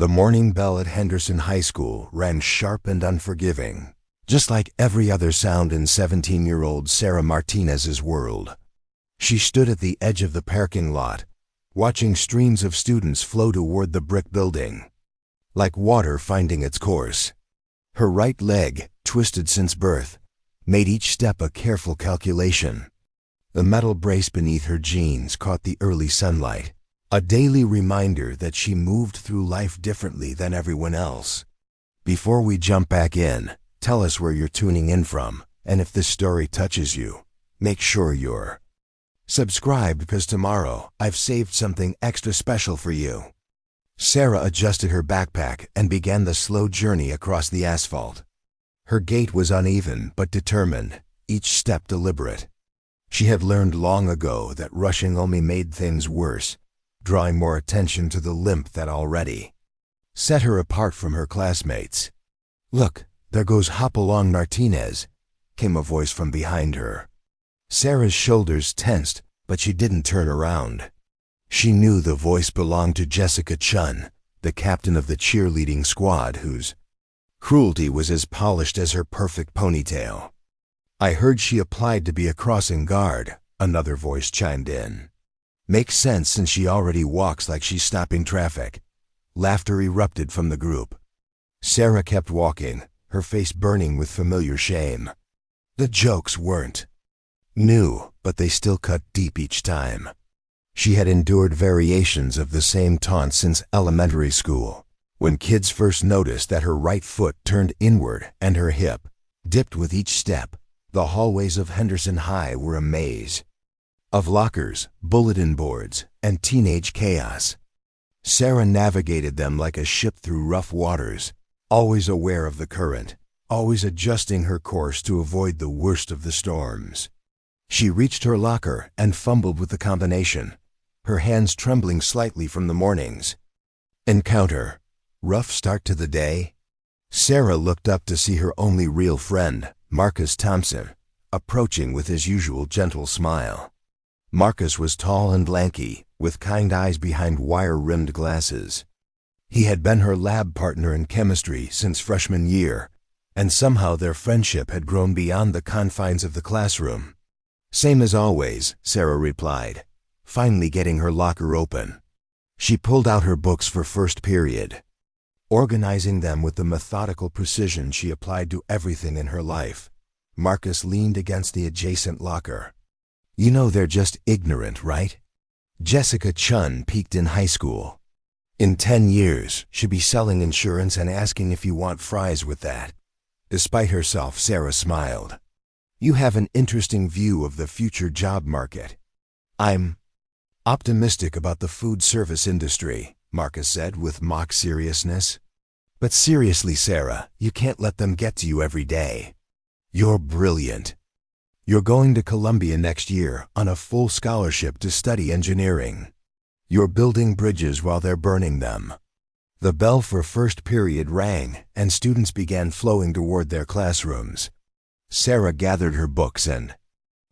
The morning bell at Henderson High School rang sharp and unforgiving, just like every other sound in 17-year-old Sarah Martinez's world. She stood at the edge of the parking lot, watching streams of students flow toward the brick building, like water finding its course. Her right leg, twisted since birth, made each step a careful calculation. The metal brace beneath her jeans caught the early sunlight, a daily reminder that she moved through life differently than everyone else. Before we jump back in, tell us where you're tuning in from, and if this story touches you, make sure you're subscribed, because tomorrow I've saved something extra special for you. Sarah adjusted her backpack and began the slow journey across the asphalt. Her gait was uneven but determined, each step deliberate. She had learned long ago that rushing only made things worse, drawing more attention to the limp that already set her apart from her classmates. "Look, there goes Hopalong Martinez," came a voice from behind her. Sarah's shoulders tensed, but she didn't turn around. She knew the voice belonged to Jessica Chun, the captain of the cheerleading squad whose cruelty was as polished as her perfect ponytail. "I heard she applied to be a crossing guard," another voice chimed in. "Makes sense since she already walks like she's stopping traffic." Laughter erupted from the group. Sarah kept walking, her face burning with familiar shame. The jokes weren't new, but they still cut deep each time. She had endured variations of the same taunt since elementary school, when kids first noticed that her right foot turned inward and her hip dipped with each step. The hallways of Henderson High were a maze of lockers, bulletin boards, and teenage chaos. Sarah navigated them like a ship through rough waters, always aware of the current, always adjusting her course to avoid the worst of the storms. She reached her locker and fumbled with the combination, her hands trembling slightly from the morning's encounter. Rough start to the day? Sarah looked up to see her only real friend, Marcus Thompson, approaching with his usual gentle smile. Marcus was tall and lanky, with kind eyes behind wire-rimmed glasses. He had been her lab partner in chemistry since freshman year, and somehow their friendship had grown beyond the confines of the classroom. "Same as always," Sarah replied, finally getting her locker open. She pulled out her books for first period, organizing them with the methodical precision she applied to everything in her life. Marcus leaned against the adjacent locker. "You know they're just ignorant, right? Jessica Chun peaked in high school. In 10 years, she'll be selling insurance and asking if you want fries with that." Despite herself, Sarah smiled. "You have an interesting view of the future job market." "I'm optimistic about the food service industry," Marcus said with mock seriousness. "But seriously, Sarah, you can't let them get to you every day. You're brilliant. You're going to Columbia next year on a full scholarship to study engineering. You're building bridges while they're burning them." The bell for first period rang, and students began flowing toward their classrooms. Sarah gathered her books and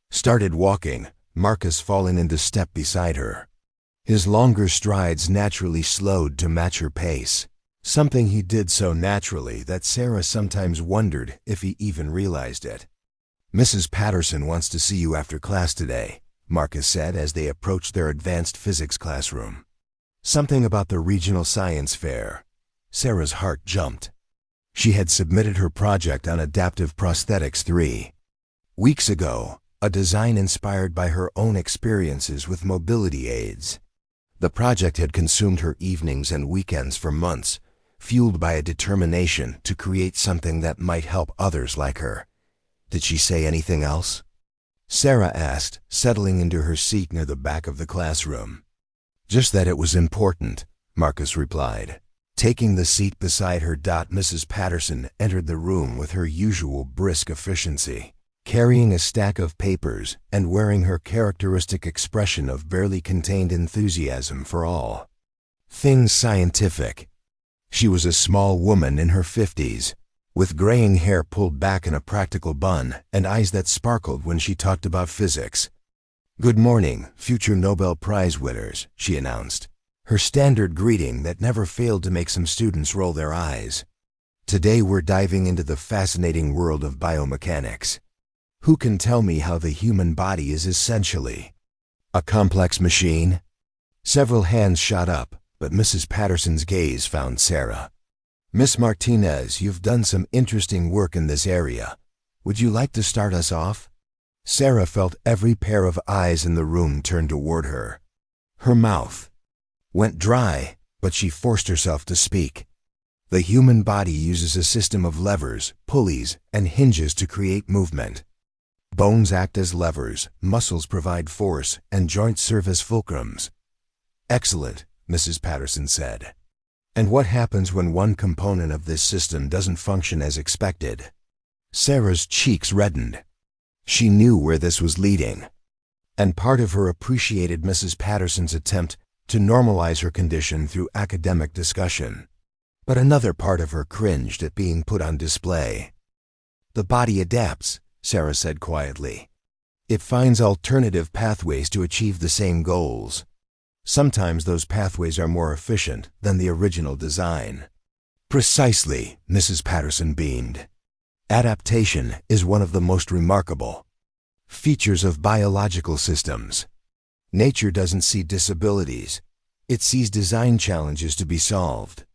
started walking, Marcus falling into step beside her. His longer strides naturally slowed to match her pace, something he did so naturally that Sarah sometimes wondered if he even realized it. "Mrs. Patterson wants to see you after class today," Marcus said as they approached their advanced physics classroom. "Something about the regional science fair." Sarah's heart jumped. She had submitted her project on adaptive prosthetics 3 weeks ago, a design inspired by her own experiences with mobility aids. The project had consumed her evenings and weekends for months, fueled by a determination to create something that might help others like her. "Did she say anything else?" Sarah asked, settling into her seat near the back of the classroom. "Just that it was important," Marcus replied. Taking the seat beside her, Mrs. Patterson entered the room with her usual brisk efficiency, carrying a stack of papers and wearing her characteristic expression of barely contained enthusiasm for all things scientific. She was a small woman in her 50s, with graying hair pulled back in a practical bun and eyes that sparkled when she talked about physics. "Good morning, future Nobel Prize winners," she announced, her standard greeting that never failed to make some students roll their eyes. Today we're diving into the fascinating world of biomechanics. Who can tell me how the human body is essentially a complex machine? Several hands shot up, but Mrs. Patterson's gaze found Sarah. Miss Martinez, you've done some interesting work in this area. Would you like to start us off? Sarah felt every pair of eyes in the room turn toward her. Her mouth went dry, but she forced herself to speak. The human body uses a system of levers, pulleys, and hinges to create movement. Bones act as levers, muscles provide force, and joints serve as fulcrums. Excellent, Mrs. Patterson said. And what happens when one component of this system doesn't function as expected? Sarah's cheeks reddened. She knew where this was leading. And part of her appreciated Mrs. Patterson's attempt to normalize her condition through academic discussion. But another part of her cringed at being put on display. The body adapts, Sarah said quietly. It finds alternative pathways to achieve the same goals. Sometimes those pathways are more efficient than the original design. Precisely, Mrs. Patterson beamed. Adaptation is one of the most remarkable features of biological systems. Nature doesn't see disabilities. It sees design challenges to be solved.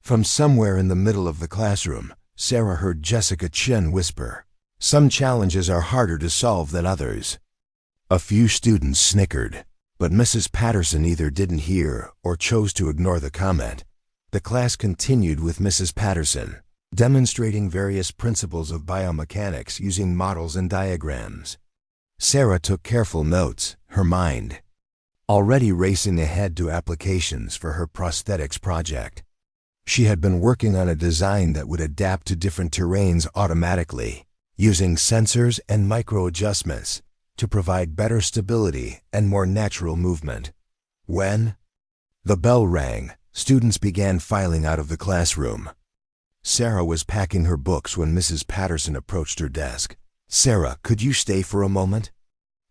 From somewhere in the middle of the classroom, Sarah heard Jessica Chen whisper, "Some challenges are harder to solve than others." A few students snickered, but Mrs. Patterson either didn't hear or chose to ignore the comment. The class continued with Mrs. Patterson, demonstrating various principles of biomechanics using models and diagrams. Sarah took careful notes, her mind already racing ahead to applications for her prosthetics project. She had been working on a design that would adapt to different terrains automatically, using sensors and micro-adjustments to provide better stability and more natural movement. When the bell rang, students began filing out of the classroom. Sarah was packing her books when Mrs. Patterson approached her desk. "Sarah, could you stay for a moment?"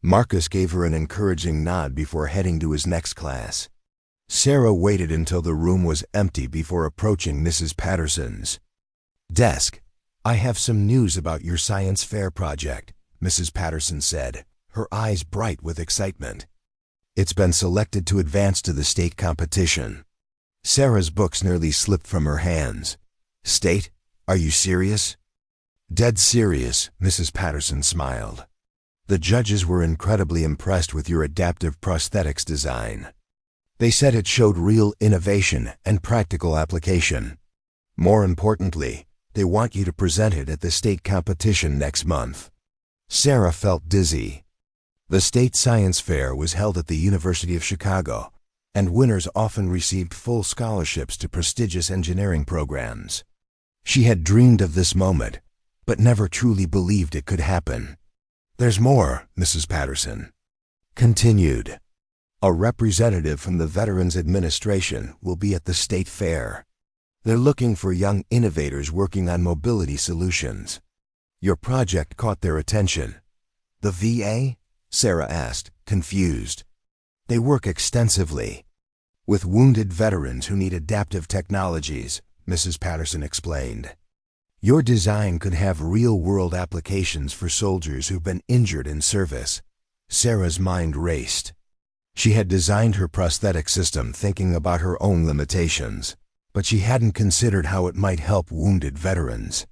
Marcus gave her an encouraging nod before heading to his next class. Sarah waited until the room was empty before approaching Mrs. Patterson's desk. "I have some news about your science fair project," Mrs. Patterson said, her eyes bright with excitement. "It's been selected to advance to the state competition." Sarah's books nearly slipped from her hands. "State? Are you serious?" "Dead serious," Mrs. Patterson smiled. "The judges were incredibly impressed with your adaptive prosthetics design. They said it showed real innovation and practical application. More importantly, they want you to present it at the state competition next month." Sarah felt dizzy. The state science fair was held at the University of Chicago, and winners often received full scholarships to prestigious engineering programs. She had dreamed of this moment, but never truly believed it could happen. "There's more," Mrs. Patterson continued. "A representative from the Veterans Administration will be at the state fair. They're looking for young innovators working on mobility solutions. Your project caught their attention." "The VA?" Sarah asked, confused. "They work extensively with wounded veterans who need adaptive technologies," Mrs. Patterson explained. "Your design could have real-world applications for soldiers who've been injured in service." Sarah's mind raced. She had designed her prosthetic system thinking about her own limitations, but she hadn't considered how it might help wounded veterans.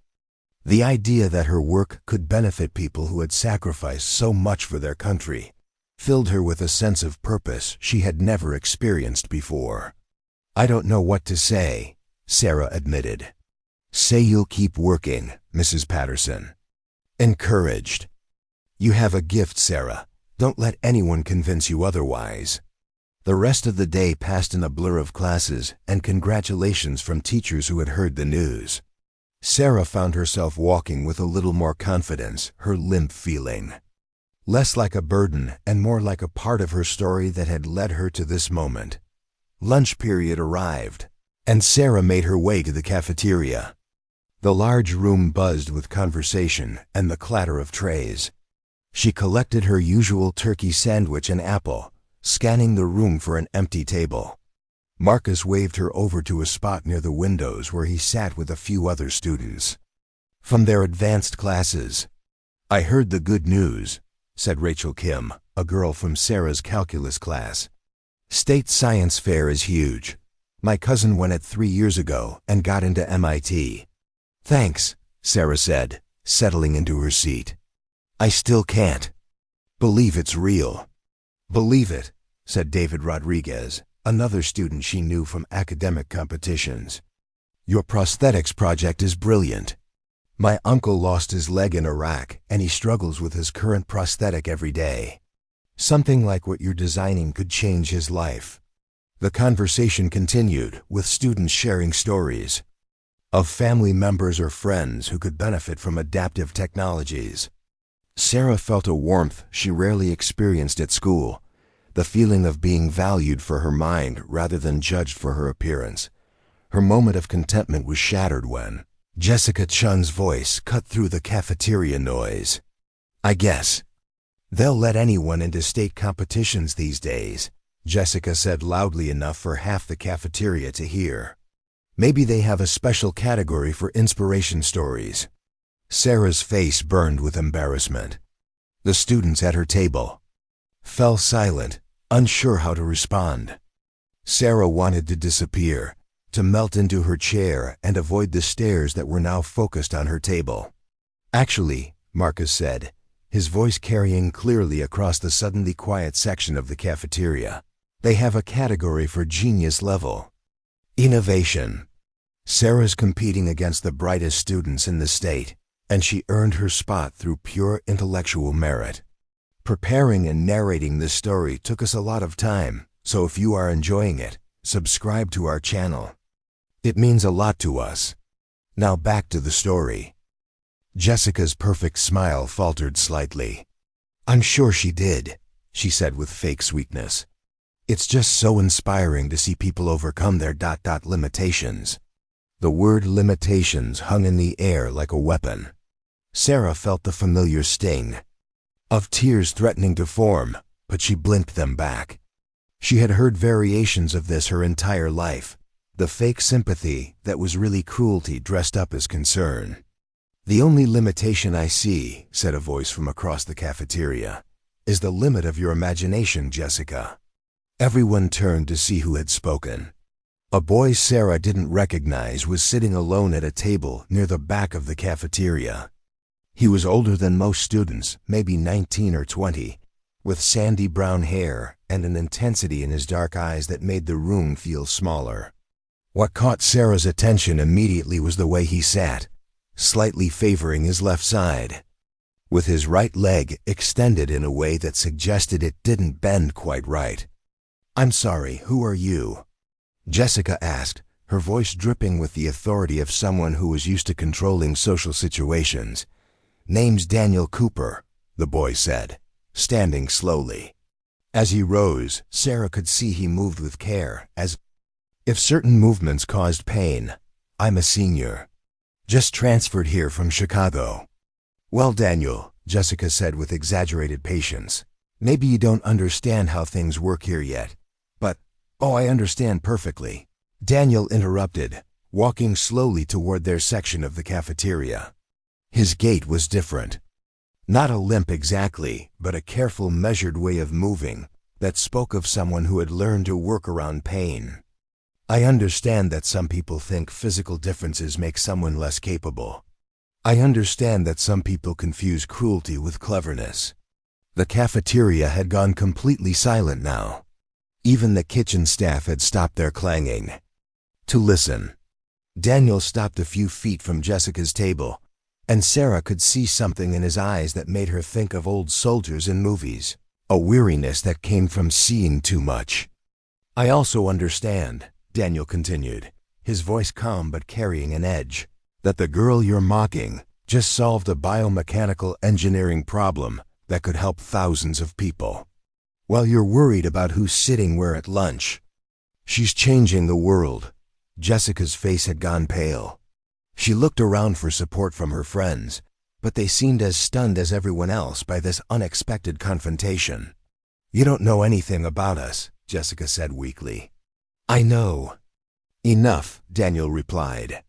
The idea that her work could benefit people who had sacrificed so much for their country filled her with a sense of purpose she had never experienced before. "I don't know what to say," Sarah admitted. "Say you'll keep working," Mrs. Patterson encouraged. "You have a gift, Sarah. Don't let anyone convince you otherwise." The rest of the day passed in a blur of classes and congratulations from teachers who had heard the news. Sarah found herself walking with a little more confidence, her limp feeling less like a burden and more like a part of her story that had led her to this moment. Lunch period arrived, and Sarah made her way to the cafeteria. The large room buzzed with conversation and the clatter of trays. She collected her usual turkey sandwich and apple, scanning the room for an empty table. Marcus waved her over to a spot near the windows where he sat with a few other students from their advanced classes. "I heard the good news," said Rachel Kim, a girl from Sarah's calculus class. "State science fair is huge. My cousin went it 3 years ago and got into MIT. "Thanks," Sarah said, settling into her seat. "I still can't believe it's real." "Believe it," said David Rodriguez, another student she knew from academic competitions. "Your prosthetics project is brilliant. My uncle lost his leg in Iraq and he struggles with his current prosthetic every day. Something like what you're designing could change his life." The conversation continued, with students sharing stories of family members or friends who could benefit from adaptive technologies. Sarah felt a warmth she rarely experienced at school, the feeling of being valued for her mind rather than judged for her appearance. Her moment of contentment was shattered when Jessica Chun's voice cut through the cafeteria noise. "I guess they'll let anyone into state competitions these days," Jessica said loudly enough for half the cafeteria to hear. "Maybe they have a special category for inspiration stories." Sarah's face burned with embarrassment. The students at her table fell silent, unsure how to respond. Sarah wanted to disappear, to melt into her chair and avoid the stares that were now focused on her table. "Actually," Marcus said, his voice carrying clearly across the suddenly quiet section of the cafeteria, "they have a category for genius level innovation. Sarah's competing against the brightest students in the state, and she earned her spot through pure intellectual merit. Preparing and narrating this story took us a lot of time, so if you are enjoying it, subscribe to our channel. It means a lot to us. Now back to the story." Jessica's perfect smile faltered slightly. "I'm sure she did," she said with fake sweetness. "It's just so inspiring to see people overcome their limitations." The word limitations hung in the air like a weapon. Sarah felt the familiar sting of tears threatening to form, but she blinked them back. She had heard variations of this her entire life, the fake sympathy that was really cruelty dressed up as concern. "The only limitation I see," said a voice from across the cafeteria, "is the limit of your imagination, Jessica." Everyone turned to see who had spoken. A boy Sarah didn't recognize was sitting alone at a table near the back of the cafeteria. He was older than most students, maybe 19 or 20, with sandy brown hair and an intensity in his dark eyes that made the room feel smaller. What caught Sarah's attention immediately was the way he sat, slightly favoring his left side, with his right leg extended in a way that suggested it didn't bend quite right. "I'm sorry, who are you?" Jessica asked, her voice dripping with the authority of someone who was used to controlling social situations. "Name's Daniel Cooper," the boy said, standing slowly. As he rose, Sarah could see he moved with care, as if certain movements caused pain. "I'm a senior. Just transferred here from Chicago." "Well, Daniel," Jessica said with exaggerated patience, "maybe you don't understand how things work here yet, but, oh, I understand perfectly." Daniel interrupted, walking slowly toward their section of the cafeteria. His gait was different. Not a limp exactly, but a careful, measured way of moving that spoke of someone who had learned to work around pain. "I understand that some people think physical differences make someone less capable. I understand that some people confuse cruelty with cleverness." The cafeteria had gone completely silent now. Even the kitchen staff had stopped their clanging to listen. Daniel stopped a few feet from Jessica's table, and Sarah could see something in his eyes that made her think of old soldiers in movies, a weariness that came from seeing too much. "I also understand," Daniel continued, his voice calm but carrying an edge, "that the girl you're mocking just solved a biomechanical engineering problem that could help thousands of people. While you're worried about who's sitting where at lunch, she's changing the world." Jessica's face had gone pale. She looked around for support from her friends, but they seemed as stunned as everyone else by this unexpected confrontation. "You don't know anything about us," Jessica said weakly. I know. Enough, Daniel replied.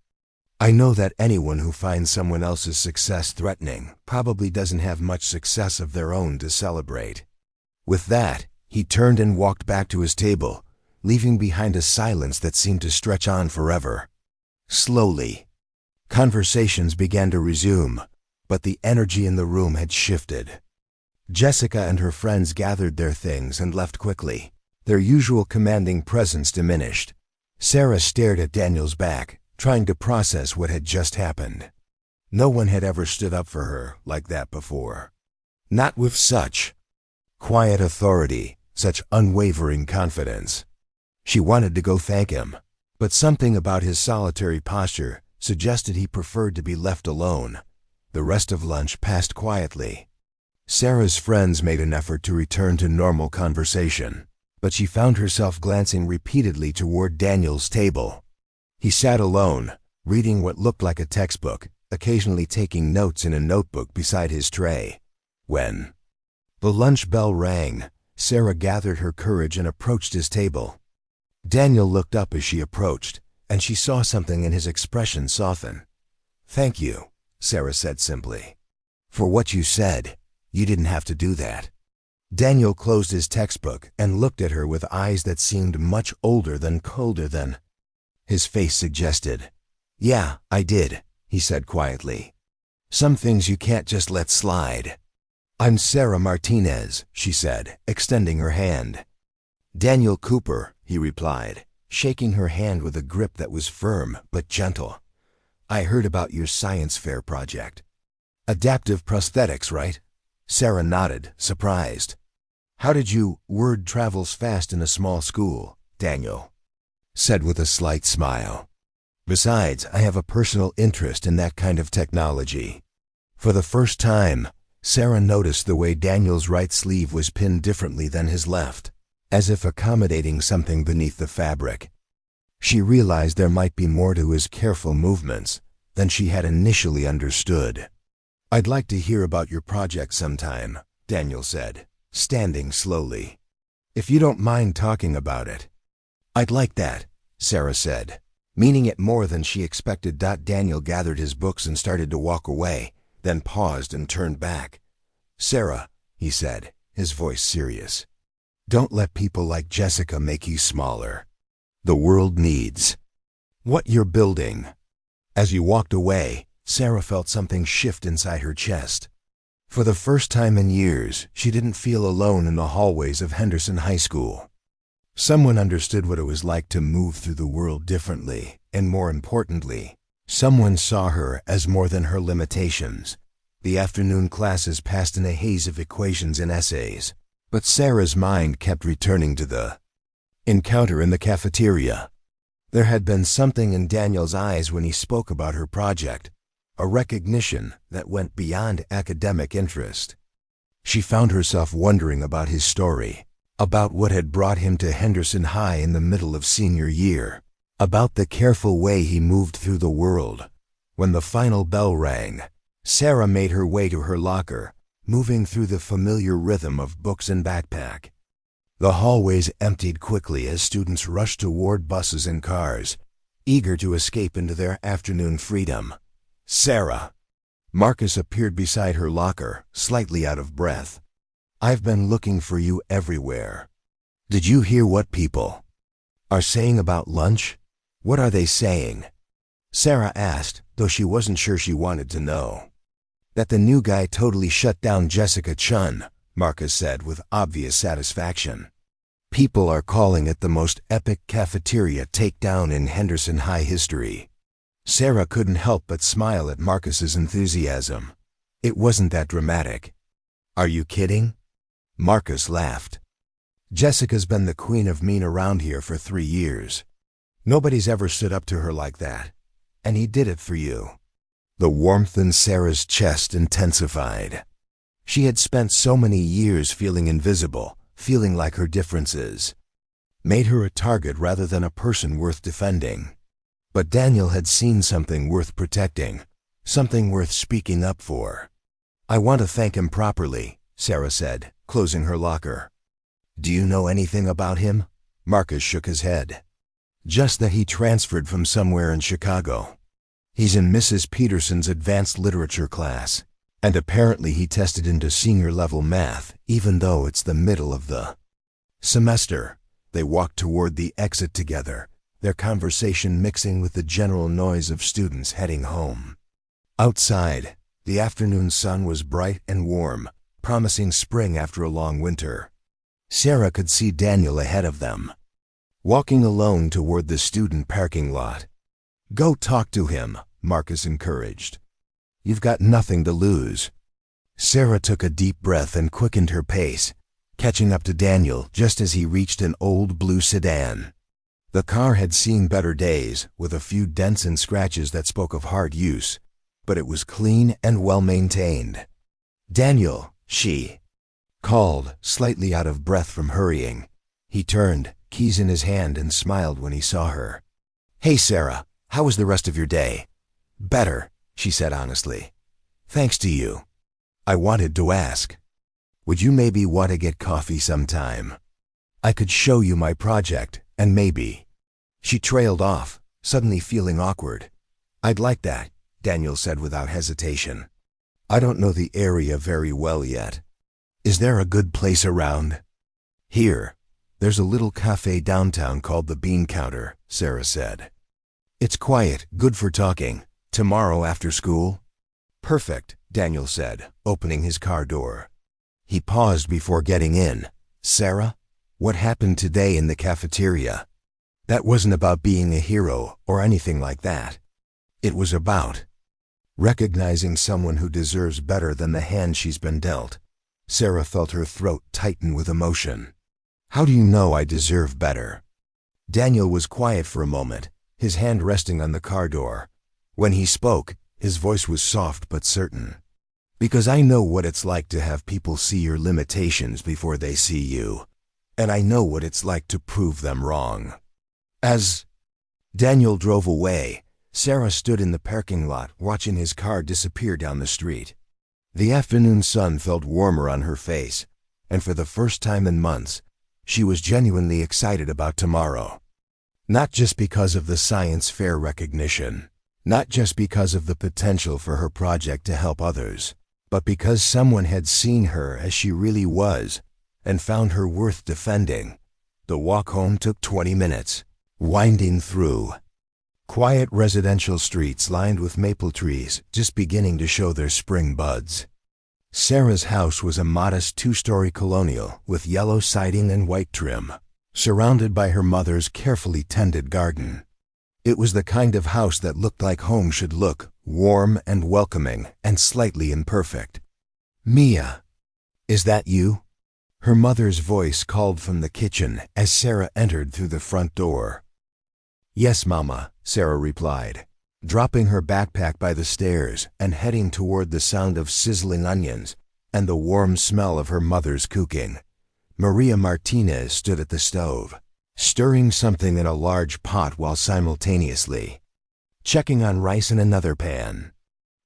I know that anyone who finds someone else's success threatening probably doesn't have much success of their own to celebrate. With that, he turned and walked back to his table, leaving behind a silence that seemed to stretch on forever. Slowly, conversations began to resume, but the energy in the room had shifted. Jessica and her friends gathered their things and left quickly. Their usual commanding presence diminished. Sarah stared at Daniel's back, trying to process what had just happened. No one had ever stood up for her like that before. Not with such quiet authority, such unwavering confidence. She wanted to go thank him, but something about his solitary posture suggested he preferred to be left alone. The rest of lunch passed quietly. Sarah's friends made an effort to return to normal conversation, but she found herself glancing repeatedly toward Daniel's table. He sat alone, reading what looked like a textbook, occasionally taking notes in a notebook beside his tray. When the lunch bell rang, Sarah gathered her courage and approached his table. Daniel looked up as she approached, and she saw something in his expression soften. "Thank you," Sarah said simply. "For what you said. You didn't have to do that." Daniel closed his textbook and looked at her with eyes that seemed much older than colder than his face suggested. "Yeah, I did," he said quietly. "Some things you can't just let slide." "I'm Sarah Martinez," she said, extending her hand. "Daniel Cooper," he replied, shaking her hand with a grip that was firm but gentle. "I heard about your science fair project." "Adaptive prosthetics, right?" Sarah nodded, surprised. "How did you—" "Word travels fast in a small school," Daniel said with a slight smile. "Besides, I have a personal interest in that kind of technology." For the first time, Sarah noticed the way Daniel's right sleeve was pinned differently than his left, as if accommodating something beneath the fabric. She realized there might be more to his careful movements than she had initially understood. "I'd like to hear about your project sometime," Daniel said, standing slowly. "If you don't mind talking about it." "I'd like that," Sarah said, meaning it more than she expected. Daniel gathered his books and started to walk away, then paused and turned back. "Sarah," he said, his voice serious, "don't let people like Jessica make you smaller. The world needs what you're building." As he walked away, Sarah felt something shift inside her chest. For the first time in years, she didn't feel alone in the hallways of Henderson High School. Someone understood what it was like to move through the world differently, and more importantly, someone saw her as more than her limitations. The afternoon classes passed in a haze of equations and essays, but Sarah's mind kept returning to the encounter in the cafeteria. There had been something in Daniel's eyes when he spoke about her project, a recognition that went beyond academic interest. She found herself wondering about his story, about what had brought him to Henderson High in the middle of senior year, about the careful way he moved through the world. When the final bell rang, Sarah made her way to her locker, moving through the familiar rhythm of books and backpack. The hallways emptied quickly as students rushed toward buses and cars, eager to escape into their afternoon freedom. "Sarah!" Marcus appeared beside her locker, slightly out of breath. "I've been looking for you everywhere. Did you hear what people are saying about lunch? What are they saying?" Sarah asked, though she wasn't sure she wanted to know. "That the new guy totally shut down Jessica Chun," Marcus said with obvious satisfaction. "People are calling it the most epic cafeteria takedown in Henderson High history." Sarah couldn't help but smile at Marcus's enthusiasm. It wasn't that dramatic. "Are you kidding?" Marcus laughed. "Jessica's been the queen of mean around here for 3 years. Nobody's ever stood up to her like that. And he did it for you." The warmth in Sarah's chest intensified. She had spent so many years feeling invisible, feeling like her differences made her a target rather than a person worth defending. But Daniel had seen something worth protecting, something worth speaking up for. "I want to thank him properly," Sarah said, closing her locker. "Do you know anything about him?" Marcus shook his head. Just that he transferred from somewhere in Chicago. He's in Mrs. Peterson's advanced literature class, and apparently he tested into senior-level math, even though it's the middle of the semester. They walked toward the exit together, their conversation mixing with the general noise of students heading home. Outside, the afternoon sun was bright and warm, promising spring after a long winter. Sarah could see Daniel ahead of them, walking alone toward the student parking lot. "Go talk to him," Marcus encouraged. "You've got nothing to lose." Sarah took a deep breath and quickened her pace, catching up to Daniel just as he reached an old blue sedan. The car had seen better days, with a few dents and scratches that spoke of hard use, but it was clean and well-maintained. "Daniel," she called, slightly out of breath from hurrying. He turned, keys in his hand, and smiled when he saw her. "Hey, Sarah, how was the rest of your day?" "Better," she said honestly. "Thanks to you. I wanted to ask, would you maybe want to get coffee sometime? I could show you my project, and maybe—" She trailed off, suddenly feeling awkward. "I'd like that," Daniel said without hesitation. "I don't know the area very well yet. Is there a good place around?" "Here. There's a little cafe downtown called the Bean Counter," Sarah said. "It's quiet, good for talking. Tomorrow after school?" "Perfect," Daniel said, opening his car door. He paused before getting in. "Sarah, what happened today in the cafeteria? That wasn't about being a hero or anything like that. It was about recognizing someone who deserves better than the hand she's been dealt." Sarah felt her throat tighten with emotion. "How do you know I deserve better?" Daniel was quiet for a moment, his hand resting on the car door. When he spoke, his voice was soft but certain. "Because I know what it's like to have people see your limitations before they see you, and I know what it's like to prove them wrong." As Daniel drove away, Sarah stood in the parking lot watching his car disappear down the street. The afternoon sun felt warmer on her face, and for the first time in months, she was genuinely excited about tomorrow. Not just because of the science fair recognition, not just because of the potential for her project to help others, but because someone had seen her as she really was and found her worth defending. The walk home took 20 minutes, winding through quiet residential streets lined with maple trees just beginning to show their spring buds. Sarah's house was a modest two-story colonial with yellow siding and white trim, surrounded by her mother's carefully tended garden. It was the kind of house that looked like home should look, warm and welcoming and slightly imperfect. "Mia, is that you?" Her mother's voice called from the kitchen as Sarah entered through the front door. "Yes, Mama," Sarah replied, dropping her backpack by the stairs and heading toward the sound of sizzling onions and the warm smell of her mother's cooking. Maria Martinez stood at the stove, stirring something in a large pot while simultaneously checking on rice in another pan.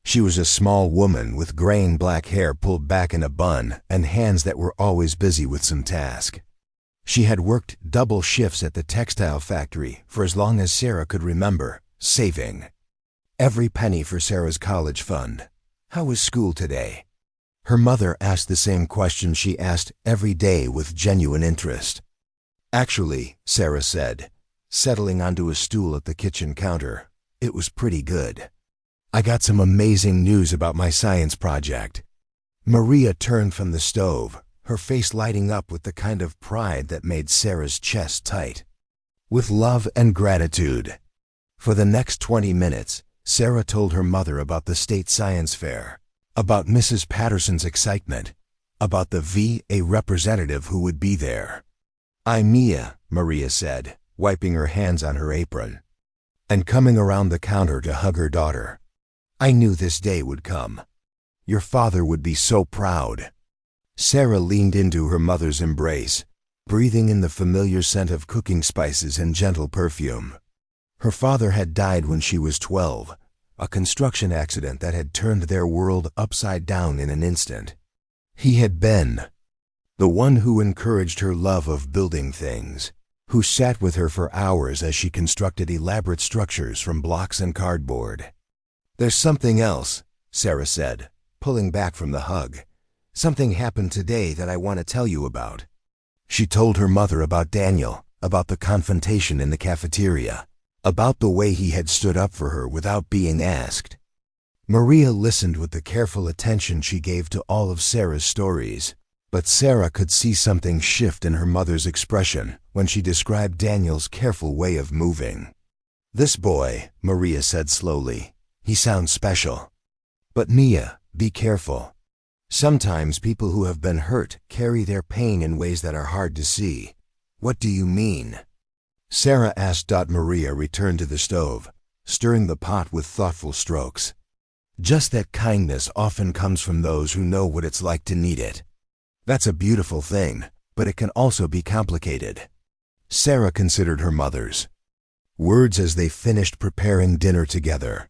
She was a small woman with graying black hair pulled back in a bun and hands that were always busy with some task. She had worked double shifts at the textile factory for as long as Sarah could remember, saving every penny for Sarah's college fund. "How was school today?" Her mother asked the same question she asked every day with genuine interest. "Actually," Sarah said, settling onto a stool at the kitchen counter, "it was pretty good. I got some amazing news about my science project." Maria turned from the stove, her face lighting up with the kind of pride that made Sarah's chest tight. With love and gratitude. For the next 20 minutes, Sarah told her mother about the state science fair, about Mrs. Patterson's excitement, about the VA representative who would be there. "I'm Mia," Maria said, wiping her hands on her apron, and coming around the counter to hug her daughter. "I knew this day would come. Your father would be so proud." Sarah leaned into her mother's embrace, breathing in the familiar scent of cooking spices and gentle perfume. Her father had died when she was 12, a construction accident that had turned their world upside down in an instant. He had been the one who encouraged her love of building things, who sat with her for hours as she constructed elaborate structures from blocks and cardboard. "There's something else," Sarah said, pulling back from the hug. "Something happened today that I want to tell you about." She told her mother about Daniel, about the confrontation in the cafeteria, about the way he had stood up for her without being asked. Maria listened with the careful attention she gave to all of Sarah's stories, but Sarah could see something shift in her mother's expression when she described Daniel's careful way of moving. "This boy," Maria said slowly, "he sounds special. But Mia, be careful. Sometimes people who have been hurt carry their pain in ways that are hard to see." "What do you mean?" Sarah asked. Maria returned to the stove, stirring the pot with thoughtful strokes. "Just that kindness often comes from those who know what it's like to need it. That's a beautiful thing, but it can also be complicated." Sarah considered her mother's words as they finished preparing dinner together.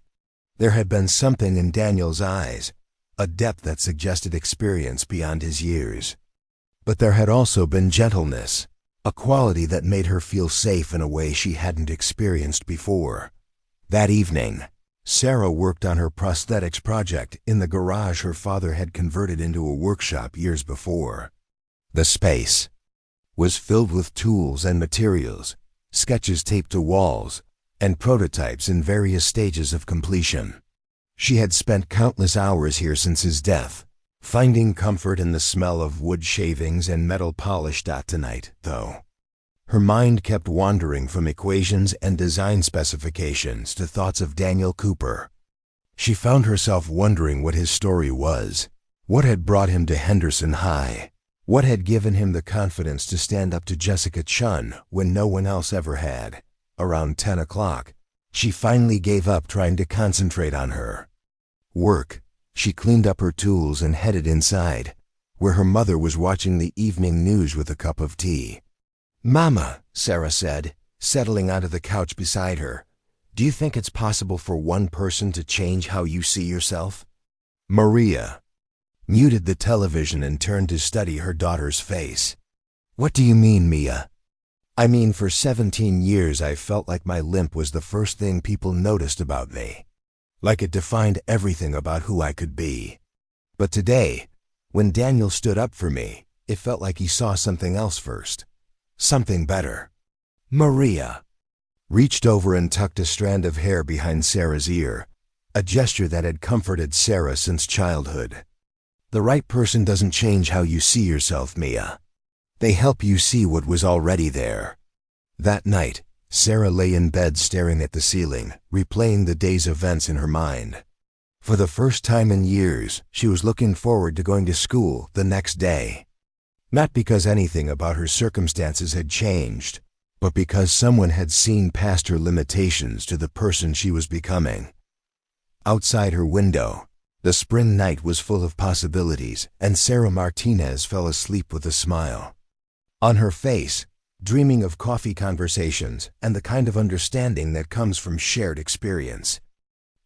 There had been something in Daniel's eyes, a depth that suggested experience beyond his years. But there had also been gentleness, a quality that made her feel safe in a way she hadn't experienced before. That evening, Sarah worked on her prosthetics project in the garage her father had converted into a workshop years before. The space was filled with tools and materials, sketches taped to walls, and prototypes in various stages of completion. She had spent countless hours here since his death, finding comfort in the smell of wood shavings and metal polish. Tonight, though, her mind kept wandering from equations and design specifications to thoughts of Daniel Cooper. She found herself wondering what his story was, what had brought him to Henderson High, what had given him the confidence to stand up to Jessica Chun when no one else ever had. Around 10 o'clock, she finally gave up trying to concentrate on her work. She cleaned up her tools and headed inside, where her mother was watching the evening news with a cup of tea. "Mama," Sarah said, settling onto the couch beside her, "do you think it's possible for one person to change how you see yourself?" Maria muted the television and turned to study her daughter's face. "What do you mean, Mia?" "I mean, for 17 years I felt like my limp was the first thing people noticed about me. Like it defined everything about who I could be. But today, when Daniel stood up for me, it felt like he saw something else first. Something better." Maria reached over and tucked a strand of hair behind Sarah's ear, a gesture that had comforted Sarah since childhood. "The right person doesn't change how you see yourself, Mia. They help you see what was already there." That night, Sarah lay in bed staring at the ceiling, replaying the day's events in her mind. For the first time in years, she was looking forward to going to school the next day. Not because anything about her circumstances had changed, but because someone had seen past her limitations to the person she was becoming. Outside her window, the spring night was full of possibilities, and Sarah Martinez fell asleep with a smile on her face, dreaming of coffee conversations and the kind of understanding that comes from shared experience.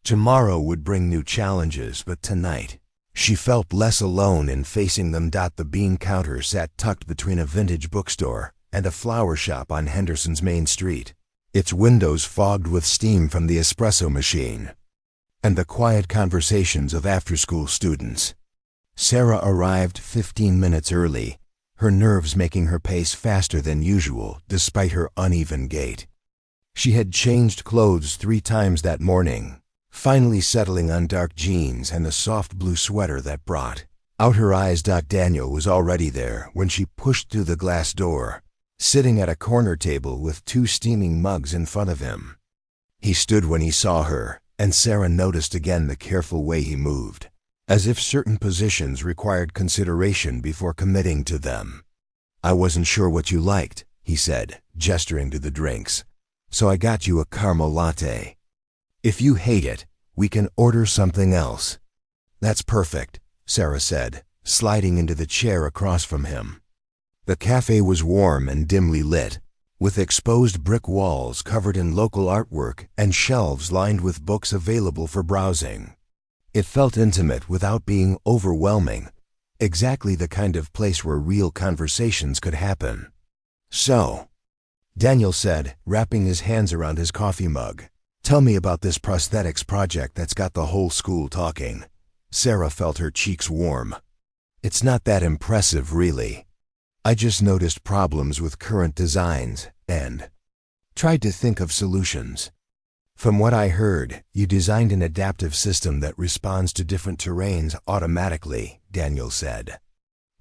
Tomorrow would bring new challenges, but tonight, she felt less alone in facing them. The bean counter sat tucked between a vintage bookstore and a flower shop on Henderson's main street, its windows fogged with steam from the espresso machine and the quiet conversations of after-school students. Sarah arrived 15 minutes early, her nerves making her pace faster than usual despite her uneven gait. She had changed clothes 3 times that morning, finally settling on dark jeans and a soft blue sweater that brought out her eyes. Daniel was already there when she pushed through the glass door, sitting at a corner table with 2 steaming mugs in front of him. He stood when he saw her, and Sarah noticed again the careful way he moved, as if certain positions required consideration before committing to them. "I wasn't sure what you liked," he said, gesturing to the drinks, "so I got you a caramel latte. If you hate it, we can order something else." "That's perfect," Sarah said, sliding into the chair across from him. The cafe was warm and dimly lit, with exposed brick walls covered in local artwork and shelves lined with books available for browsing. It felt intimate without being overwhelming, exactly the kind of place where real conversations could happen. "So, Daniel said, wrapping his hands around his coffee mug. Tell me about this prosthetics project that's got the whole school talking. Sarah felt her cheeks warm. It's not that impressive, really. I just noticed problems with current designs and tried to think of solutions. From what I heard, you designed an adaptive system that responds to different terrains automatically, Daniel said.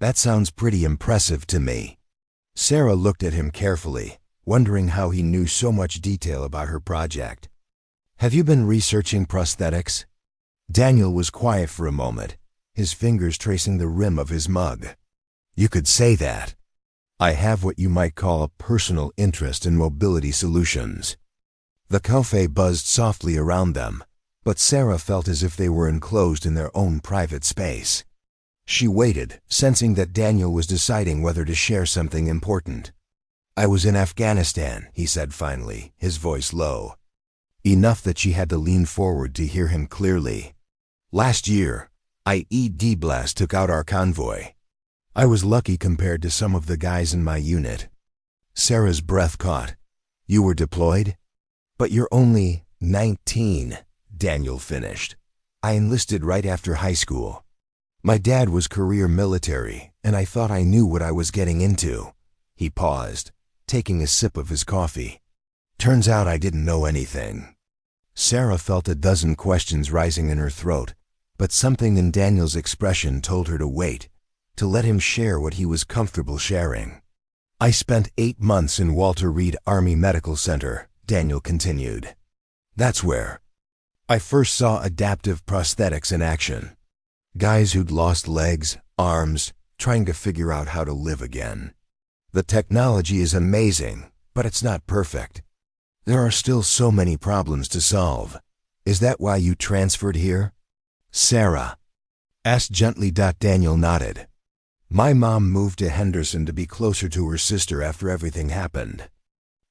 That sounds pretty impressive to me. Sarah looked at him carefully, wondering how he knew so much detail about her project. Have you been researching prosthetics? Daniel was quiet for a moment, his fingers tracing the rim of his mug. You could say that. I have what you might call a personal interest in mobility solutions. The cafe buzzed softly around them, but Sarah felt as if they were enclosed in their own private space. She waited, sensing that Daniel was deciding whether to share something important. I was in Afghanistan, he said finally, his voice low. Enough that she had to lean forward to hear him clearly. Last year, IED blast took out our convoy. I was lucky compared to some of the guys in my unit. Sarah's breath caught. You were deployed? But you're only 19, Daniel finished. I enlisted right after high school. My dad was career military, and I thought I knew what I was getting into. He paused, taking a sip of his coffee. Turns out I didn't know anything. Sarah felt a dozen questions rising in her throat, but something in Daniel's expression told her to wait, to let him share what he was comfortable sharing. I spent 8 months in Walter Reed Army Medical Center, Daniel continued. That's where I first saw adaptive prosthetics in action. Guys who'd lost legs, arms, trying to figure out how to live again. The technology is amazing, but it's not perfect. There are still so many problems to solve. Is that why you transferred here? Sarah asked gently. Daniel nodded. My mom moved to Henderson to be closer to her sister after everything happened.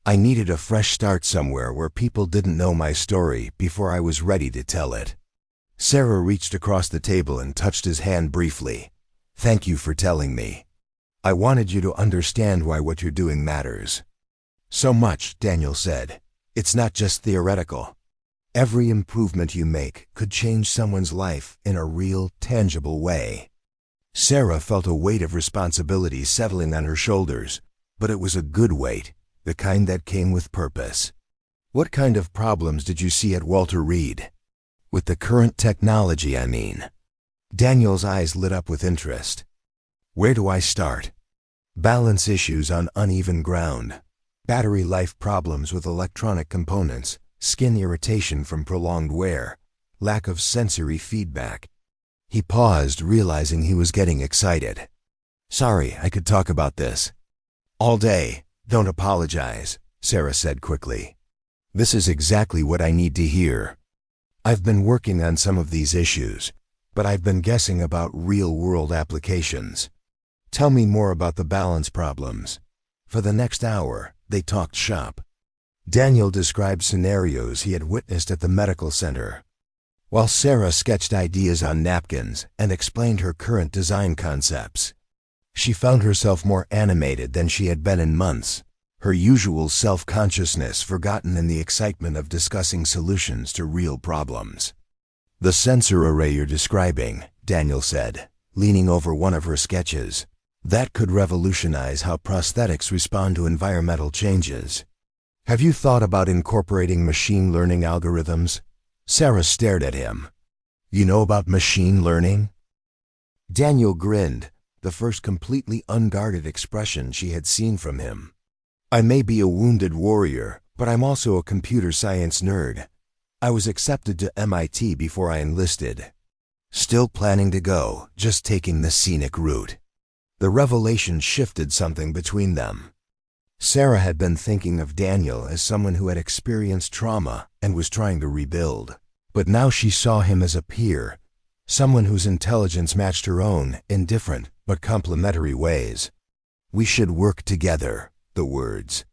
I needed a fresh start somewhere where people didn't know my story before I was ready to tell it. Sarah reached across the table and touched his hand briefly. Thank you for telling me. I wanted you to understand why what you're doing matters. So much, Daniel said. It's not just theoretical. Every improvement you make could change someone's life in a real, tangible way. Sarah felt a weight of responsibility settling on her shoulders, but it was a good weight, the kind that came with purpose. What kind of problems did you see at Walter Reed? With the current technology, I mean. Daniel's eyes lit up with interest. Where do I start? Balance issues on uneven ground, battery life problems with electronic components, skin irritation from prolonged wear, lack of sensory feedback. He paused, realizing he was getting excited. Sorry, I could talk about this all day. Don't apologize, Sarah said quickly. This is exactly what I need to hear. I've been working on some of these issues, but I've been guessing about real-world applications. Tell me more about the balance problems. For the next hour, they talked shop. Daniel described scenarios he had witnessed at the medical center, while Sarah sketched ideas on napkins and explained her current design concepts. She found herself more animated than she had been in months, her usual self-consciousness forgotten in the excitement of discussing solutions to real problems. The sensor array you're describing, Daniel said, leaning over one of her sketches, that could revolutionize how prosthetics respond to environmental changes. Have you thought about incorporating machine learning algorithms? Sarah stared at him. You know about machine learning? Daniel grinned, the first completely unguarded expression she had seen from him. I may be a wounded warrior, but I'm also a computer science nerd. I was accepted to MIT before I enlisted. Still planning to go, just taking the scenic route. The revelation shifted something between them. Sarah had been thinking of Daniel as someone who had experienced trauma and was trying to rebuild. But now she saw him as a peer, someone whose intelligence matched her own in different but complementary ways. We should work together, the words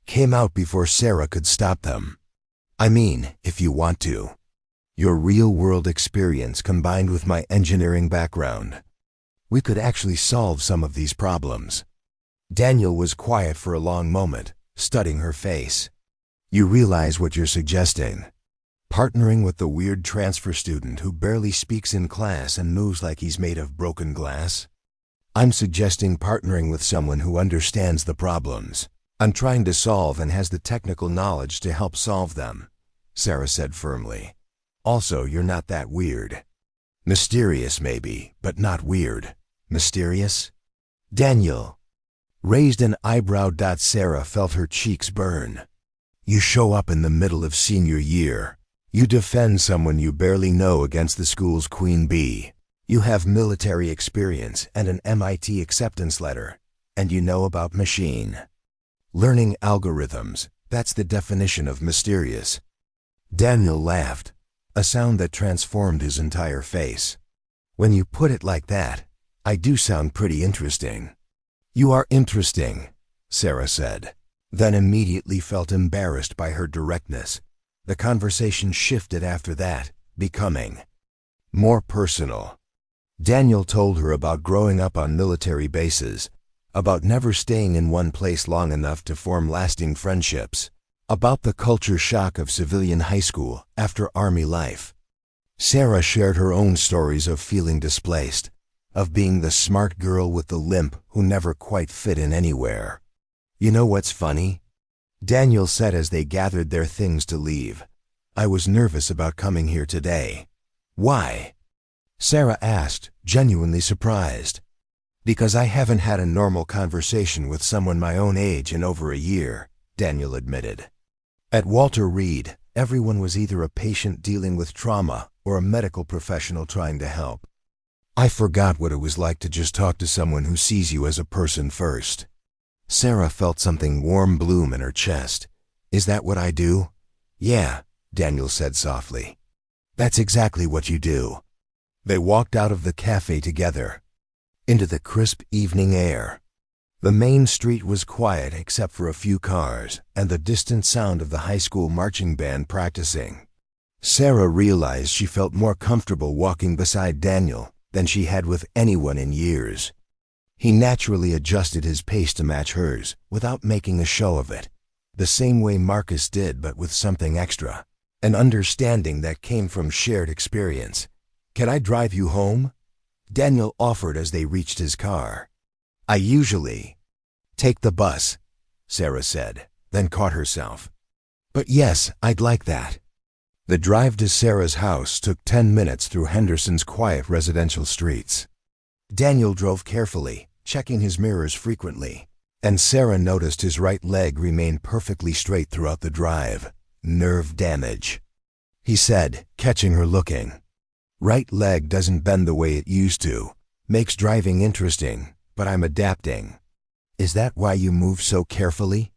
came out before Sarah could stop them. I mean, if you want to. Your real-world experience combined with my engineering background. We could actually solve some of these problems. Daniel was quiet for a long moment, studying her face. You realize what you're suggesting. Partnering with the weird transfer student who barely speaks in class and moves like he's made of broken glass? I'm suggesting partnering with someone who understands the problems I'm trying to solve and has the technical knowledge to help solve them, Sarah said firmly. Also, you're not that weird. Mysterious maybe, but not weird. Mysterious? Daniel raised an eyebrow. Sarah felt her cheeks burn. You show up in the middle of senior year. You defend someone you barely know against the school's queen bee. You have military experience and an MIT acceptance letter. And you know about machine learning algorithms. That's the definition of mysterious. Daniel laughed, a sound that transformed his entire face. When you put it like that, I do sound pretty interesting. You are interesting, Sarah said, then immediately felt embarrassed by her directness. The conversation shifted after that, becoming more personal. Daniel told her about growing up on military bases, about never staying in one place long enough to form lasting friendships, about the culture shock of civilian high school after Army life. Sarah shared her own stories of feeling displaced, of being the smart girl with the limp who never quite fit in anywhere. You know what's funny? Daniel said as they gathered their things to leave. I was nervous about coming here today. Why? Sarah asked, genuinely surprised. Because I haven't had a normal conversation with someone my own age in over a year, Daniel admitted. At Walter Reed, everyone was either a patient dealing with trauma or a medical professional trying to help. I forgot what it was like to just talk to someone who sees you as a person first. Sarah felt something warm bloom in her chest. Is that what I do? Yeah, Daniel said softly. That's exactly what you do. They walked out of the cafe together, into the crisp evening air. The main street was quiet except for a few cars and the distant sound of the high school marching band practicing. Sarah realized she felt more comfortable walking beside Daniel than she had with anyone in years. He naturally adjusted his pace to match hers without making a show of it, the same way Marcus did but with something extra, an understanding that came from shared experience. Can I drive you home? Daniel offered as they reached his car. I usually take the bus, Sarah said, then caught herself. But yes, I'd like that. The drive to Sarah's house took 10 minutes through Henderson's quiet residential streets. Daniel drove carefully, checking his mirrors frequently, and Sarah noticed his right leg remained perfectly straight throughout the drive. Nerve damage, he said, catching her looking. Right leg doesn't bend the way it used to. Makes driving interesting, but I'm adapting. Is that why you move so carefully?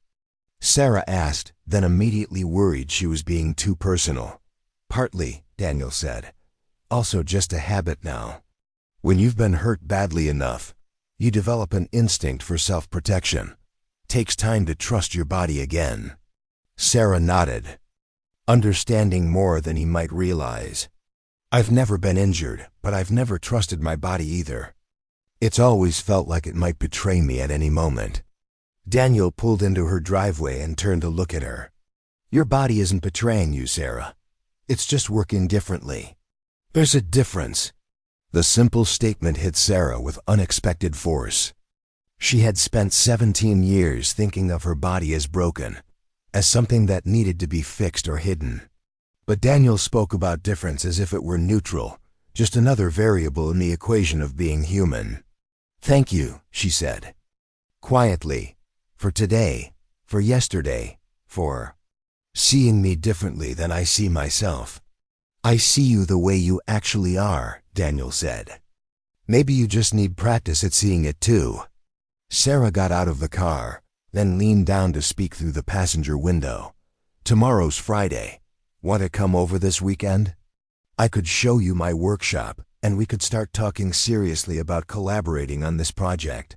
Sarah asked, then immediately worried she was being too personal. Partly, Daniel said. Also just a habit now. When you've been hurt badly enough, you develop an instinct for self-protection. Takes time to trust your body again. Sarah nodded, understanding more than he might realize. I've never been injured, but I've never trusted my body either. It's always felt like it might betray me at any moment. Daniel pulled into her driveway and turned to look at her. Your body isn't betraying you, Sarah. It's just working differently. There's a difference. The simple statement hit Sarah with unexpected force. She had spent 17 years thinking of her body as broken, as something that needed to be fixed or hidden. But Daniel spoke about difference as if it were neutral, just another variable in the equation of being human. Thank you, she said. Quietly. For today, for yesterday, for seeing me differently than I see myself. I see you the way you actually are, Daniel said. Maybe you just need practice at seeing it too. Sarah got out of the car, then leaned down to speak through the passenger window. Tomorrow's Friday. Want to come over this weekend? I could show you my workshop, and we could start talking seriously about collaborating on this project.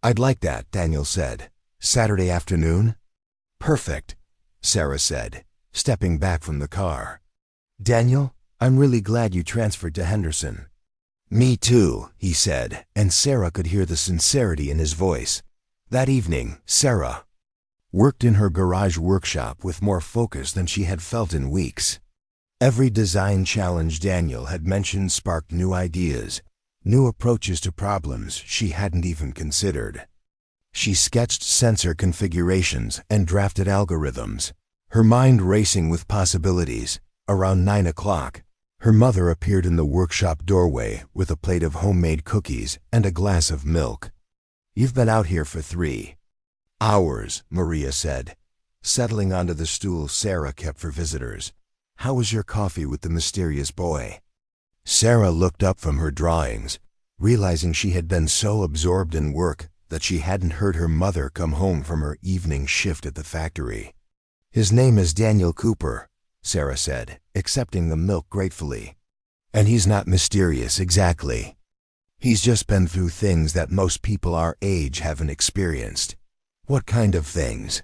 I'd like that, Daniel said. Saturday afternoon? Perfect, Sarah said, stepping back from the car. Daniel, I'm really glad you transferred to Henderson. Me too, he said, and Sarah could hear the sincerity in his voice. That evening, Sarah worked in her garage workshop with more focus than she had felt in weeks. Every design challenge Daniel had mentioned sparked new ideas, new approaches to problems she hadn't even considered. She sketched sensor configurations and drafted algorithms, her mind racing with possibilities. Around 9 o'clock, her mother appeared in the workshop doorway with a plate of homemade cookies and a glass of milk. "You've been out here for 3 hours, Maria said, settling onto the stool Sarah kept for visitors. "How was your coffee with the mysterious boy?" Sarah looked up from her drawings, realizing she had been so absorbed in work that she hadn't heard her mother come home from her evening shift at the factory. "His name is Daniel Cooper," Sarah said, accepting the milk gratefully. "And he's not mysterious exactly. He's just been through things that most people our age haven't experienced." "What kind of things?"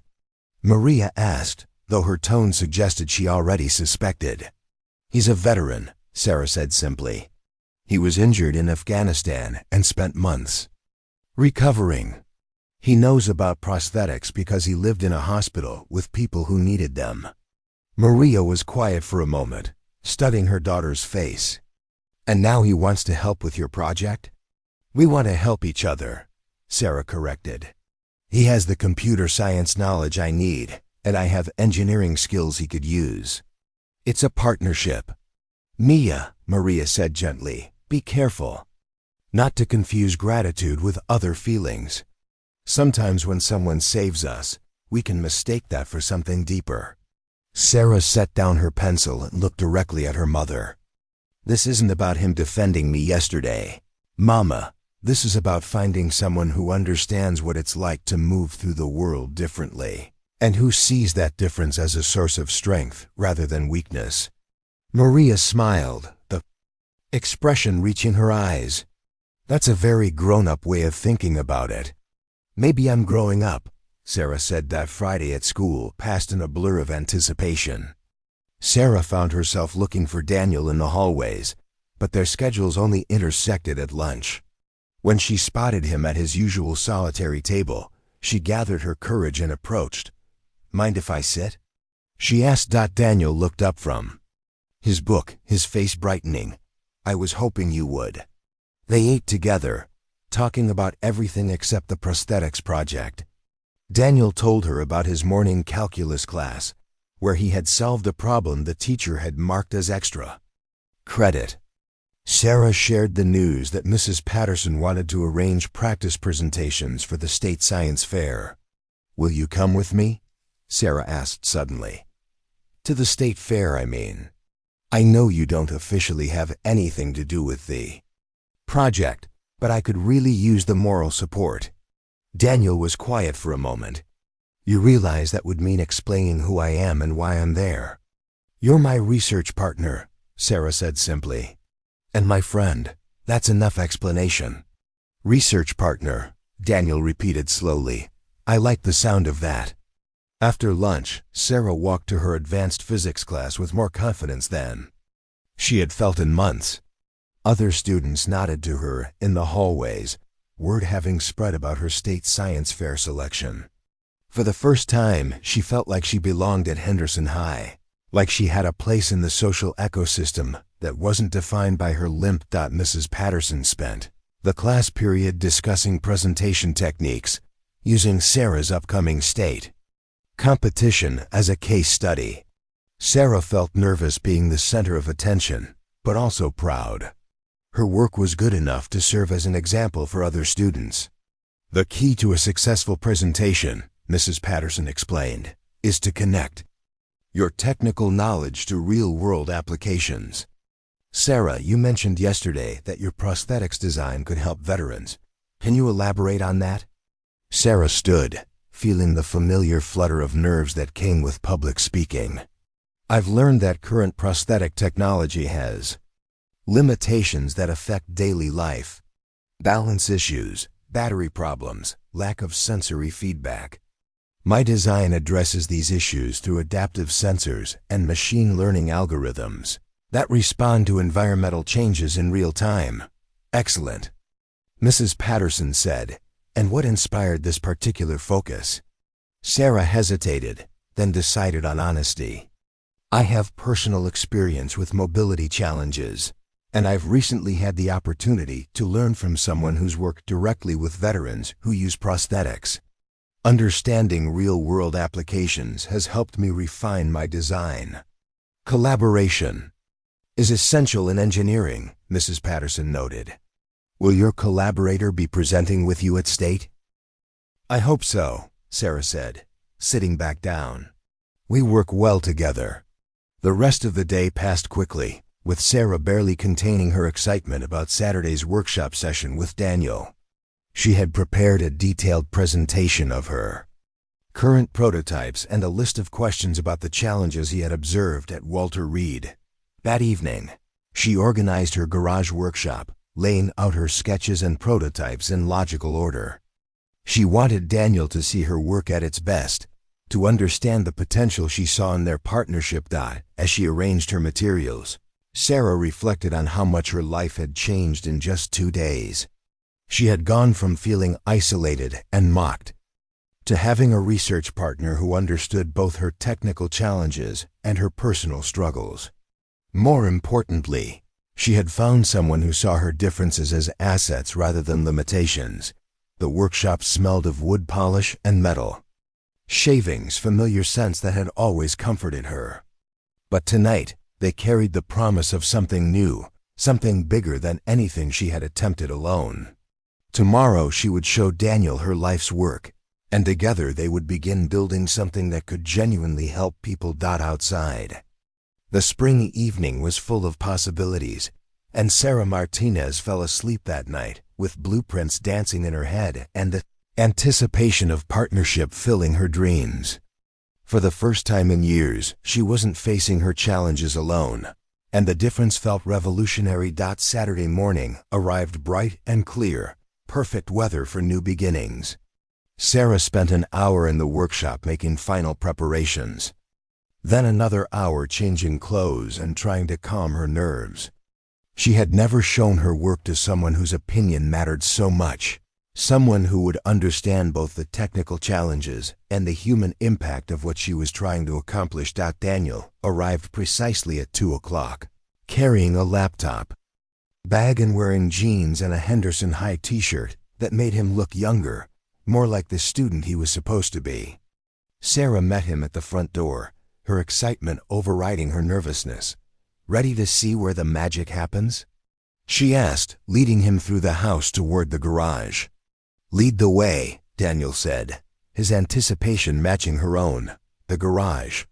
Maria asked, though her tone suggested she already suspected. "He's a veteran," Sarah said simply. "He was injured in Afghanistan and spent months recovering. He knows about prosthetics because he lived in a hospital with people who needed them." Maria was quiet for a moment, studying her daughter's face. "And now he wants to help with your project?" "We want to help each other," Sarah corrected. "He has the computer science knowledge I need, and I have engineering skills he could use. It's a partnership." "Mia," Maria said gently, "be careful not to confuse gratitude with other feelings. Sometimes when someone saves us, we can mistake that for something deeper." Sarah set down her pencil and looked directly at her mother. "This isn't about him defending me yesterday, Mama. This is about finding someone who understands what it's like to move through the world differently, and who sees that difference as a source of strength rather than weakness." Maria smiled, the expression reaching her eyes. "That's a very grown-up way of thinking about it." "Maybe I'm growing up," Sarah said that Friday at school passed in a blur of anticipation. Sarah found herself looking for Daniel in the hallways, but their schedules only intersected at lunch. When she spotted him at his usual solitary table, she gathered her courage and approached. "Mind if I sit?" she asked. Daniel looked up from his book, his face brightening. "I was hoping you would." They ate together, talking about everything except the prosthetics project. Daniel told her about his morning calculus class, where he had solved a problem the teacher had marked as extra credit. Sarah shared the news that Mrs. Patterson wanted to arrange practice presentations for the state science fair. "Will you come with me?" Sarah asked suddenly. "To the state fair, I mean. I know you don't officially have anything to do with the project, but I could really use the moral support." Daniel was quiet for a moment. "You realize that would mean explaining who I am and why I'm there." "You're my research partner," Sarah said simply. "And my friend. That's enough explanation." "Research partner," Daniel repeated slowly. "I like the sound of that." After lunch, Sarah walked to her advanced physics class with more confidence than she had felt in months. Other students nodded to her in the hallways, word having spread about her state science fair selection. For the first time, she felt like she belonged at Henderson High, like she had a place in the social ecosystem that wasn't defined by her Limp. Mrs. Patterson spent the class period discussing presentation techniques, using Sarah's upcoming state competition as a case study. Sarah felt nervous being the center of attention, but also proud. Her work was good enough to serve as an example for other students. "The key to a successful presentation," Mrs. Patterson explained, "is to connect your technical knowledge to real-world applications." "Sarah, you mentioned yesterday that your prosthetics design could help veterans. Can you elaborate on that?" Sarah stood, feeling the familiar flutter of nerves that came with public speaking. "I've learned that current prosthetic technology has limitations that affect daily life. Balance issues, battery problems, lack of sensory feedback. My design addresses these issues through adaptive sensors and machine learning algorithms that respond to environmental changes in real time." "Excellent," Mrs. Patterson said. "And what inspired this particular focus?" Sarah hesitated, then decided on honesty. I have personal experience with mobility challenges, and I've recently had the opportunity to learn from someone who's worked directly with veterans who use prosthetics. Understanding real-world applications has helped me refine my design. Collaboration is essential in engineering, Mrs. Patterson noted. Will your collaborator be presenting with you at State? I hope so, Sarah said, sitting back down. We work well together. The rest of the day passed quickly, with Sarah barely containing her excitement about Saturday's workshop session with Daniel. She had prepared a detailed presentation of her current prototypes and a list of questions about the challenges he had observed at Walter Reed. That evening, she organized her garage workshop, laying out her sketches and prototypes in logical order. She wanted Daniel to see her work at its best, to understand the potential she saw in their partnership. As she arranged her materials, Sarah reflected on how much her life had changed in just 2 days. She had gone from feeling isolated and mocked to having a research partner who understood both her technical challenges and her personal struggles. More importantly, she had found someone who saw her differences as assets rather than limitations. The workshop smelled of wood polish and metal shavings, familiar scents that had always comforted her. But tonight, they carried the promise of something new, something bigger than anything she had attempted alone. Tomorrow she would show Daniel her life's work, and together they would begin building something that could genuinely help people. Outside, the spring evening was full of possibilities, and Sarah Martinez fell asleep that night, with blueprints dancing in her head and the anticipation of partnership filling her dreams. For the first time in years, she wasn't facing her challenges alone, and the difference felt revolutionary. Saturday morning arrived bright and clear, perfect weather for new beginnings. Sarah spent an hour in the workshop making final preparations, then another hour changing clothes and trying to calm her nerves. She had never shown her work to someone whose opinion mattered so much, someone who would understand both the technical challenges and the human impact of what she was trying to accomplish. Daniel arrived precisely at 2 o'clock, carrying a laptop bag and wearing jeans and a Henderson High t-shirt that made him look younger, more like the student he was supposed to be. Sarah met him at the front door, her excitement overriding her nervousness. Ready to see where the magic happens? She asked, leading him through the house toward the garage. Lead the way, Daniel said, his anticipation matching her own. The garage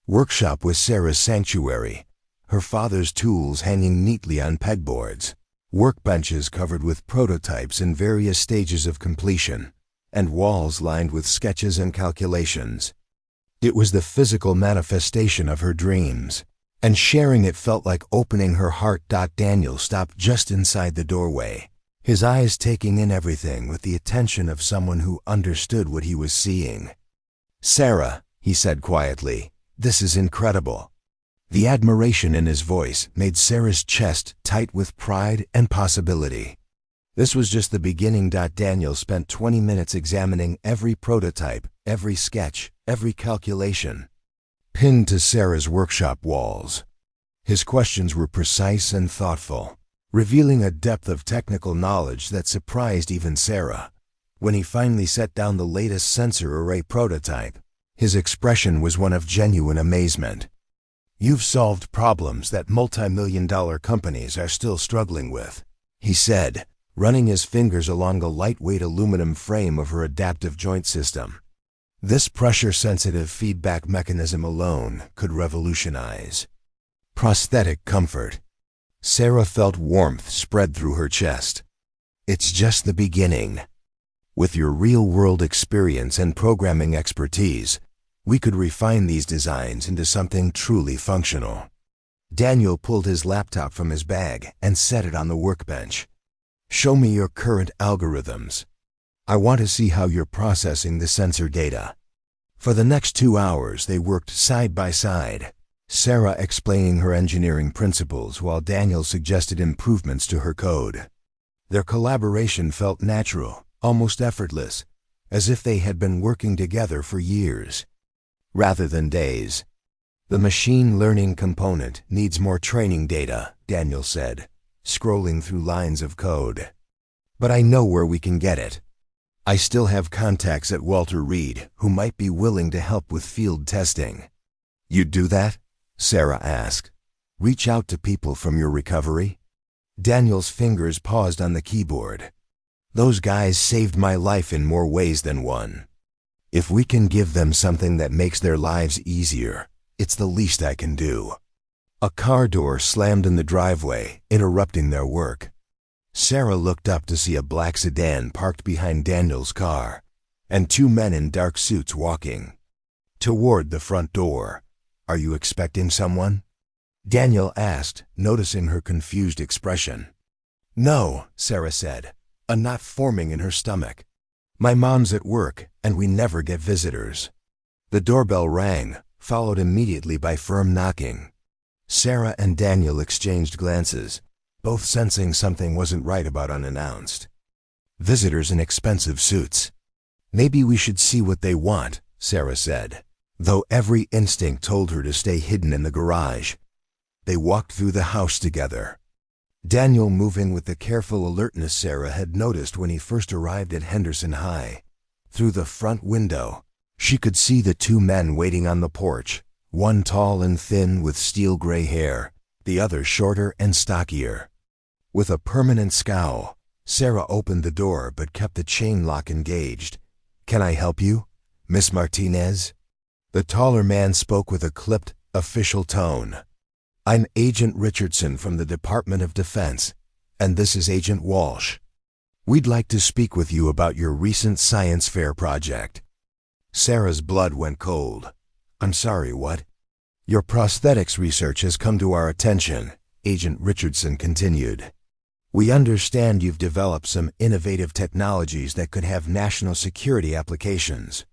workshop was Sarah's sanctuary, her father's tools hanging neatly on pegboards, workbenches covered with prototypes in various stages of completion, and walls lined with sketches and calculations. It was the physical manifestation of her dreams, and sharing it felt like opening her heart. Daniel stopped just inside the doorway, his eyes taking in everything with the attention of someone who understood what he was seeing. Sarah, he said quietly, this is incredible. The admiration in his voice made Sarah's chest tight with pride and possibility. This was just the beginning. Daniel spent 20 minutes examining every prototype, every sketch, every calculation, pinned to Sarah's workshop walls. His questions were precise and thoughtful, revealing a depth of technical knowledge that surprised even Sarah. When he finally set down the latest sensor array prototype, his expression was one of genuine amazement. You've solved problems that multi-million-dollar companies are still struggling with, he said, running his fingers along the lightweight aluminum frame of her adaptive joint system. This pressure-sensitive feedback mechanism alone could revolutionize prosthetic comfort. Sarah felt warmth spread through her chest. It's just the beginning. With your real-world experience and programming expertise, we could refine these designs into something truly functional. Daniel pulled his laptop from his bag and set it on the workbench. Show me your current algorithms. I want to see how you're processing the sensor data. For the next 2 hours, they worked side by side, Sarah explaining her engineering principles while Daniel suggested improvements to her code. Their collaboration felt natural, almost effortless, as if they had been working together for years, rather than days. The machine learning component needs more training data, Daniel said, scrolling through lines of code. But I know where we can get it. I still have contacts at Walter Reed who might be willing to help with field testing. You'd do that? Sarah asked. Reach out to people from your recovery? Daniel's fingers paused on the keyboard. Those guys saved my life in more ways than one. If we can give them something that makes their lives easier, it's the least I can do. A car door slammed in the driveway, interrupting their work. Sarah looked up to see a black sedan parked behind Daniel's car, and two men in dark suits walking toward the front door. Are you expecting someone? Daniel asked, noticing her confused expression. No, Sarah said, a knot forming in her stomach. My mom's at work, and we never get visitors. The doorbell rang, followed immediately by firm knocking. Sarah and Daniel exchanged glances, both sensing something wasn't right about unannounced. Visitors in expensive suits. Maybe we should see what they want, Sarah said, though every instinct told her to stay hidden in the garage. They walked through the house together. Daniel moving with the careful alertness Sarah had noticed when he first arrived at Henderson High. Through the front window, she could see the two men waiting on the porch, one tall and thin with steel gray hair, the other shorter and stockier. With a permanent scowl, Sarah opened the door but kept the chain lock engaged. Can I help you, Miss Martinez? The taller man spoke with a clipped, official tone. I'm Agent Richardson from the Department of Defense, and this is Agent Walsh. We'd like to speak with you about your recent science fair project. Sarah's blood went cold. I'm sorry, what? Your prosthetics research has come to our attention, Agent Richardson continued. We understand you've developed some innovative technologies that could have national security applications.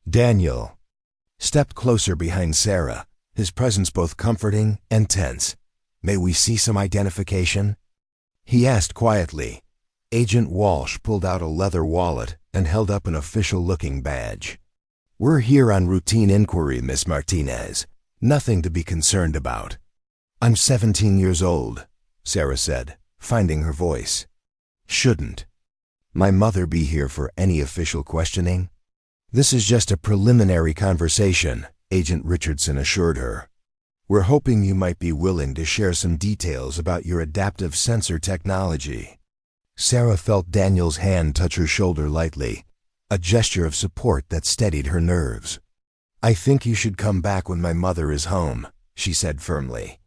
Daniel stepped closer behind Sarah, his presence both comforting and tense. May we see some identification? He asked quietly. Agent Walsh pulled out a leather wallet and held up an official-looking badge. We're here on routine inquiry, Miss Martinez. Nothing to be concerned about. I'm 17 years old, Sarah said, finding her voice. Shouldn't my mother be here for any official questioning? This is just a preliminary conversation, Agent Richardson assured her. We're hoping you might be willing to share some details about your adaptive sensor technology. Sarah felt Daniel's hand touch her shoulder lightly, a gesture of support that steadied her nerves. I think you should come back when my mother is home, she said firmly.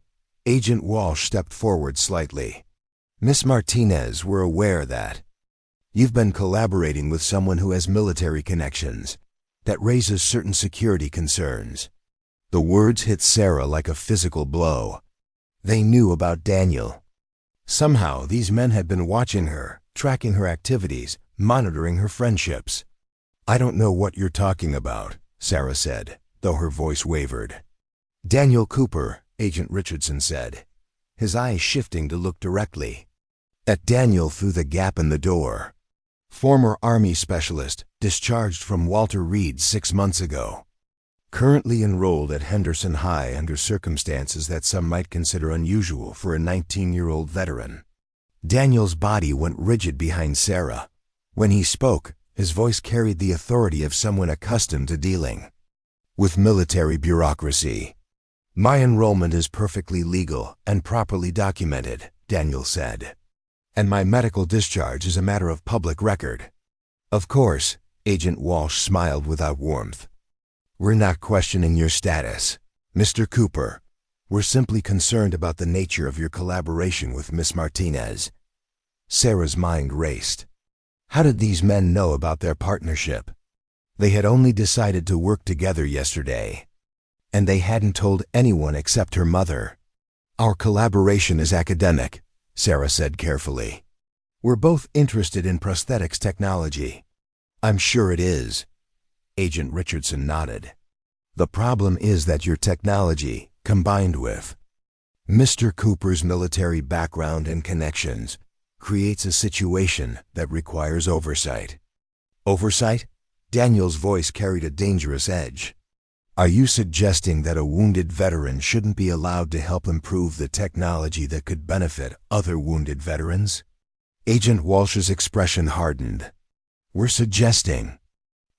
Agent Walsh stepped forward slightly. Miss Martinez, we're aware that you've been collaborating with someone who has military connections. That raises certain security concerns. The words hit Sarah like a physical blow. They knew about Daniel. Somehow, these men had been watching her, tracking her activities, monitoring her friendships. I don't know what you're talking about, Sarah said, though her voice wavered. Daniel Cooper, Agent Richardson said, his eyes shifting to look directly at Daniel through the gap in the door. Former Army specialist, discharged from Walter Reed 6 months ago. Currently enrolled at Henderson High under circumstances that some might consider unusual for a 19-year-old veteran. Daniel's body went rigid behind Sarah. When he spoke, his voice carried the authority of someone accustomed to dealing with military bureaucracy. My enrollment is perfectly legal and properly documented, Daniel said. And my medical discharge is a matter of public record. Of course, Agent Walsh smiled without warmth. We're not questioning your status, Mr. Cooper. We're simply concerned about the nature of your collaboration with Miss Martinez. Sarah's mind raced. How did these men know about their partnership? They had only decided to work together yesterday, and they hadn't told anyone except her mother. Our collaboration is academic, Sarah said carefully. We're both interested in prosthetics technology. I'm sure it is. Agent Richardson nodded. The problem is that your technology, combined with Mr. Cooper's military background and connections, creates a situation that requires oversight. Oversight? Daniel's voice carried a dangerous edge. Are you suggesting that a wounded veteran shouldn't be allowed to help improve the technology that could benefit other wounded veterans? Agent Walsh's expression hardened. We're suggesting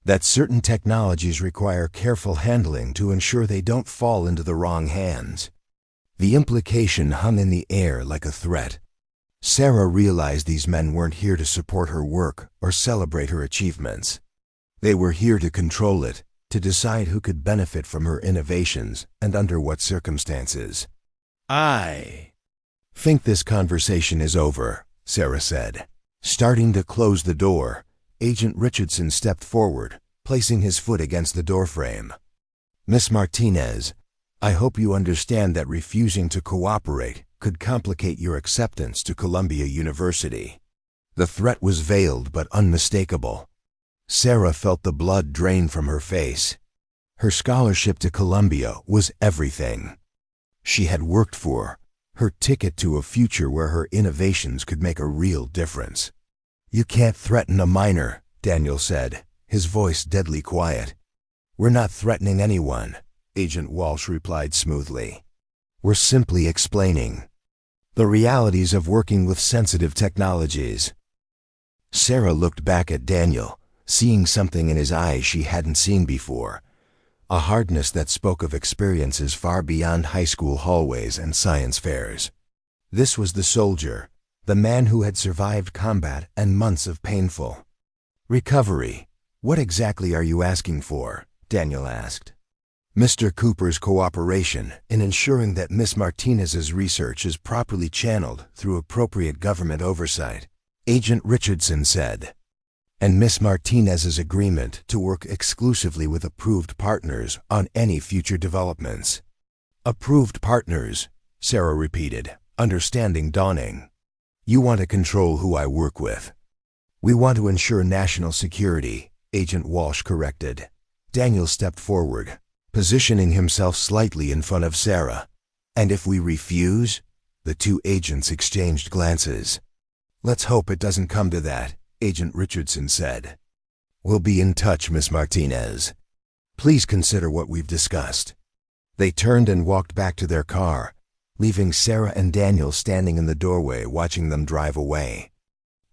that certain technologies require careful handling to ensure they don't fall into the wrong hands. The implication hung in the air like a threat. Sarah realized these men weren't here to support her work or celebrate her achievements. They were here to control it, to decide who could benefit from her innovations and under what circumstances. I think this conversation is over, Sarah said. Starting to close the door, Agent Richardson stepped forward, placing his foot against the doorframe. Miss Martinez, I hope you understand that refusing to cooperate could complicate your acceptance to Columbia University. The threat was veiled but unmistakable. Sarah felt the blood drain from her face. Her scholarship to Columbia was everything she had worked for, her ticket to a future where her innovations could make a real difference. You can't threaten a minor, Daniel said, his voice deadly quiet. We're not threatening anyone, Agent Walsh replied smoothly. We're simply explaining the realities of working with sensitive technologies. Sarah looked back at Daniel, seeing something in his eyes she hadn't seen before, a hardness that spoke of experiences far beyond high school hallways and science fairs. This was the soldier, the man who had survived combat and months of painful recovery. What exactly are you asking for? Daniel asked. Mr. Cooper's cooperation in ensuring that Miss Martinez's research is properly channeled through appropriate government oversight, Agent Richardson said, and Miss Martinez's agreement to work exclusively with approved partners on any future developments. Approved partners, Sarah repeated, understanding dawning. You want to control who I work with. We want to ensure national security, Agent Walsh corrected. Daniel stepped forward, positioning himself slightly in front of Sarah. And if we refuse? The two agents exchanged glances. Let's hope it doesn't come to that, Agent Richardson said. We'll be in touch, Miss Martinez. Please consider what we've discussed. They turned and walked back to their car, leaving Sarah and Daniel standing in the doorway watching them drive away.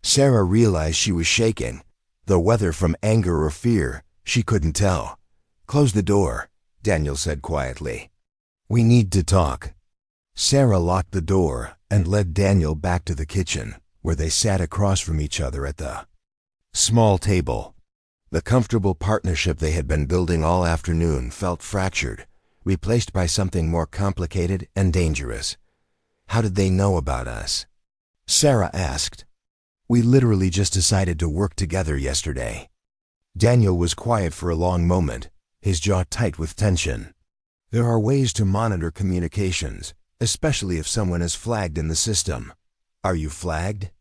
Sarah realized she was shaking, though whether from anger or fear, she couldn't tell. Close the door, Daniel said quietly. We need to talk. Sarah locked the door and led Daniel back to the kitchen, where they sat across from each other at the small table. The comfortable partnership they had been building all afternoon felt fractured, replaced by something more complicated and dangerous. How did they know about us? Sarah asked. We literally just decided to work together yesterday. Daniel was quiet for a long moment, his jaw tight with tension. There are ways to monitor communications, especially if someone is flagged in the system. Are you flagged?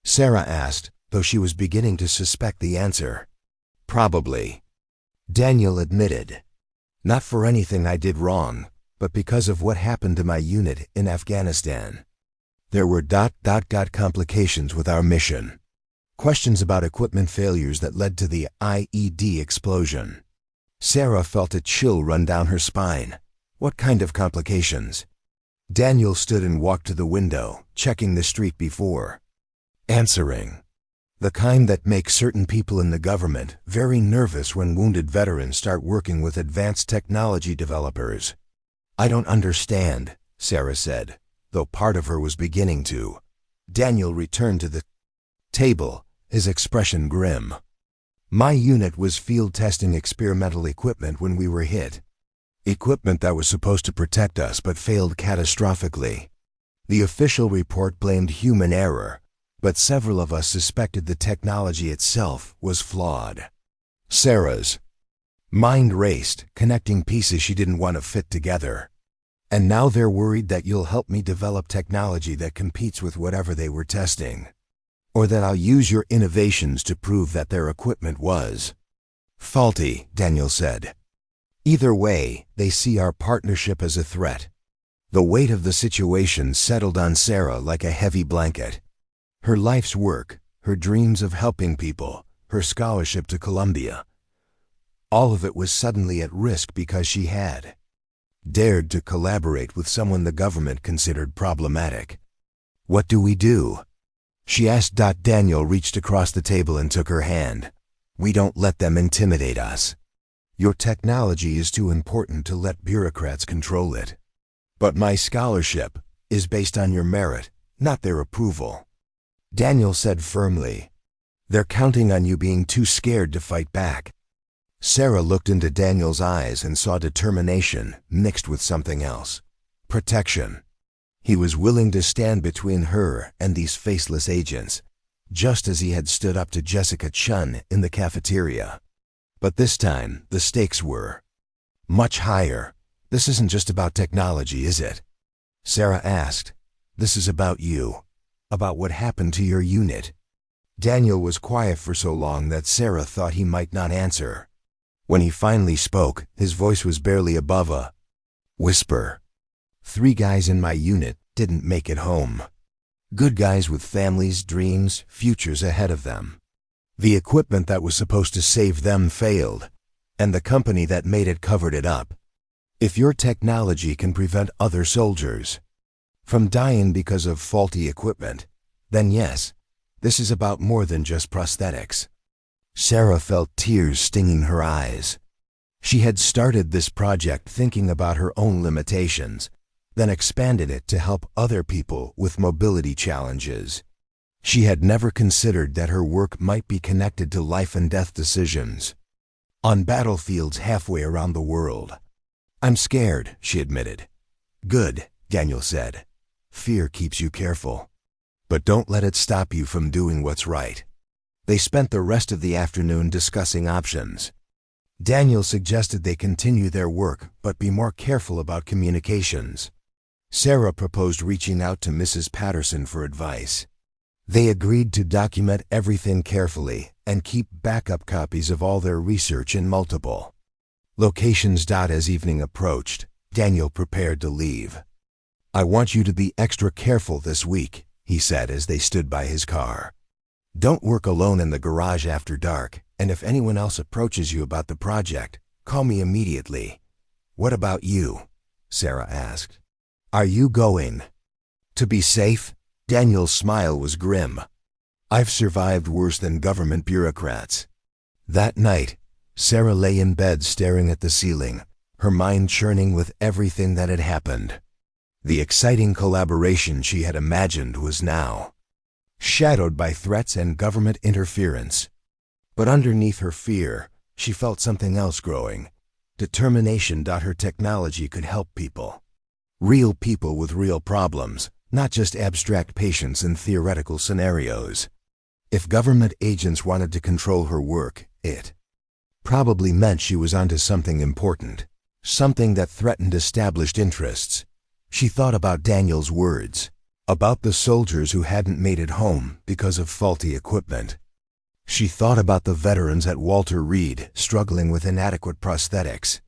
Sarah asked, though she was beginning to suspect the answer. Probably. Daniel admitted. Not for anything I did wrong, but because of what happened to my unit in Afghanistan. There were complications with our mission. Questions about equipment failures that led to the IED explosion. Sarah felt a chill run down her spine. What kind of complications? Daniel stood and walked to the window, checking the street before answering. The kind that makes certain people in the government very nervous when wounded veterans start working with advanced technology developers. I don't understand, Sarah said, though part of her was beginning to. Daniel returned to the table, his expression grim. My unit was field testing experimental equipment when we were hit. Equipment that was supposed to protect us but failed catastrophically. The official report blamed human error, but several of us suspected the technology itself was flawed. Sarah's mind raced, connecting pieces she didn't want to fit together. And now they're worried that you'll help me develop technology that competes with whatever they were testing. Or that I'll use your innovations to prove that their equipment was faulty, Daniel said. Either way, they see our partnership as a threat. The weight of the situation settled on Sarah like a heavy blanket. Her life's work, her dreams of helping people, her scholarship to Columbia, All of it was suddenly at risk because she had dared to collaborate with someone the government considered problematic. "What do we do?" she asked. Daniel reached across the table and took her hand. "We don't let them intimidate us. Your technology is too important to let bureaucrats control it. But my scholarship is based on your merit, not their approval," Daniel said firmly. "They're counting on you being too scared to fight back." Sarah looked into Daniel's eyes and saw determination mixed with something else. Protection. He was willing to stand between her and these faceless agents, just as he had stood up to Jessica Chun in the cafeteria. But this time, the stakes were much higher. "This isn't just about technology, is it?" Sarah asked. "This is about you, about what happened to your unit." Daniel was quiet for so long that Sarah thought he might not answer. When he finally spoke, his voice was barely above a whisper. 3 guys in my unit didn't make it home. Good guys with families, dreams, futures ahead of them. The equipment that was supposed to save them failed, and the company that made it covered it up. If your technology can prevent other soldiers from dying because of faulty equipment, then yes, this is about more than just prosthetics. Sarah felt tears stinging her eyes. She had started this project thinking about her own limitations, then expanded it to help other people with mobility challenges. She had never considered that her work might be connected to life and death decisions on battlefields halfway around the world. "I'm scared," she admitted. "Good," Daniel said. "Fear keeps you careful. But don't let it stop you from doing what's right." They spent the rest of the afternoon discussing options. Daniel suggested they continue their work but be more careful about communications. Sarah proposed reaching out to Mrs. Patterson for advice. They agreed to document everything carefully and keep backup copies of all their research in multiple locations. As evening approached, Daniel prepared to leave. "I want you to be extra careful this week," he said as they stood by his car. "Don't work alone in the garage after dark, and if anyone else approaches you about the project, call me immediately." "What about you?" Sarah asked. "Are you going to be safe?" Daniel's smile was grim. "I've survived worse than government bureaucrats." That night, Sarah lay in bed staring at the ceiling, her mind churning with everything that had happened. The exciting collaboration she had imagined was now shadowed by threats and government interference. But underneath her fear, she felt something else growing. Determination. Her technology could help people. Real people with real problems, not just abstract patients in theoretical scenarios. If government agents wanted to control her work, it probably meant she was onto something important, something that threatened established interests. She thought about Daniel's words, about the soldiers who hadn't made it home because of faulty equipment. She thought about the veterans at Walter Reed struggling with inadequate prosthetics.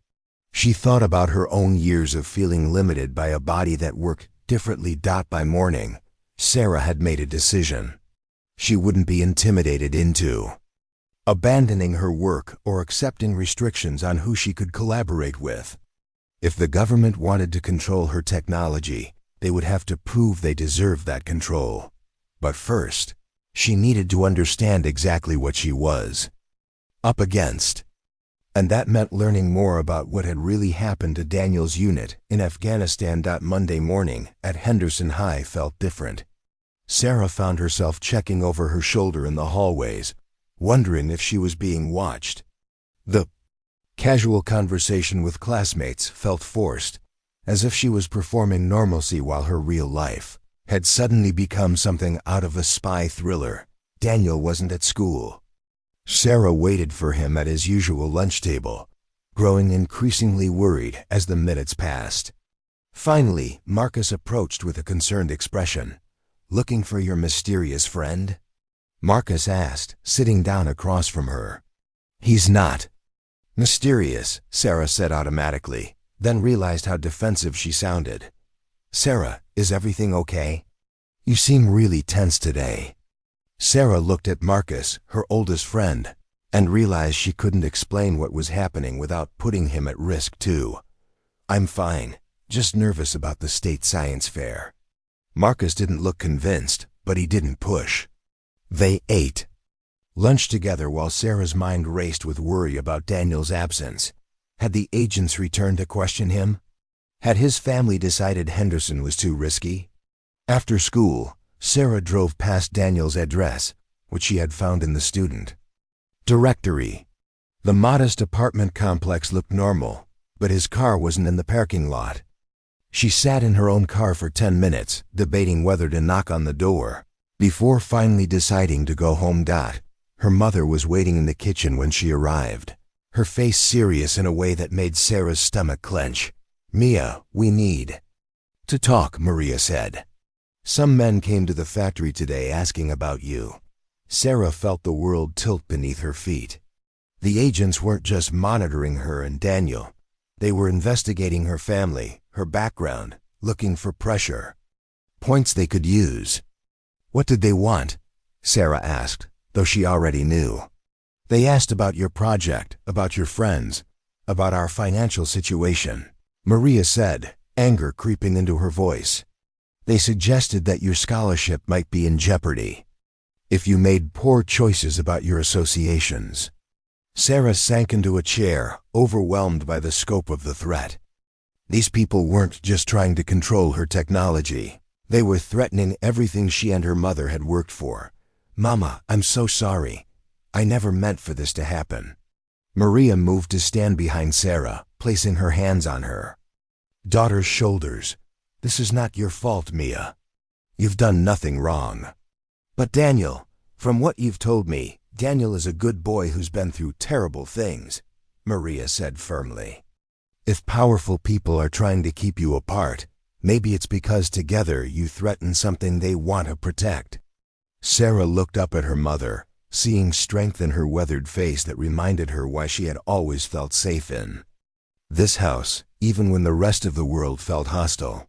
She thought about her own years of feeling limited by a body that worked differently. By morning, Sarah had made a decision. She wouldn't be intimidated into abandoning her work or accepting restrictions on who she could collaborate with. If the government wanted to control her technology, they would have to prove they deserved that control. But first, she needed to understand exactly what she was up against. And that meant learning more about what had really happened to Daniel's unit in Afghanistan. Monday morning at Henderson High felt different. Sarah found herself checking over her shoulder in the hallways, wondering if she was being watched. The casual conversation with classmates felt forced, as if she was performing normalcy while her real life had suddenly become something out of a spy thriller. Daniel wasn't at school. Sarah waited for him at his usual lunch table, growing increasingly worried as the minutes passed. Finally, Marcus approached with a concerned expression. "Looking for your mysterious friend?" Marcus asked, sitting down across from her. "He's not mysterious," Sarah said automatically, then realized how defensive she sounded. "Sarah, is everything okay? You seem really tense today." Sarah looked at Marcus, her oldest friend, and realized she couldn't explain what was happening without putting him at risk too. "I'm fine, just nervous about the state science fair." Marcus didn't look convinced, but he didn't push. They ate lunch together while Sarah's mind raced with worry about Daniel's absence. Had the agents returned to question him? Had his family decided Henderson was too risky? After school, Sarah drove past Daniel's address, which she had found in the student directory. The modest apartment complex looked normal, but his car wasn't in the parking lot. She sat in her own car for 10 minutes, debating whether to knock on the door, before finally deciding to go home. Her mother was waiting in the kitchen when she arrived, her face serious in a way that made Sarah's stomach clench. "Mia, we need to talk," Maria said. "Some men came to the factory today asking about you." Sarah felt the world tilt beneath her feet. The agents weren't just monitoring her and Daniel. They were investigating her family, her background, looking for pressure points they could use. "What did they want?" Sarah asked, though she already knew. "They asked about your project, about your friends, about our financial situation," Maria said, anger creeping into her voice. "They suggested that your scholarship might be in jeopardy if you made poor choices about your associations." Sarah sank into a chair, overwhelmed by the scope of the threat. These people weren't just trying to control her technology. They were threatening everything she and her mother had worked for. "Mama, I'm so sorry. I never meant for this to happen." Maria moved to stand behind Sarah, placing her hands on her daughter's shoulders. "This is not your fault, Mia. You've done nothing wrong." "But Daniel, from what you've told me, Daniel is a good boy who's been through terrible things," Maria said firmly. "If powerful people are trying to keep you apart, maybe it's because together you threaten something they want to protect." Sarah looked up at her mother, seeing strength in her weathered face that reminded her why she had always felt safe in this house, even when the rest of the world felt hostile.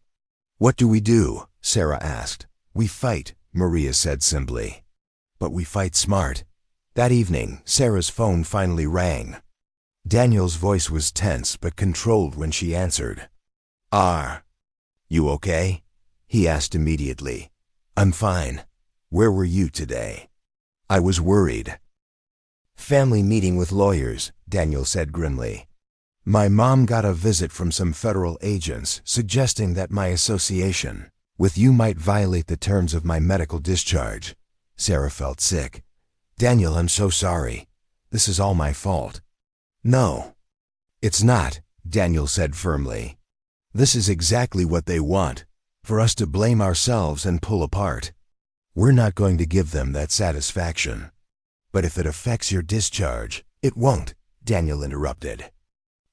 "What do we do?" Sarah asked. "We fight," Maria said simply. "But we fight smart." That evening, Sarah's phone finally rang. Daniel's voice was tense but controlled when she answered. "Are you okay?" he asked immediately. "I'm fine. Where were you today?" "I was worried." "Family meeting with lawyers," Daniel said grimly. "My mom got a visit from some federal agents suggesting that my association with you might violate the terms of my medical discharge." Sarah felt sick. "Daniel, I'm so sorry. This is all my fault." "No, it's not," Daniel said firmly. "This is exactly what they want, for us to blame ourselves and pull apart. We're not going to give them that satisfaction." "But if it affects your discharge..." "It won't," Daniel interrupted.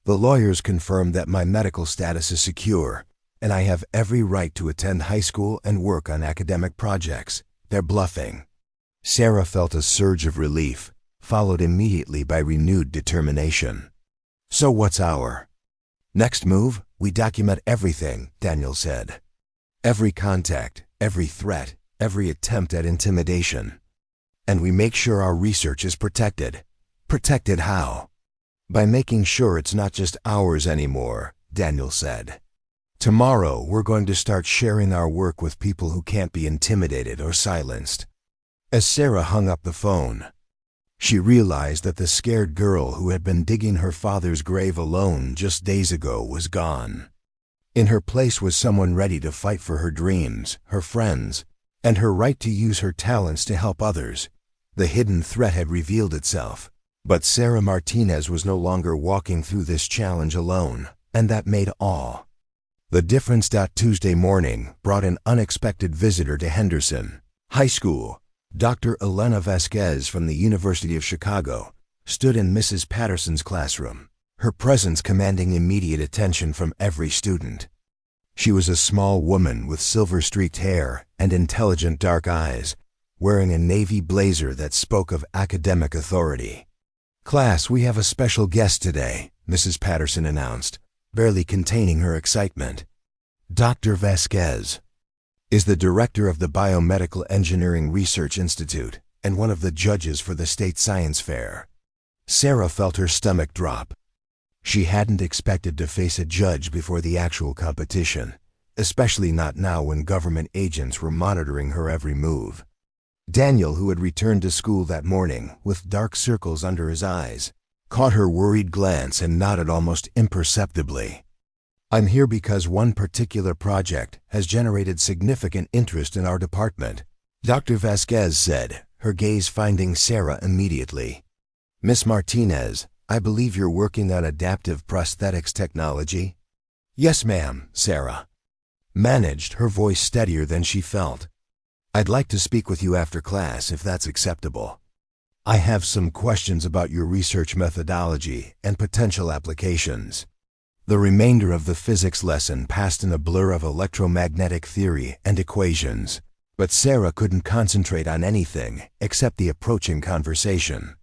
"The lawyers confirmed that my medical status is secure, and I have every right to attend high school and work on academic projects. They're bluffing." Sarah felt a surge of relief, followed immediately by renewed determination. "So what's our next move?" "We document everything," Daniel said. "Every contact, every threat, every attempt at intimidation. And we make sure our research is protected." "Protected how?" "By making sure it's not just ours anymore," Daniel said. "Tomorrow we're going to start sharing our work with people who can't be intimidated or silenced." As Sarah hung up the phone, she realized that the scared girl who had been digging her father's grave alone just days ago was gone. In her place was someone ready to fight for her dreams, her friends, and her right to use her talents to help others. The hidden threat had revealed itself, but Sarah Martinez was no longer walking through this challenge alone, and that made all the difference. Tuesday morning brought an unexpected visitor to Henderson High School. Dr. Elena Vasquez from the University of Chicago stood in Mrs. Patterson's classroom, her presence commanding immediate attention from every student. She was a small woman with silver-streaked hair and intelligent dark eyes, wearing a navy blazer that spoke of academic authority. "Class, we have a special guest today," Mrs. Patterson announced, barely containing her excitement. Dr. Vasquez is the director of the Biomedical Engineering Research Institute and one of the judges for the State Science Fair. Sarah felt her stomach drop. She hadn't expected to face a judge before the actual competition, especially not now when government agents were monitoring her every move. Daniel, who had returned to school that morning with dark circles under his eyes, caught her worried glance and nodded almost imperceptibly. "I'm here because one particular project has generated significant interest in our department," Dr. Vasquez said, her gaze finding Sarah immediately. "Miss Martinez, I believe you're working on adaptive prosthetics technology?" "Yes, ma'am," Sarah managed, her voice steadier than she felt. "I'd like to speak with you after class, if that's acceptable. I have some questions about your research methodology and potential applications." The remainder of the physics lesson passed in a blur of electromagnetic theory and equations, but Sarah couldn't concentrate on anything except the approaching conversation.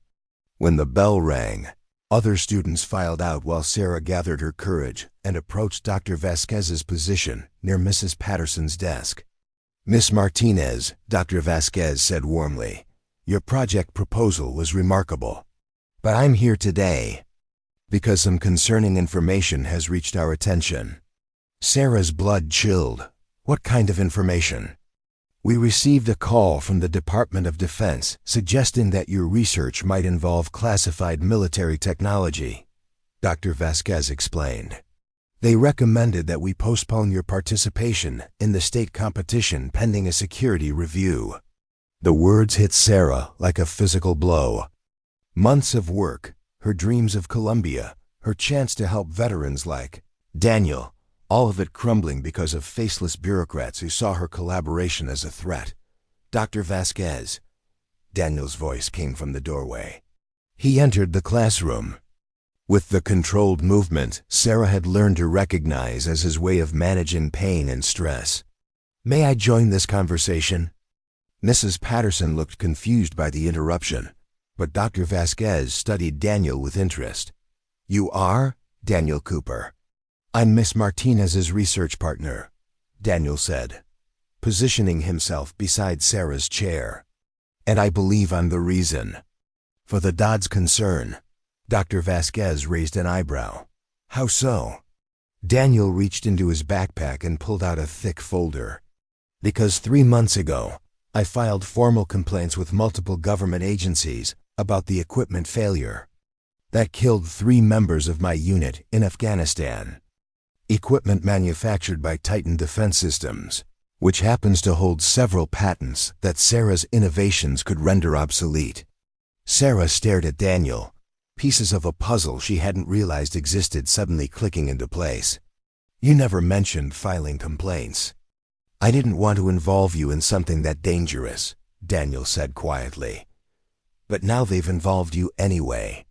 When the bell rang, other students filed out while Sarah gathered her courage and approached Dr. Vasquez's position near Mrs. Patterson's desk. "Miss Martinez," Dr. Vasquez said warmly, "your project proposal was remarkable. But I'm here today because some concerning information has reached our attention." Sarah's blood chilled. "What kind of information?" "We received a call from the Department of Defense suggesting that your research might involve classified military technology," Dr. Vasquez explained. "They recommended that we postpone your participation in the state competition pending a security review." The words hit Sarah like a physical blow. Months of work, her dreams of Columbia, her chance to help veterans like Daniel, all of it crumbling because of faceless bureaucrats who saw her collaboration as a threat. "Dr. Vasquez," Daniel's voice came from the doorway. He entered the classroom with the controlled movement Sarah had learned to recognize as his way of managing pain and stress. "May I join this conversation?" Mrs. Patterson looked confused by the interruption, but Dr. Vasquez studied Daniel with interest. "You are Daniel Cooper?" "I'm Miss Martinez's research partner," Daniel said, positioning himself beside Sarah's chair. "And I believe I'm the reason for the Dodd's concern." Dr. Vasquez raised an eyebrow. "How so?" Daniel reached into his backpack and pulled out a thick folder. "Because 3 months ago, I filed formal complaints with multiple government agencies about the equipment failure that killed 3 members of my unit in Afghanistan. Equipment manufactured by Titan Defense Systems, which happens to hold several patents that Sarah's innovations could render obsolete." Sarah stared at Daniel, pieces of a puzzle she hadn't realized existed suddenly clicking into place. "You never mentioned filing complaints." "I didn't want to involve you in something that dangerous," Daniel said quietly. "But now they've involved you anyway."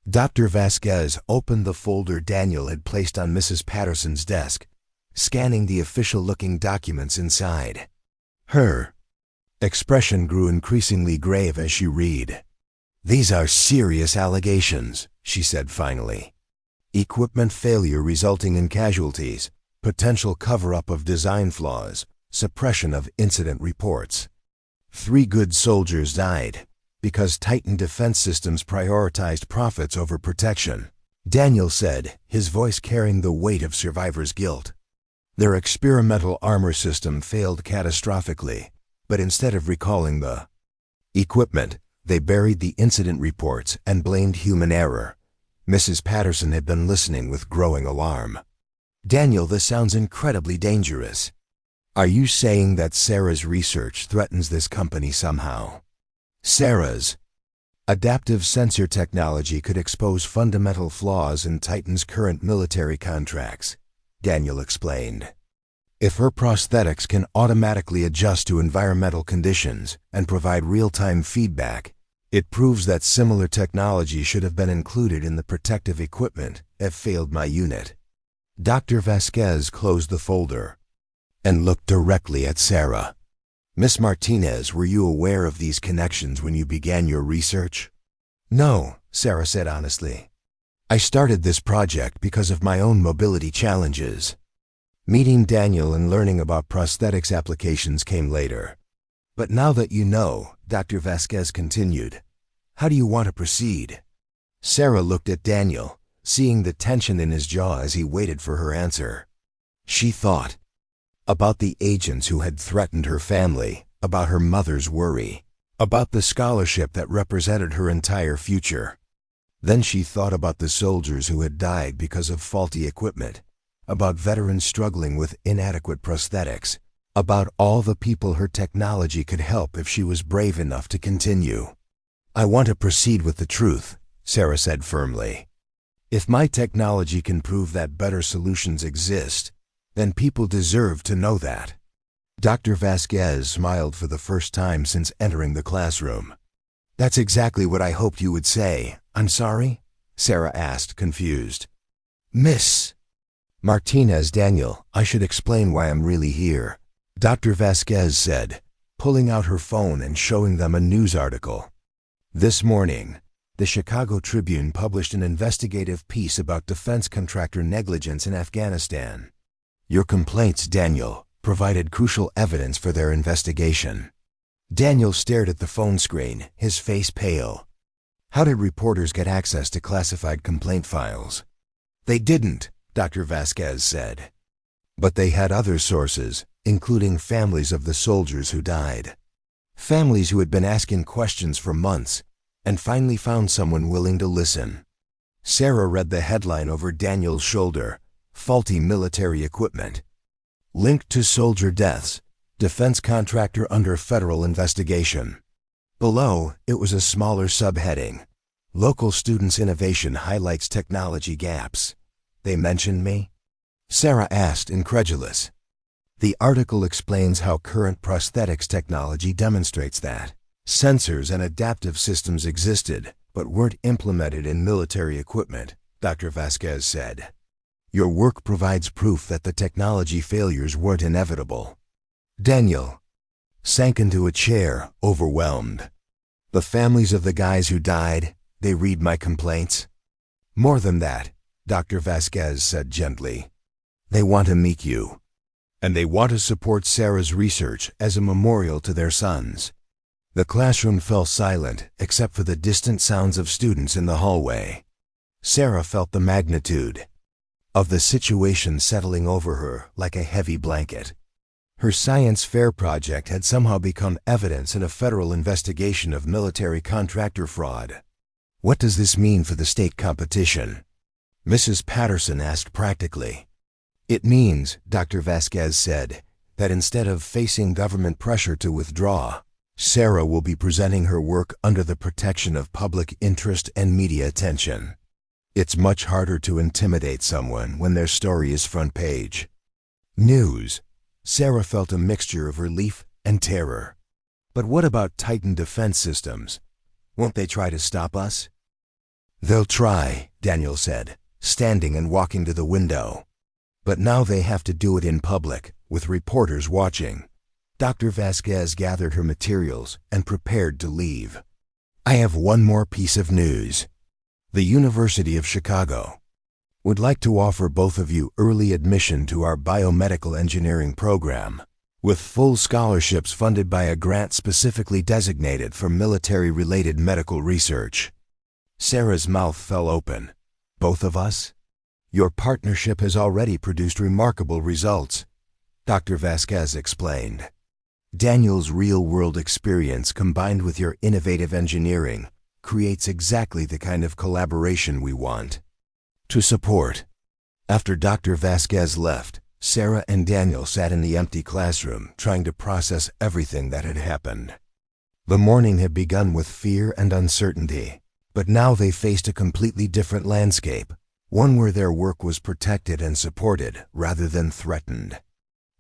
Dr. Vasquez opened the folder Daniel had placed on Mrs. Patterson's desk, scanning the official-looking documents inside. Her expression grew increasingly grave as she read. "These are serious allegations," she said finally. "Equipment failure resulting in casualties, potential cover-up of design flaws, suppression of incident reports. 3 good soldiers died because Titan Defense Systems prioritized profits over protection," Daniel said, his voice carrying the weight of survivors' guilt. "Their experimental armor system failed catastrophically, but instead of recalling the equipment, they buried the incident reports and blamed human error." Mrs. Patterson had been listening with growing alarm. "Daniel, this sounds incredibly dangerous. Are you saying that Sarah's research threatens this company somehow?" "Sarah's adaptive sensor technology could expose fundamental flaws in Titan's current military contracts," Daniel explained. "If her prosthetics can automatically adjust to environmental conditions and provide real-time feedback, it proves that similar technology should have been included in the protective equipment that failed my unit." Dr. Vasquez closed the folder and looked directly at Sarah. "Miss Martinez, were you aware of these connections when you began your research?" "No," Sarah said honestly. "I started this project because of my own mobility challenges. Meeting Daniel and learning about prosthetics applications came later. But now that you know," Dr. Vasquez continued, "how do you want to proceed?" Sarah looked at Daniel, seeing the tension in his jaw as he waited for her answer. She thought about the agents who had threatened her family, about her mother's worry, about the scholarship that represented her entire future. Then she thought about the soldiers who had died because of faulty equipment, about veterans struggling with inadequate prosthetics, about all the people her technology could help if she was brave enough to continue. "I want to proceed with the truth," Sarah said firmly. "If my technology can prove that better solutions exist, then people deserve to know that." Dr. Vasquez smiled for the first time since entering the classroom. "That's exactly what I hoped you would say. I'm sorry?" Sarah asked, confused. "Miss Martinez, Daniel, I should explain why I'm really here," Dr. Vasquez said, pulling out her phone and showing them a news article. This morning, the Chicago Tribune published an investigative piece about defense contractor negligence in Afghanistan. Your complaints, Daniel, provided crucial evidence for their investigation. Daniel stared at the phone screen, his face pale. How did reporters get access to classified complaint files? They didn't, Dr. Vasquez said. But they had other sources, including families of the soldiers who died. Families who had been asking questions for months and finally found someone willing to listen. Sarah read the headline over Daniel's shoulder, "Faulty military equipment. Linked to soldier deaths, defense contractor under federal investigation." Below, it was a smaller subheading, "Local students' innovation highlights technology gaps." "They mentioned me?" Sarah asked, incredulous. The article explains how current prosthetics technology demonstrates that sensors and adaptive systems existed, but weren't implemented in military equipment, Dr. Vasquez said. Your work provides proof that the technology failures weren't inevitable. Daniel sank into a chair, overwhelmed. The families of the guys who died, they read my complaints? More than that, Dr. Vasquez said gently. They want to meet you. And they want to support Sarah's research as a memorial to their sons. The classroom fell silent except for the distant sounds of students in the hallway. Sarah felt the magnitude of the situation settling over her like a heavy blanket. Her science fair project had somehow become evidence in a federal investigation of military contractor fraud. What does this mean for the state competition? Mrs. Patterson asked practically. It means, Dr. Vasquez said, that instead of facing government pressure to withdraw, Sarah will be presenting her work under the protection of public interest and media attention. It's much harder to intimidate someone when their story is front page news. Sarah felt a mixture of relief and terror. But what about Titan defense systems? Won't they try to stop us? They'll try, Daniel said, standing and walking to the window. But now they have to do it in public, with reporters watching. Dr. Vasquez gathered her materials and prepared to leave. I have one more piece of news. The University of Chicago would like to offer both of you early admission to our biomedical engineering program, with full scholarships funded by a grant specifically designated for military-related medical research. Sarah's mouth fell open. Both of us? Your partnership has already produced remarkable results, Dr. Vasquez explained. Daniel's real-world experience combined with your innovative engineering creates exactly the kind of collaboration we want. To support. After Dr. Vasquez left, Sarah and Daniel sat in the empty classroom trying to process everything that had happened. The morning had begun with fear and uncertainty, but now they faced a completely different landscape, one where their work was protected and supported rather than threatened.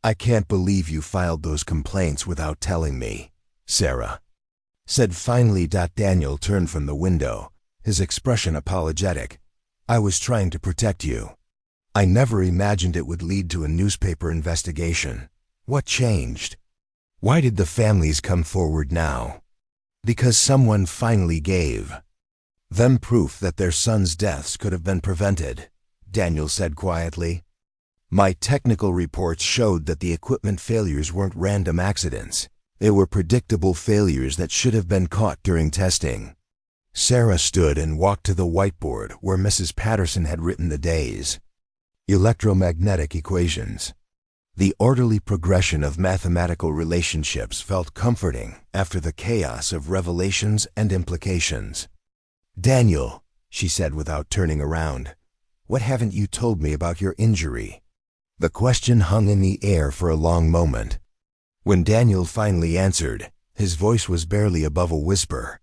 I can't believe you filed those complaints without telling me, Sarah said finally. Daniel turned from the window, his expression apologetic. I was trying to protect you. I never imagined it would lead to a newspaper investigation. What changed? Why did the families come forward now? Because someone finally gave them proof that their sons' deaths could have been prevented, Daniel said quietly. My technical reports showed that the equipment failures weren't random accidents. They were predictable failures that should have been caught during testing. Sarah stood and walked to the whiteboard where Mrs. Patterson had written the days. Electromagnetic equations. The orderly progression of mathematical relationships felt comforting after the chaos of revelations and implications. "Daniel," she said without turning around, "what haven't you told me about your injury?" The question hung in the air for a long moment. When Daniel finally answered, his voice was barely above a whisper.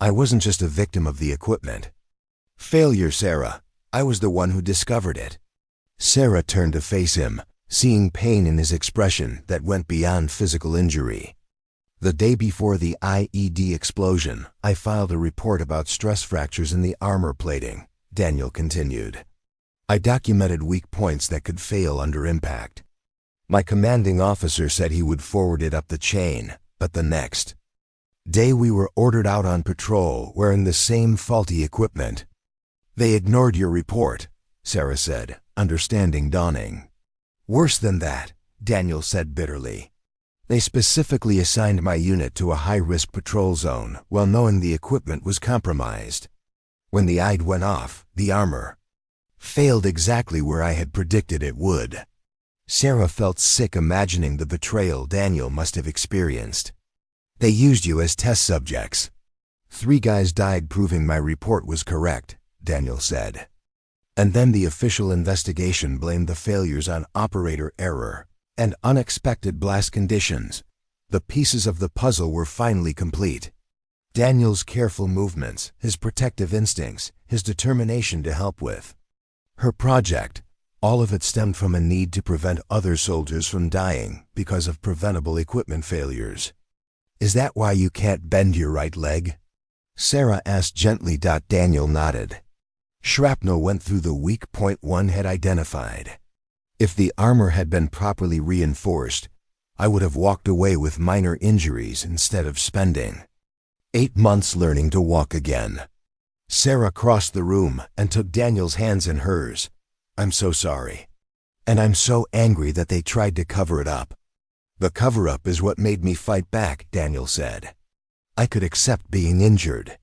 "I wasn't just a victim of the equipment. Failure, Sarah. I was the one who discovered it." Sarah turned to face him, seeing pain in his expression that went beyond physical injury. "The day before the IED explosion, I filed a report about stress fractures in the armor plating," Daniel continued. "I documented weak points that could fail under impact. My commanding officer said he would forward it up the chain, but the next day we were ordered out on patrol wearing the same faulty equipment." "They ignored your report," Sarah said, understanding dawning. "Worse than that," Daniel said bitterly. "They specifically assigned my unit to a high-risk patrol zone while knowing the equipment was compromised. When the IED went off, the armor failed exactly where I had predicted it would." Sarah felt sick imagining the betrayal Daniel must have experienced. "They used you as test subjects. 3 guys died proving my report was correct," Daniel said. "And then the official investigation blamed the failures on operator error and unexpected blast conditions. The pieces of the puzzle were finally complete." Daniel's careful movements, his protective instincts, his determination to help with her project, all of it stemmed from a need to prevent other soldiers from dying because of preventable equipment failures. "Is that why you can't bend your right leg?" Sarah asked gently. Daniel nodded. "Shrapnel went through the weak point one had identified. If the armor had been properly reinforced, I would have walked away with minor injuries instead of spending 8 months learning to walk again." Sarah crossed the room and took Daniel's hands in hers. "I'm so sorry. And I'm so angry that they tried to cover it up." "The cover-up is what made me fight back," Daniel said. "I could accept being injured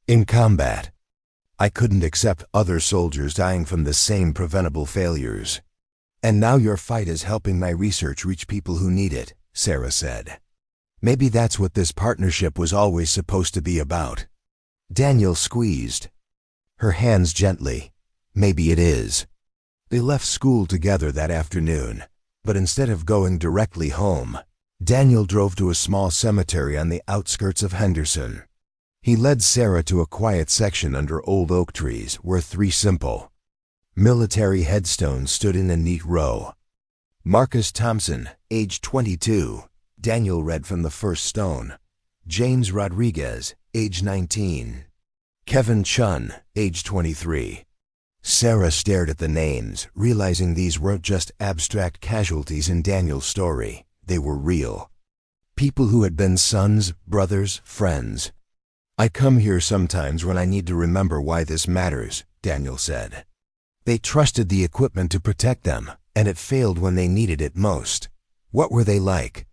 in combat. I couldn't accept other soldiers dying from the same preventable failures. And now your fight is helping my research reach people who need it," Sarah said. "Maybe that's what this partnership was always supposed to be about." Daniel squeezed her hands gently. "Maybe it is." They left school together that afternoon, but instead of going directly home, Daniel drove to a small cemetery on the outskirts of Henderson. He led Sarah to a quiet section under old oak trees where 3 simple military headstones stood in a neat row. "Marcus Thompson, age 22," Daniel read from the first stone. "James Rodriguez, age 19. Kevin Chun, age 23. Sarah stared at the names, realizing these weren't just abstract casualties in Daniel's story. They were real. People who had been sons, brothers, friends. "I come here sometimes when I need to remember why this matters," Daniel said. "They trusted the equipment to protect them, and it failed when they needed it most." "What were they like?"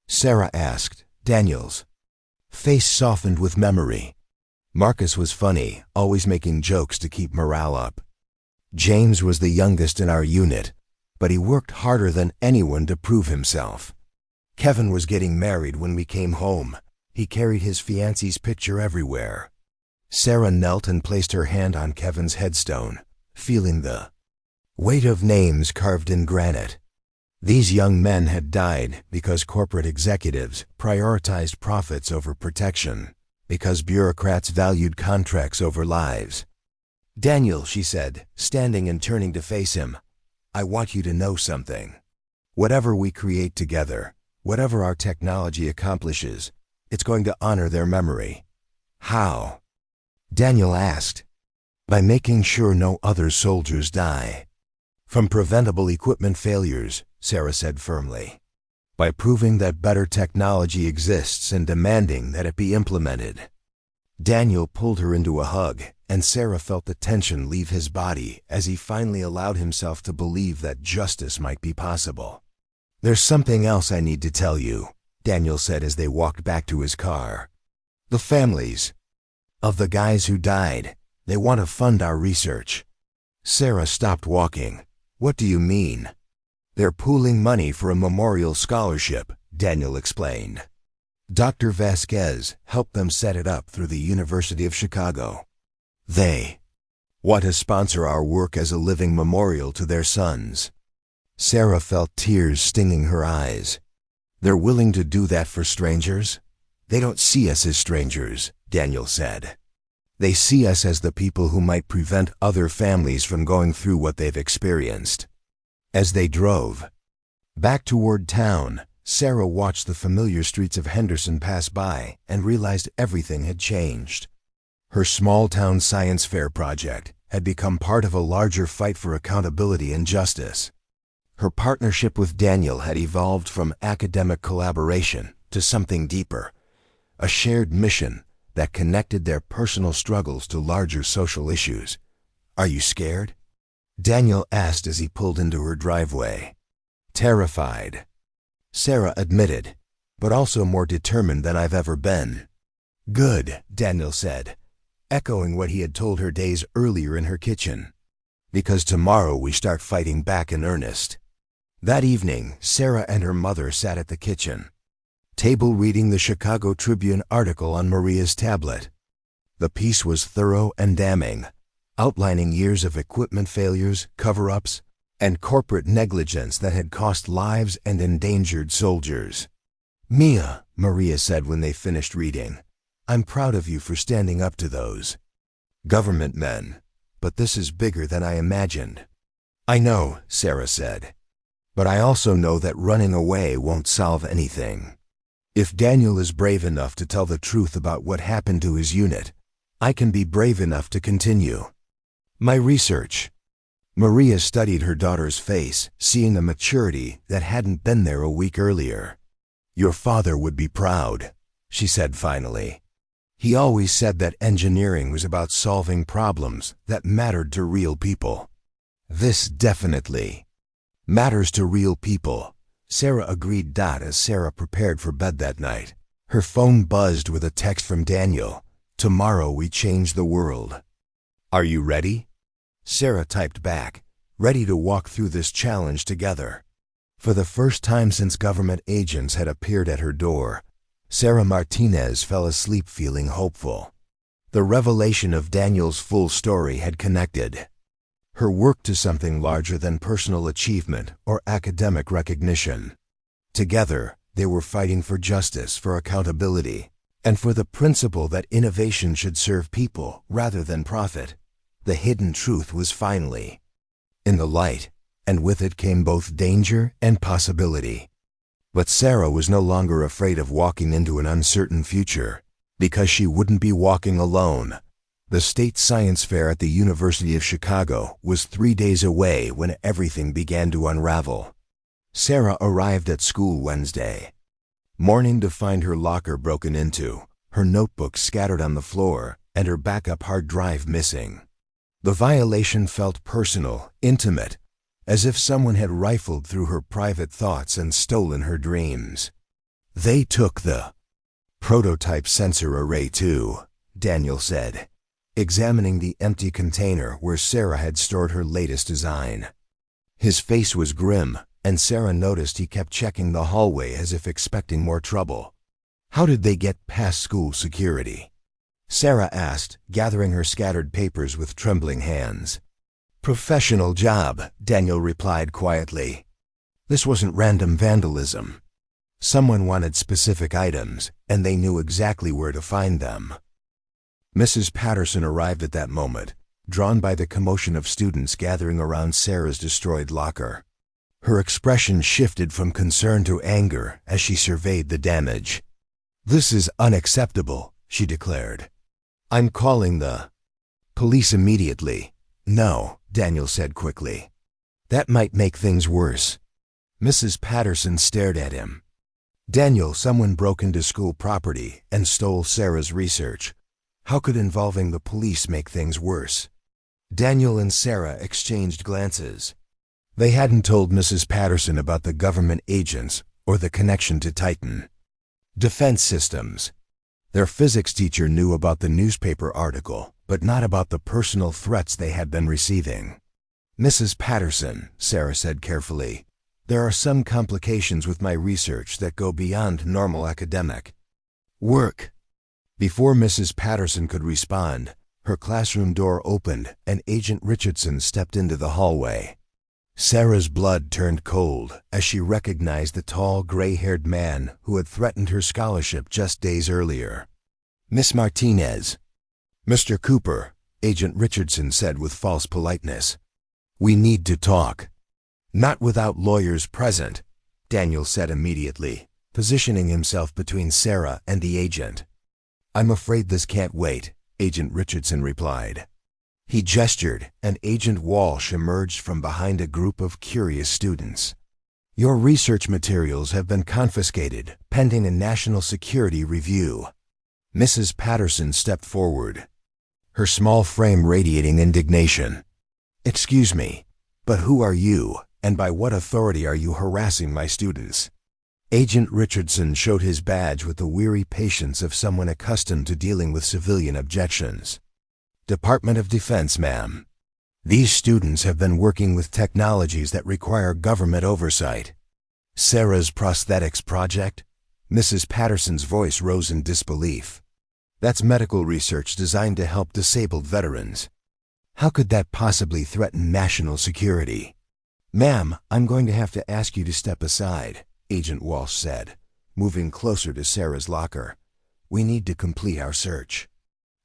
Sarah asked. Daniel's face softened with memory. "Marcus was funny, always making jokes to keep morale up. James was the youngest in our unit, but he worked harder than anyone to prove himself. Kevin was getting married when we came home. He carried his fiancée's picture everywhere." Sarah knelt and placed her hand on Kevin's headstone, feeling the weight of names carved in granite. These young men had died because corporate executives prioritized profits over protection, because bureaucrats valued contracts over lives. "Daniel," she said, standing and turning to face him, "I want you to know something. Whatever we create together, whatever our technology accomplishes, it's going to honor their memory." "How?" Daniel asked. "By making sure no other soldiers die from preventable equipment failures," Sarah said firmly. "By proving that better technology exists and demanding that it be implemented." Daniel pulled her into a hug, and Sarah felt the tension leave his body as he finally allowed himself to believe that justice might be possible. "There's something else I need to tell you," Daniel said as they walked back to his car. "The families Of the guys who died. They want to fund our research. Sarah stopped walking. What do you mean? They're pooling money for a memorial scholarship, Daniel explained. Dr. Vasquez helped them set it up through the University of Chicago. They want to sponsor our work as a living memorial to their sons. Sarah felt tears stinging her eyes. They're willing to do that for strangers? They don't see us as strangers, Daniel said. They see us as the people who might prevent other families from going through what they've experienced. As they drove back toward town, Sarah watched the familiar streets of Henderson pass by and realized everything had changed. Her small-town science fair project had become part of a larger fight for accountability and justice. Her partnership with Daniel had evolved from academic collaboration to something deeper, a shared mission that connected their personal struggles to larger social issues. Are you scared? Daniel asked as he pulled into her driveway. Terrified, Sarah admitted, but also more determined than I've ever been. Good, Daniel said, echoing what he had told her days earlier in her kitchen. Because tomorrow we start fighting back in earnest. That evening, Sarah and her mother sat at the kitchen table reading the Chicago Tribune article on Maria's tablet. The piece was thorough and damning, outlining years of equipment failures, cover-ups, and corporate negligence that had cost lives and endangered soldiers. Mia, Maria said when they finished reading, I'm proud of you for standing up to those government men, but this is bigger than I imagined. I know, Sarah said, but I also know that running away won't solve anything. If Daniel is brave enough to tell the truth about what happened to his unit, I can be brave enough to continue my research. Maria studied her daughter's face, seeing a maturity that hadn't been there a week earlier. Your father would be proud, she said finally. He always said that engineering was about solving problems that mattered to real people. This definitely matters to real people, Sarah agreed. As Sarah prepared for bed that night, her phone buzzed with a text from Daniel. Tomorrow we change the world. Are you ready? Sarah typed back, ready to walk through this challenge together. For the first time since government agents had appeared at her door, Sarah Martinez fell asleep feeling hopeful. The revelation of Daniel's full story had connected her work to something larger than personal achievement or academic recognition. Together, they were fighting for justice, for accountability, and for the principle that innovation should serve people rather than profit. The hidden truth was finally in the light, and with it came both danger and possibility. But Sarah was no longer afraid of walking into an uncertain future, because she wouldn't be walking alone. The state science fair at the University of Chicago was 3 days away when everything began to unravel. Sarah arrived at school Wednesday morning to find her locker broken into, her notebooks scattered on the floor, and her backup hard drive missing. The violation felt personal, intimate, as if someone had rifled through her private thoughts and stolen her dreams. They took the prototype sensor array too, Daniel said, examining the empty container where Sarah had stored her latest design. His face was grim, and Sarah noticed he kept checking the hallway as if expecting more trouble. How did they get past school security? Sarah asked, gathering her scattered papers with trembling hands. Professional job, Daniel replied quietly. This wasn't random vandalism. Someone wanted specific items, and they knew exactly where to find them. Mrs. Patterson arrived at that moment, drawn by the commotion of students gathering around Sarah's destroyed locker. Her expression shifted from concern to anger as she surveyed the damage. This is unacceptable, she declared. I'm calling the police immediately. No, Daniel said quickly. That might make things worse. Mrs. Patterson stared at him. Daniel, someone broke into school property and stole Sarah's research. How could involving the police make things worse? Daniel and Sarah exchanged glances. They hadn't told Mrs. Patterson about the government agents or the connection to Titan Defense Systems. Their physics teacher knew about the newspaper article, but not about the personal threats they had been receiving. "Mrs. Patterson," Sarah said carefully, "there are some complications with my research that go beyond normal academic work." Before Mrs. Patterson could respond, her classroom door opened and Agent Richardson stepped into the hallway. Sarah's blood turned cold as she recognized the tall, gray-haired man who had threatened her scholarship just days earlier. "Miss Martinez." "Mr. Cooper," Agent Richardson said with false politeness. "We need to talk." "Not without lawyers present," Daniel said immediately, positioning himself between Sarah and the agent. "I'm afraid this can't wait," Agent Richardson replied. He gestured, and Agent Walsh emerged from behind a group of curious students. "Your research materials have been confiscated, pending a national security review." Mrs. Patterson stepped forward, her small frame radiating indignation. "Excuse me, but who are you, and by what authority are you harassing my students?" Agent Richardson showed his badge with the weary patience of someone accustomed to dealing with civilian objections. "Department of Defense, ma'am. These students have been working with technologies that require government oversight." "Sarah's prosthetics project?" Mrs. Patterson's voice rose in disbelief. "That's medical research designed to help disabled veterans. How could that possibly threaten national security?" "Ma'am, I'm going to have to ask you to step aside," Agent Walsh said, moving closer to Sarah's locker. "We need to complete our search."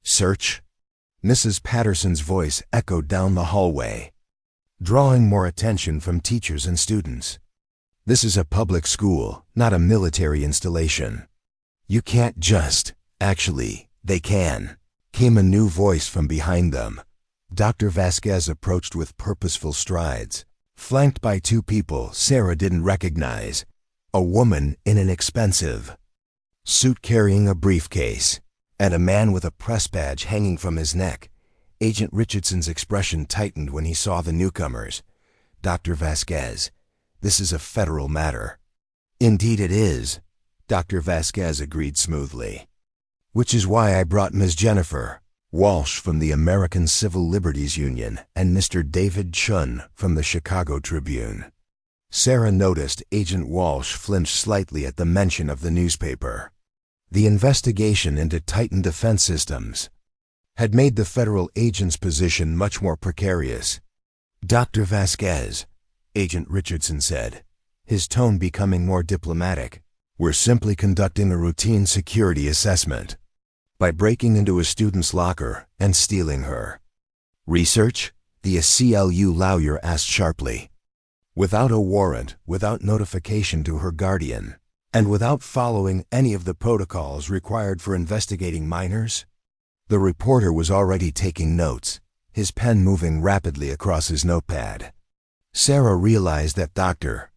"Search?" Mrs. Patterson's voice echoed down the hallway, drawing more attention from teachers and students. "This is a public school, not a military installation. You can't just—" "Actually, they can," came a new voice from behind them. Dr. Vasquez approached with purposeful strides, flanked by two people Sarah didn't recognize, a woman in an expensive suit carrying a briefcase, and a man with a press badge hanging from his neck. Agent Richardson's expression tightened when he saw the newcomers. "Dr. Vasquez, this is a federal matter." "Indeed it is," Dr. Vasquez agreed smoothly. "Which is why I brought Ms. Jennifer Walsh from the American Civil Liberties Union and Mr. David Chun from the Chicago Tribune." Sarah noticed Agent Walsh flinch slightly at the mention of the newspaper. The investigation into Titan defense systems had made the federal agent's position much more precarious. "Dr. Vasquez," Agent Richardson said, his tone becoming more diplomatic, "we're simply conducting a routine security assessment by breaking into a student's locker and stealing her." "Research?" the CLU lawyer asked sharply. "Without a warrant, without notification to her guardian, and without following any of the protocols required for investigating minors?" The reporter was already taking notes, his pen moving rapidly across his notepad. Sarah realized that Dr.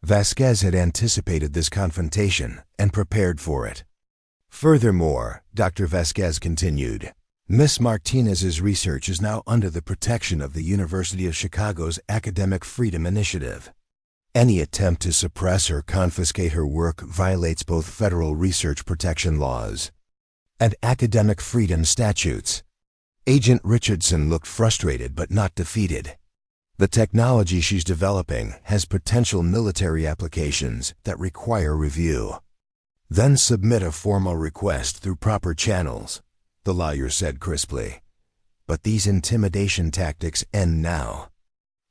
Vasquez had anticipated this confrontation and prepared for it. "Furthermore," Dr. Vasquez continued, "Miss Martinez's research is now under the protection of the University of Chicago's Academic Freedom Initiative. Any attempt to suppress or confiscate her work violates both federal research protection laws and academic freedom statutes." Agent Richardson looked frustrated but not defeated. "The technology she's developing has potential military applications that require review. Then submit a formal request through proper channels," the lawyer said crisply. "But these intimidation tactics end now."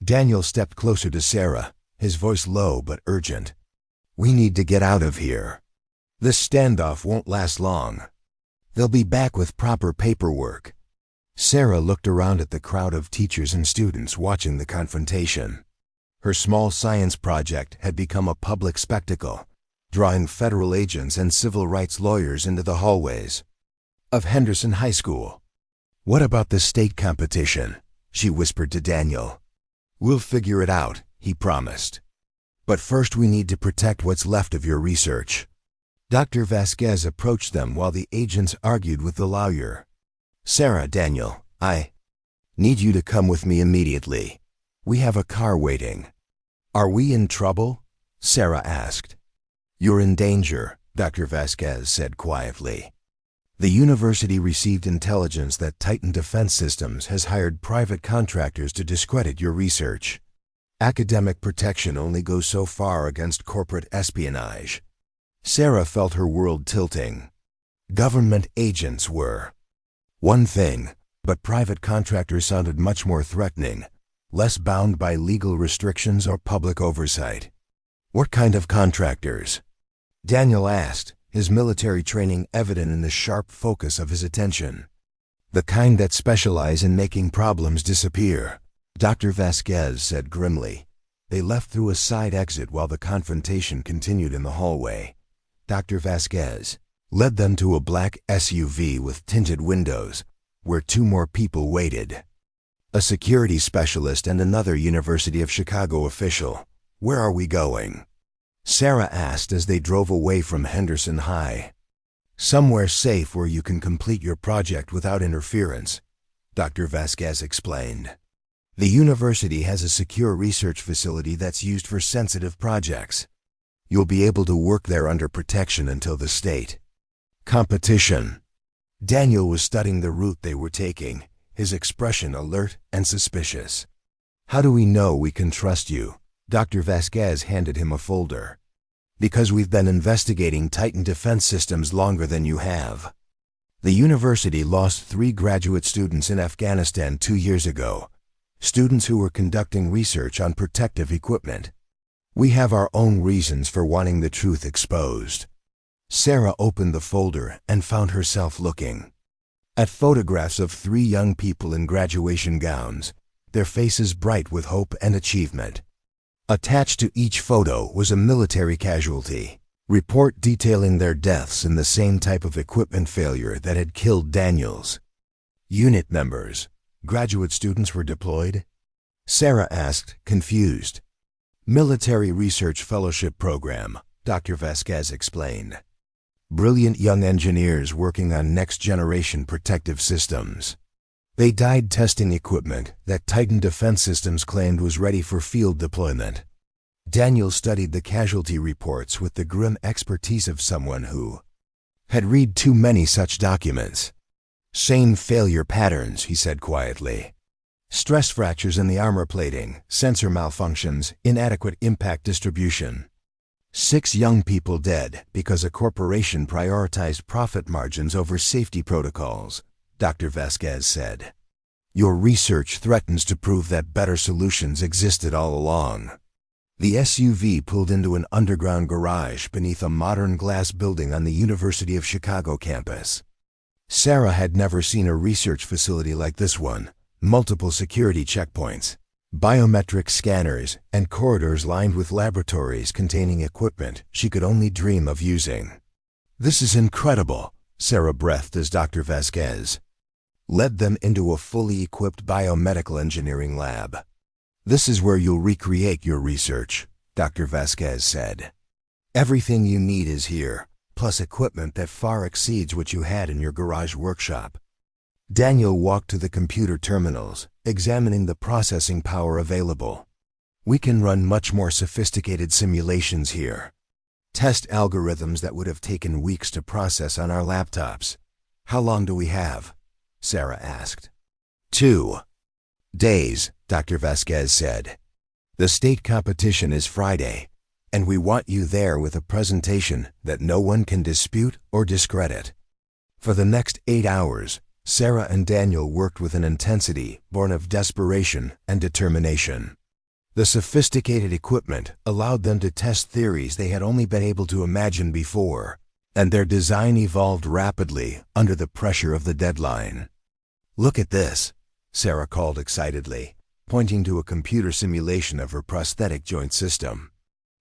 Daniel stepped closer to Sarah, his voice low but urgent. "We need to get out of here. This standoff won't last long. They'll be back with proper paperwork." Sarah looked around at the crowd of teachers and students watching the confrontation. Her small science project had become a public spectacle, drawing federal agents and civil rights lawyers into the hallways of Henderson High School. "What about the state competition?" she whispered to Daniel. "We'll figure it out," he promised. "But first we need to protect what's left of your research." Dr. Vasquez approached them while the agents argued with the lawyer. "Sarah, Daniel, I need you to come with me immediately. We have a car waiting." "Are we in trouble?" Sarah asked. "You're in danger," Dr. Vasquez said quietly. The university received intelligence that Titan Defense Systems has hired private contractors to discredit your research. Academic protection only goes so far against corporate espionage. Sarah felt her world tilting. Government agents were one thing, but private contractors sounded much more threatening, less bound by legal restrictions or public oversight. What kind of contractors? Daniel asked, his military training evident in the sharp focus of his attention. The kind that specialize in making problems disappear, Dr. Vasquez said grimly. They left through a side exit while the confrontation continued in the hallway. Dr. Vasquez led them to a black SUV with tinted windows, where two more people waited. A security specialist and another University of Chicago official. Where are we going? Sarah asked as they drove away from Henderson High. Somewhere safe where you can complete your project without interference, Dr. Vasquez explained. The university has a secure research facility that's used for sensitive projects. You'll be able to work there under protection until the state. Competition. Daniel was studying the route they were taking, his expression alert and suspicious. How do we know we can trust you? Dr. Vasquez handed him a folder. Because we've been investigating Titan Defense Systems longer than you have. The university lost 3 graduate students in Afghanistan 2 years ago, students who were conducting research on protective equipment. We have our own reasons for wanting the truth exposed. Sarah opened the folder and found herself looking at photographs of 3 young people in graduation gowns, their faces bright with hope and achievement. Attached to each photo was a military casualty report detailing their deaths in the same type of equipment failure that had killed Daniels. Unit members, graduate students were deployed? Sarah asked, confused. Military Research Fellowship Program, Dr. Vasquez explained. Brilliant young engineers working on next-generation protective systems. They died testing equipment that Titan Defense Systems claimed was ready for field deployment. Daniel studied the casualty reports with the grim expertise of someone who had read too many such documents. Same failure patterns, he said quietly. Stress fractures in the armor plating, sensor malfunctions, inadequate impact distribution. 6 young people dead because a corporation prioritized profit margins over safety protocols, Dr. Vasquez said. Your research threatens to prove that better solutions existed all along. The SUV pulled into an underground garage beneath a modern glass building on the University of Chicago campus. Sarah had never seen a research facility like this one. Multiple security checkpoints, biometric scanners, and corridors lined with laboratories containing equipment she could only dream of using. This is incredible, Sarah breathed as Dr. Vasquez led them into a fully equipped biomedical engineering lab. This is where you'll recreate your research, Dr. Vasquez said. Everything you need is here, plus equipment that far exceeds what you had in your garage workshop. Daniel walked to the computer terminals, examining the processing power available. We can run much more sophisticated simulations here. Test algorithms that would have taken weeks to process on our laptops. How long do we have? Sarah asked. 2 days, Dr. Vasquez said. The state competition is Friday, and we want you there with a presentation that no one can dispute or discredit. For the next 8 hours, Sarah and Daniel worked with an intensity born of desperation and determination. The sophisticated equipment allowed them to test theories they had only been able to imagine before, and their design evolved rapidly under the pressure of the deadline. Look at this, Sarah called excitedly, pointing to a computer simulation of her prosthetic joint system.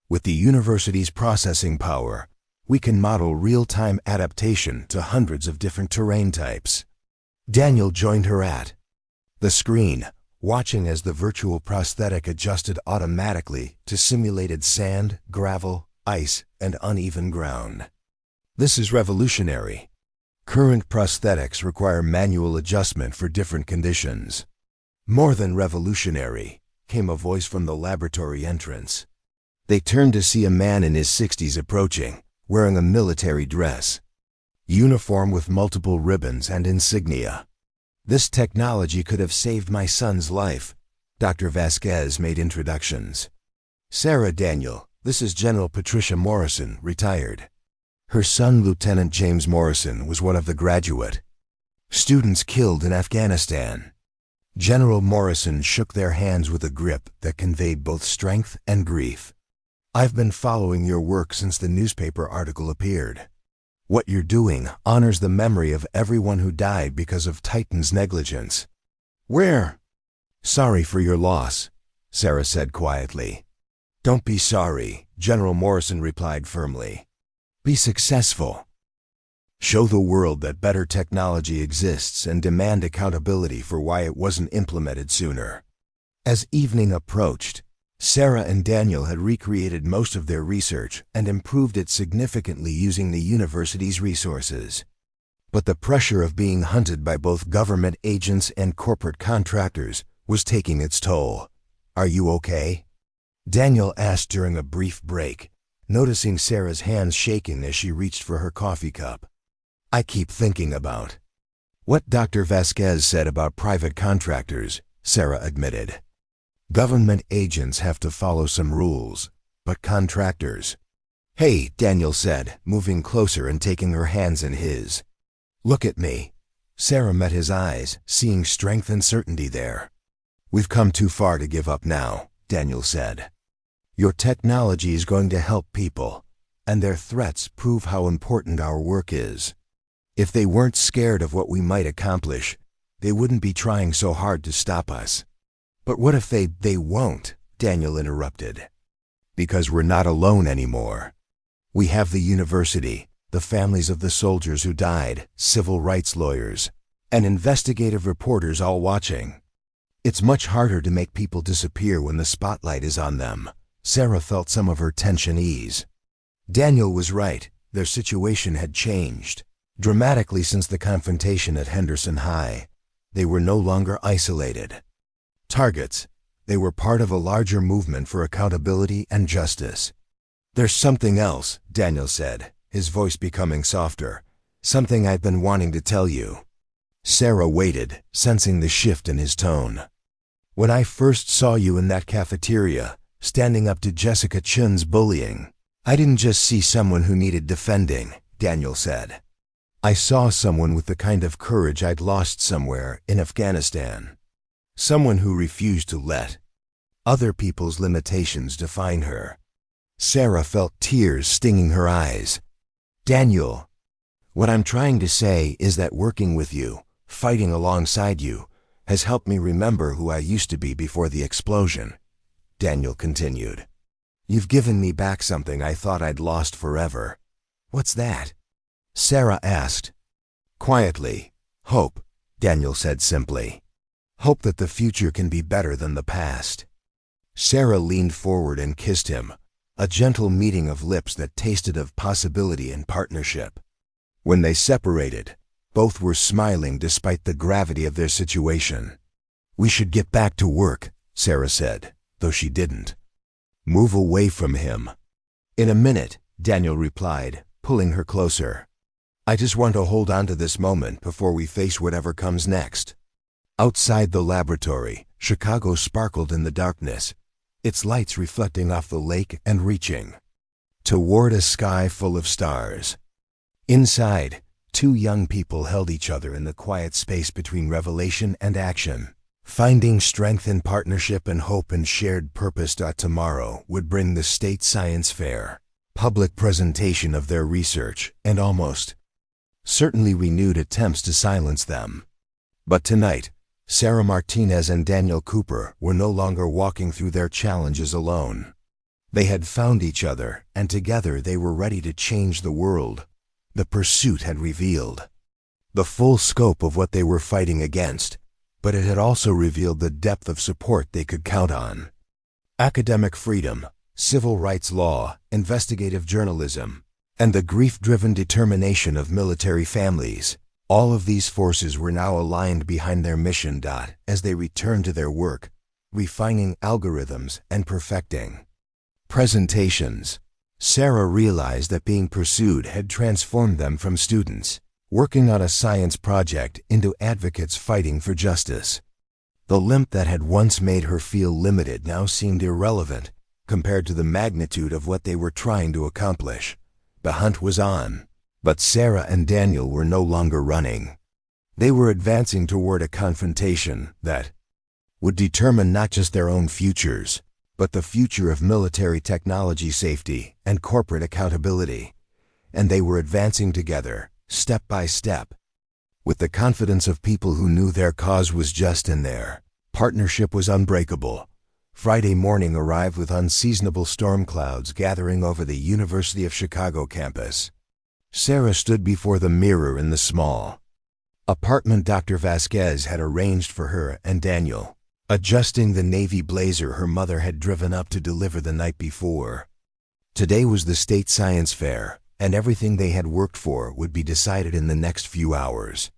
With the university's processing power, we can model real-time adaptation to hundreds of different terrain types. Daniel joined her at the screen, watching as the virtual prosthetic adjusted automatically to simulated sand, gravel, ice, and uneven ground. This is revolutionary. Current prosthetics require manual adjustment for different conditions. More than revolutionary, came a voice from the laboratory entrance. They turned to see a man in his 60s approaching, wearing a military dress. uniform with multiple ribbons and insignia. This technology could have saved my son's life. Dr. Vasquez made introductions. Sarah Daniel, this is General Patricia Morrison, retired. Her son, Lieutenant James Morrison, was one of the graduate students killed in Afghanistan. General Morrison shook their hands with a grip that conveyed both strength and grief. I've been following your work since the newspaper article appeared. What you're doing honors the memory of everyone who died because of Titan's negligence. Where? Sorry for your loss, Sarah said quietly. Don't be sorry, General Morrison replied firmly. Be successful. Show the world that better technology exists and demand accountability for why it wasn't implemented sooner. As evening approached, Sarah and Daniel had recreated most of their research and improved it significantly using the university's resources. But the pressure of being hunted by both government agents and corporate contractors was taking its toll. Are you okay? Daniel asked during a brief break, noticing Sarah's hands shaking as she reached for her coffee cup. I keep thinking about what Dr. Vasquez said about private contractors, Sarah admitted. Government agents have to follow some rules, but contractors. Hey, Daniel said, moving closer and taking her hands in his. Look at me. Sarah met his eyes, seeing strength and certainty there. We've come too far to give up now, Daniel said. Your technology is going to help people, and their threats prove how important our work is. If they weren't scared of what we might accomplish, they wouldn't be trying so hard to stop us. But what if they won't? Daniel interrupted. Because we're not alone anymore. We have the university, the families of the soldiers who died, civil rights lawyers, and investigative reporters all watching. It's much harder to make people disappear when the spotlight is on them. Sarah felt some of her tension ease. Daniel was right. Their situation had changed dramatically since the confrontation at Henderson High. They were no longer isolated targets. They were part of a larger movement for accountability and justice. There's something else, Daniel said, his voice becoming softer. Something I've been wanting to tell you. Sarah waited, sensing the shift in his tone. When I first saw you in that cafeteria, standing up to Jessica Chun's bullying, I didn't just see someone who needed defending, Daniel said. I saw someone with the kind of courage I'd lost somewhere in Afghanistan. Someone who refused to let other people's limitations define her. Sarah felt tears stinging her eyes. Daniel, what I'm trying to say is that working with you, fighting alongside you, has helped me remember who I used to be before the explosion, Daniel continued. You've given me back something I thought I'd lost forever. What's that? Sarah asked. Quietly, hope, Daniel said simply. Hope that the future can be better than the past. Sarah leaned forward and kissed him, a gentle meeting of lips that tasted of possibility and partnership. When they separated, both were smiling despite the gravity of their situation. We should get back to work, Sarah said, though she didn't move away from him. In a minute, Daniel replied, pulling her closer. I just want to hold on to this moment before we face whatever comes next. Outside the laboratory, Chicago sparkled in the darkness, its lights reflecting off the lake and reaching toward a sky full of stars. Inside, two young people held each other in the quiet space between revelation and action, finding strength in partnership and hope in shared purpose. Tomorrow would bring the State Science Fair, public presentation of their research, and almost certainly renewed attempts to silence them. But tonight, Sarah Martinez and Daniel Cooper were no longer walking through their challenges alone. They had found each other, and together they were ready to change the world. The pursuit had revealed the full scope of what they were fighting against, but it had also revealed the depth of support they could count on. Academic freedom, civil rights law, investigative journalism, and the grief-driven determination of military families. All of these forces were now aligned behind their mission. As they returned to their work, refining algorithms and perfecting presentations, Sarah realized that being pursued had transformed them from students working on a science project into advocates fighting for justice. The limp that had once made her feel limited now seemed irrelevant compared to the magnitude of what they were trying to accomplish. The hunt was on, but Sarah and Daniel were no longer running. They were advancing toward a confrontation that would determine not just their own futures, but the future of military technology safety and corporate accountability. And they were advancing together, step by step, with the confidence of people who knew their cause was just and their partnership was unbreakable. Friday morning arrived with unseasonable storm clouds gathering over the University of Chicago campus. Sarah stood before the mirror in the small apartment Dr. Vasquez had arranged for her and Daniel, adjusting the navy blazer her mother had driven up to deliver the night before. Today was the state science fair, and everything they had worked for would be decided in the next few hours.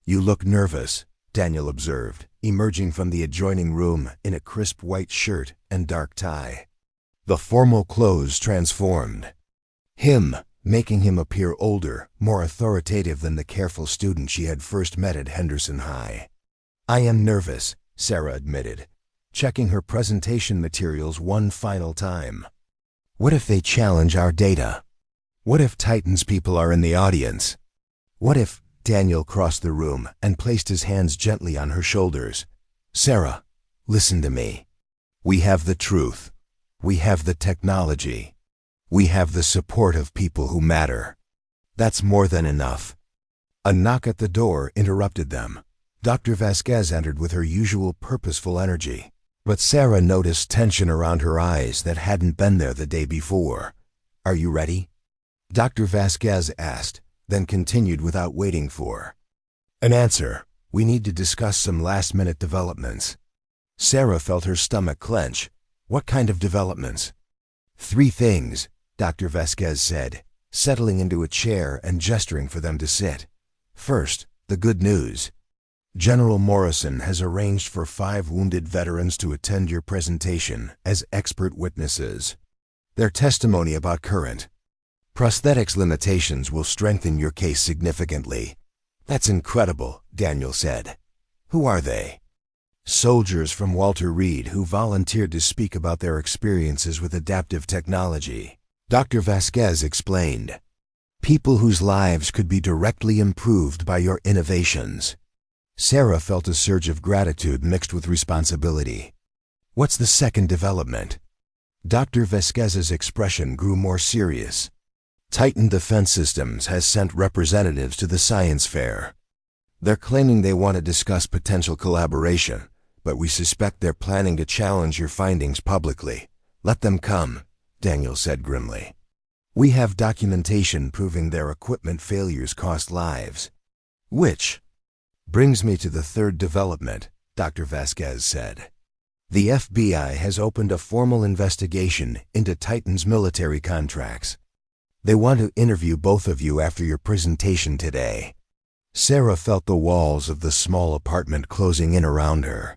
"You look nervous," Daniel observed, emerging from the adjoining room in a crisp white shirt and dark tie. The formal clothes transformed him, making him appear older, more authoritative than the careful student she had first met at Henderson High. "I am nervous," Sarah admitted, checking her presentation materials one final time. "What if they challenge our data? What if Titan's people are in the audience? What if—" Daniel crossed the room and placed his hands gently on her shoulders. "Sarah, listen to me. We have the truth. We have the technology. We have the support of people who matter. That's more than enough." A knock at the door interrupted them. Dr. Vasquez entered with her usual purposeful energy, but Sarah noticed tension around her eyes that hadn't been there the day before. "Are you ready?" Dr. Vasquez asked, then continued without waiting for an answer. "We need to discuss some last-minute developments." Sarah felt her stomach clench. "What kind of developments?" "3 things," Dr. Vasquez said, settling into a chair and gesturing for them to sit. "First, the good news. General Morrison has arranged for 5 wounded veterans to attend your presentation as expert witnesses. Their testimony about current prosthetics limitations will strengthen your case significantly." "That's incredible," Daniel said. "Who are they?" "Soldiers from Walter Reed who volunteered to speak about their experiences with adaptive technology," Dr. Vasquez explained. "People whose lives could be directly improved by your innovations." Sarah felt a surge of gratitude mixed with responsibility. "What's the second development?" Dr. Vasquez's expression grew more serious. "Titan Defense Systems has sent representatives to the science fair. They're claiming they want to discuss potential collaboration, but we suspect they're planning to challenge your findings publicly." "Let them come," Daniel said grimly. "We have documentation proving their equipment failures cost lives." "Which brings me to the third development," Dr. Vasquez said. "The FBI has opened a formal investigation into Titan's military contracts. They want to interview both of you after your presentation today." Sarah felt the walls of the small apartment closing in around her.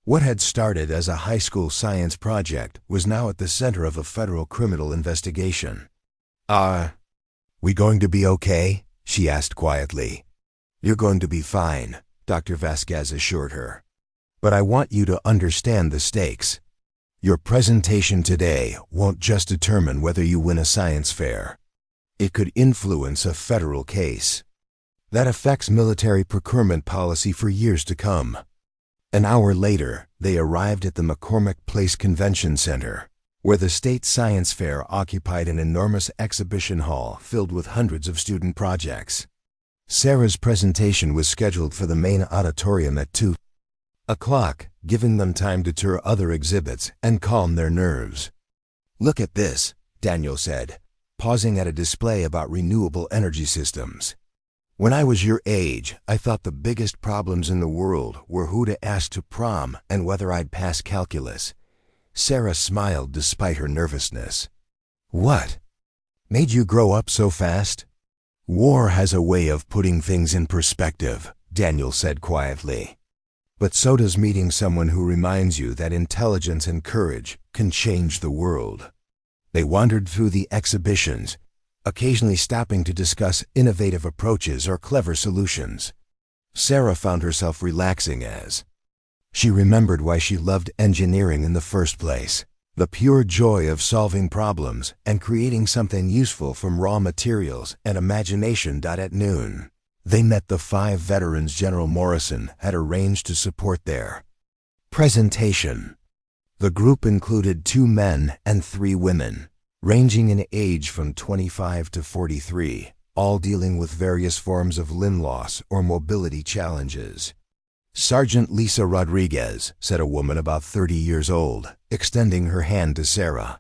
What had started as a high school science project was now at the center of a federal criminal investigation. We going to be okay?" she asked quietly. "You're going to be fine," Dr. Vasquez assured her. "But I want you to understand the stakes. Your presentation today won't just determine whether you win a science fair. It could influence a federal case that affects military procurement policy for years to come." An hour later, they arrived at the McCormick Place Convention Center, where the state science fair occupied an enormous exhibition hall filled with hundreds of student projects. Sarah's presentation was scheduled for the main auditorium at 2:00, giving them time to tour other exhibits and calm their nerves. "Look at this," Daniel said, pausing at a display about renewable energy systems. "When I was your age, I thought the biggest problems in the world were who to ask to prom and whether I'd pass calculus." Sarah smiled despite her nervousness. "What made you grow up so fast?" "War has a way of putting things in perspective," Daniel said quietly. "But so does meeting someone who reminds you that intelligence and courage can change the world." They wandered through the exhibitions, occasionally stopping to discuss innovative approaches or clever solutions. Sarah found herself relaxing as she remembered why she loved engineering in the first place. The pure joy of solving problems and creating something useful from raw materials and imagination. At noon, they met the 5 veterans General Morrison had arranged to support their presentation. The group included 2 men and 3 women, ranging in age from 25 to 43, all dealing with various forms of limb loss or mobility challenges. Sergeant Lisa Rodriguez, said a woman about 30 years old, extending her hand to Sarah.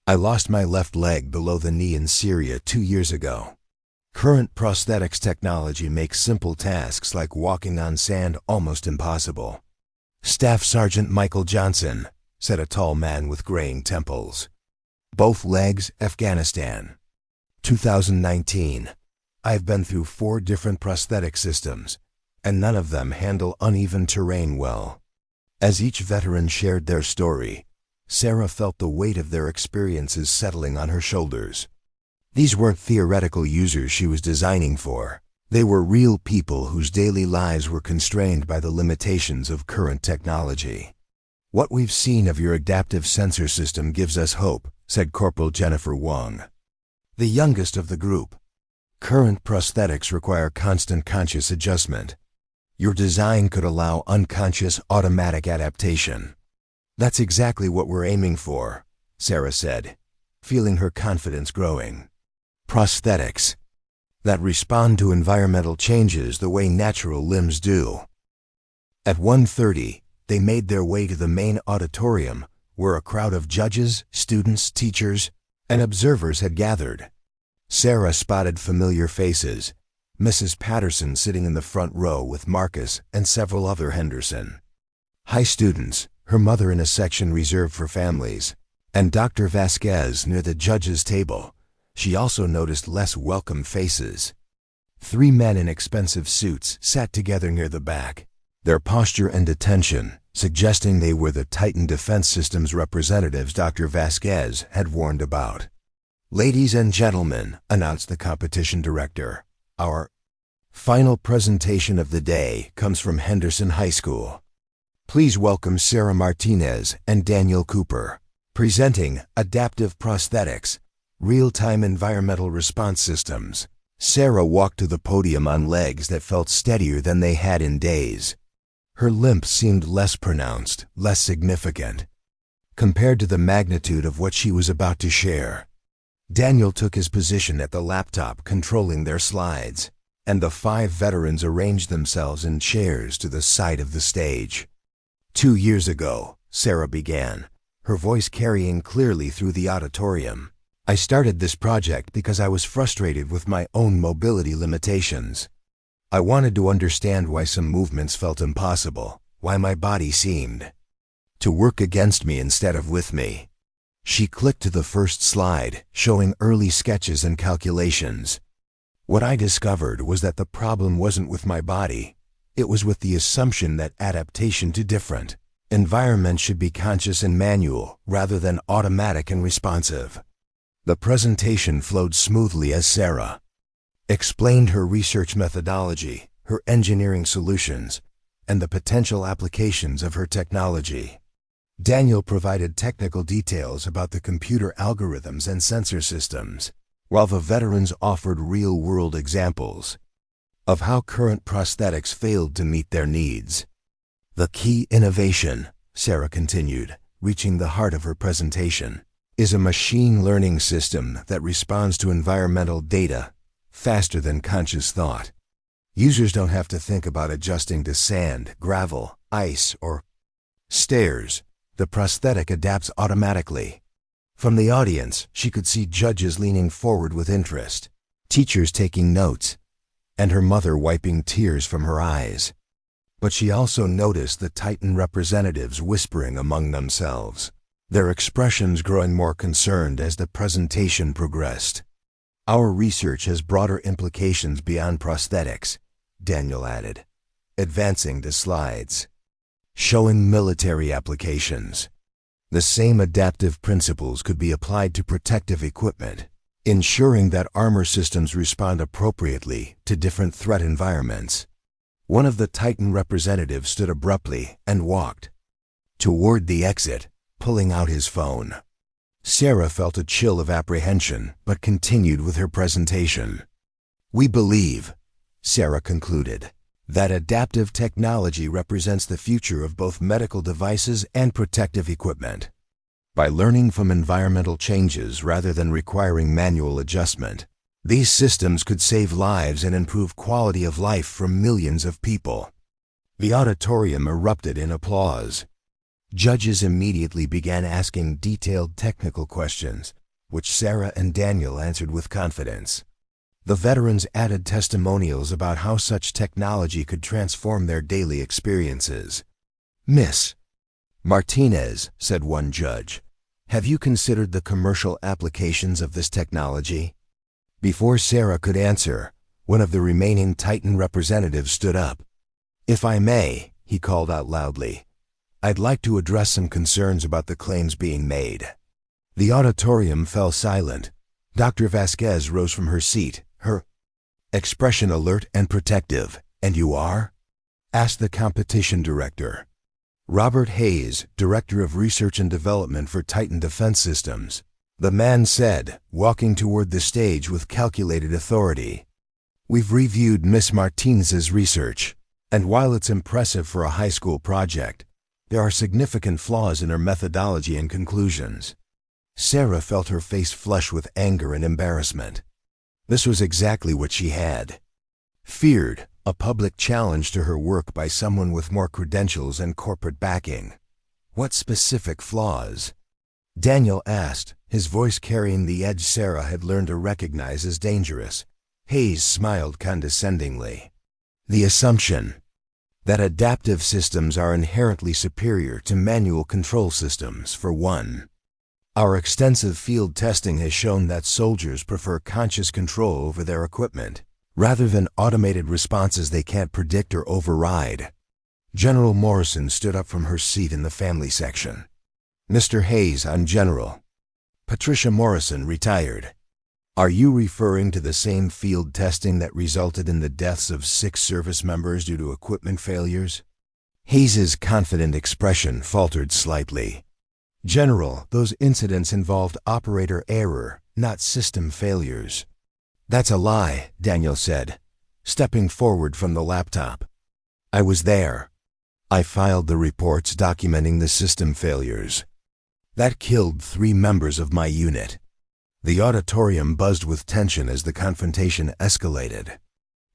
I lost my left leg below the knee in Syria 2 years ago. Current prosthetics technology makes simple tasks like walking on sand almost impossible. Staff Sergeant Michael Johnson, said a tall man with graying temples. Both legs, Afghanistan. 2019. I've been through 4 different prosthetic systems, and none of them handle uneven terrain well. As each veteran shared their story, Sarah felt the weight of their experiences settling on her shoulders. These weren't theoretical users she was designing for. They were real people whose daily lives were constrained by the limitations of current technology. What we've seen of your adaptive sensor system gives us hope, said Corporal Jennifer Wong, the youngest of the group. Current prosthetics require constant conscious adjustment. Your design could allow unconscious automatic adaptation. That's exactly what we're aiming for, Sarah said, feeling her confidence growing. Prosthetics that respond to environmental changes the way natural limbs do. At 1:30, they made their way to the main auditorium, where a crowd of judges, students, teachers, and observers had gathered. Sarah spotted familiar faces, Mrs. Patterson sitting in the front row with Marcus and several other Henderson high students, her mother in a section reserved for families, and Dr. Vasquez near the judges' table. She also noticed less welcome faces. 3 men in expensive suits sat together near the back, their posture and attention suggesting they were the Titan Defense Systems representatives Dr. Vasquez had warned about. Ladies and gentlemen, announced the competition director, our final presentation of the day comes from Henderson High School. Please welcome Sarah Martinez and Daniel Cooper, presenting Adaptive Prosthetics, Real-Time Environmental Response Systems. Sarah walked to the podium on legs that felt steadier than they had in days. Her limp seemed less pronounced, less significant, compared to the magnitude of what she was about to share. Daniel took his position at the laptop controlling their slides, and the 5 veterans arranged themselves in chairs to the side of the stage. 2 years ago, Sarah began, her voice carrying clearly through the auditorium. I started this project because I was frustrated with my own mobility limitations. I wanted to understand why some movements felt impossible, why my body seemed to work against me instead of with me. She clicked to the first slide, showing early sketches and calculations. What I discovered was that the problem wasn't with my body. It was with the assumption that adaptation to different environments should be conscious and manual, rather than automatic and responsive. The presentation flowed smoothly as Sarah explained her research methodology, her engineering solutions, and the potential applications of her technology. Daniel provided technical details about the computer algorithms and sensor systems, while the veterans offered real-world examples of how current prosthetics failed to meet their needs. The key innovation, Sarah continued, reaching the heart of her presentation, is a machine learning system that responds to environmental data faster than conscious thought. Users don't have to think about adjusting to sand, gravel, ice, or stairs. The prosthetic adapts automatically. From the audience, she could see judges leaning forward with interest, teachers taking notes, and her mother wiping tears from her eyes. But she also noticed the Titan representatives whispering among themselves, their expressions growing more concerned as the presentation progressed. Our research has broader implications beyond prosthetics, Daniel added, advancing to slides showing military applications. The same adaptive principles could be applied to protective equipment, ensuring that armor systems respond appropriately to different threat environments. One of the Titan representatives stood abruptly and walked toward the exit, pulling out his phone. Sarah felt a chill of apprehension, but continued with her presentation. "We believe," Sarah concluded, "that adaptive technology represents the future of both medical devices and protective equipment. By learning from environmental changes rather than requiring manual adjustment, these systems could save lives and improve quality of life for millions of people." The auditorium erupted in applause. Judges immediately began asking detailed technical questions, which Sarah and Daniel answered with confidence. The veterans added testimonials about how such technology could transform their daily experiences. "Miss Martinez," said one judge, "have you considered the commercial applications of this technology?" Before Sarah could answer, one of the remaining Titan representatives stood up. "If I may," he called out loudly, "I'd like to address some concerns about the claims being made." The auditorium fell silent. Dr. Vasquez rose from her seat, her expression alert and protective. "And you are?" asked the competition director. "Robert Hayes, Director of Research and Development for Titan Defense Systems," the man said, walking toward the stage with calculated authority. "We've reviewed Miss Martinez's research, and while it's impressive for a high school project, there are significant flaws in her methodology and conclusions." Sarah felt her face flush with anger and embarrassment. This was exactly what she had feared, a public challenge to her work by someone with more credentials and corporate backing. "What specific flaws?" Daniel asked, his voice carrying the edge Sarah had learned to recognize as dangerous. Hayes smiled condescendingly. "The assumption that adaptive systems are inherently superior to manual control systems, for one. Our extensive field testing has shown that soldiers prefer conscious control over their equipment, rather than automated responses they can't predict or override." General Morrison stood up from her seat in the family section. "Mr. Hayes, I'm General Patricia Morrison, retired. Are you referring to the same field testing that resulted in the deaths of 6 service members due to equipment failures?" Hayes's confident expression faltered slightly. "General, those incidents involved operator error, not system failures." "That's a lie," Daniel said, stepping forward from the laptop. "I was there. I filed the reports documenting the system failures. That killed 3 members of my unit." The auditorium buzzed with tension as the confrontation escalated.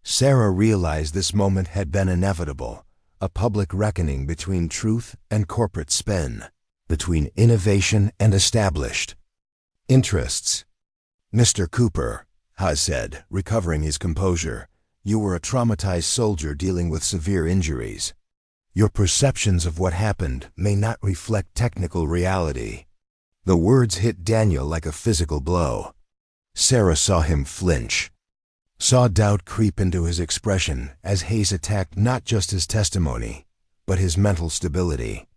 Sarah realized this moment had been inevitable, a public reckoning between truth and corporate spin, between innovation and established interests. "Mr. Cooper," Haas said, recovering his composure, "you were a traumatized soldier dealing with severe injuries. Your perceptions of what happened may not reflect technical reality." The words hit Daniel like a physical blow. Sarah saw him flinch, saw doubt creep into his expression as Hayes attacked not just his testimony, but his mental stability.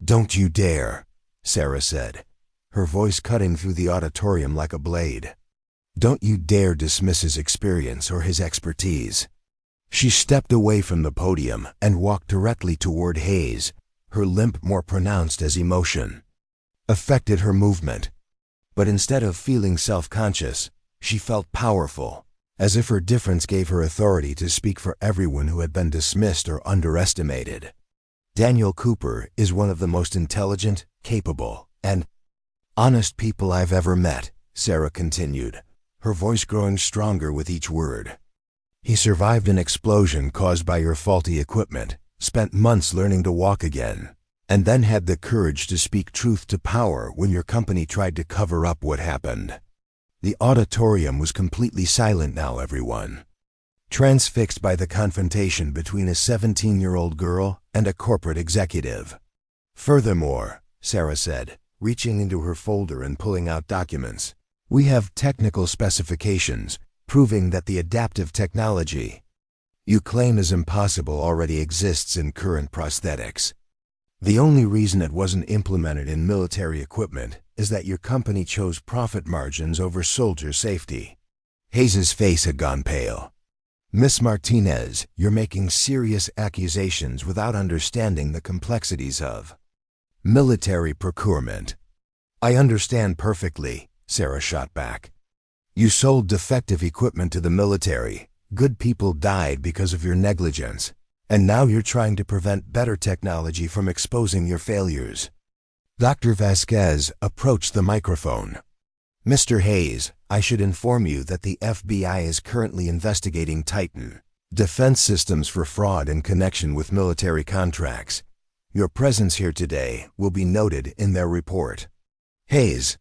"Don't you dare," Sarah said, her voice cutting through the auditorium like a blade. "Don't you dare dismiss his experience or his expertise." She stepped away from the podium and walked directly toward Hayes, her limp more pronounced as emotion affected her movement. But instead of feeling self-conscious, she felt powerful, as if her difference gave her authority to speak for everyone who had been dismissed or underestimated. "Daniel Cooper is one of the most intelligent, capable, and honest people I've ever met," Sarah continued, her voice growing stronger with each word. "He survived an explosion caused by your faulty equipment, spent months learning to walk again, and then had the courage to speak truth to power when your company tried to cover up what happened." The auditorium was completely silent now, everyone, transfixed by the confrontation between a 17-year-old girl and a corporate executive. "Furthermore," Sarah said, reaching into her folder and pulling out documents, "we have technical specifications proving that the adaptive technology you claim is impossible already exists in current prosthetics." The only reason it wasn't implemented in military equipment is that your company chose profit margins over soldier safety. Hayes's face had gone pale. Miss Martinez, you're making serious accusations without understanding the complexities of military procurement. I understand perfectly, Sarah shot back. You sold defective equipment to the military. Good people died because of your negligence. And now you're trying to prevent better technology from exposing your failures. Dr. Vasquez approached the microphone. Mr. Hayes, I should inform you that the FBI is currently investigating Titan defense systems for fraud in connection with military contracts. Your presence here today will be noted in their report. Hayes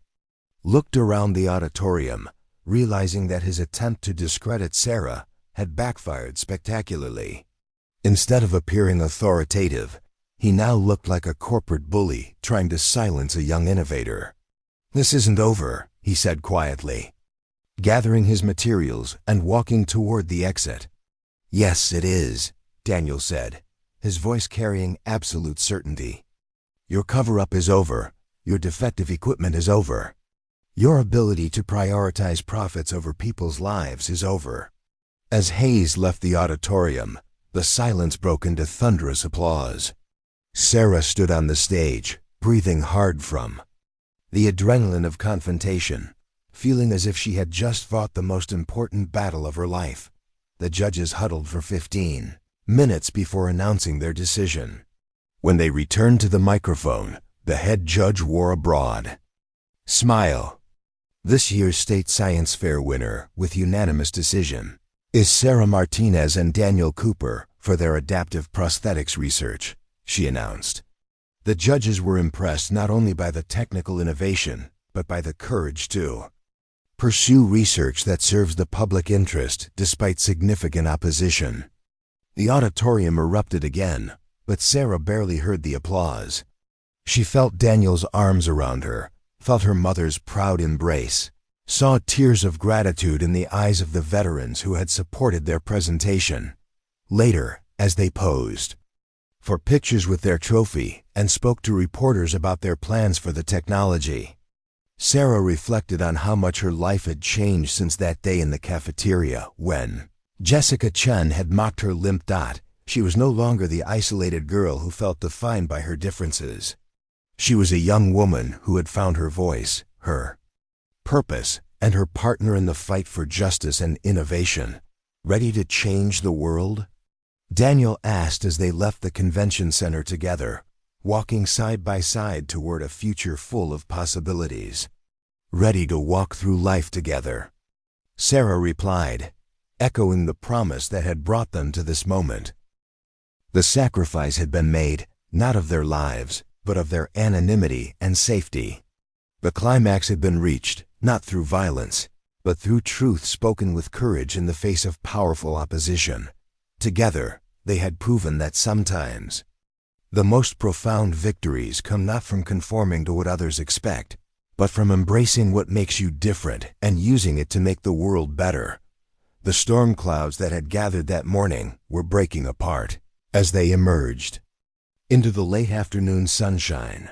looked around the auditorium, realizing that his attempt to discredit Sarah had backfired spectacularly. Instead of appearing authoritative, he now looked like a corporate bully trying to silence a young innovator. This isn't over, he said quietly, gathering his materials and walking toward the exit. Yes, it is, Daniel said, his voice carrying absolute certainty. Your cover-up is over. Your defective equipment is over. Your ability to prioritize profits over people's lives is over. As Hayes left the auditorium, the silence broke into thunderous applause. Sarah stood on the stage, breathing hard from the adrenaline of confrontation, feeling as if she had just fought the most important battle of her life. The judges huddled for 15 minutes before announcing their decision. When they returned to the microphone, the head judge wore a broad smile. This year's State Science Fair winner, with unanimous decision, is Sarah Martinez and Daniel Cooper for their adaptive prosthetics research, she announced. The judges were impressed not only by the technical innovation, but by the courage to pursue research that serves the public interest despite significant opposition. The auditorium erupted again, but Sarah barely heard the applause. She felt Daniel's arms around her, felt her mother's proud embrace, saw tears of gratitude in the eyes of the veterans who had supported their presentation. Later, as they posed for pictures with their trophy and spoke to reporters about their plans for the technology, Sarah reflected on how much her life had changed since that day in the cafeteria when Jessica Chen had mocked her limp. She was no longer the isolated girl who felt defined by her differences. She was a young woman who had found her voice, her purpose, and her partner in the fight for justice and innovation. Ready to change the world? Daniel asked as they left the convention center together, walking side by side toward a future full of possibilities. Ready to walk through life together? Sarah replied, echoing the promise that had brought them to this moment. The sacrifice had been made, not of their lives, but of their anonymity and safety. The climax had been reached, not through violence, but through truth spoken with courage in the face of powerful opposition. Together, they had proven that sometimes the most profound victories come not from conforming to what others expect, but from embracing what makes you different and using it to make the world better. The storm clouds that had gathered that morning were breaking apart as they emerged into the late afternoon sunshine.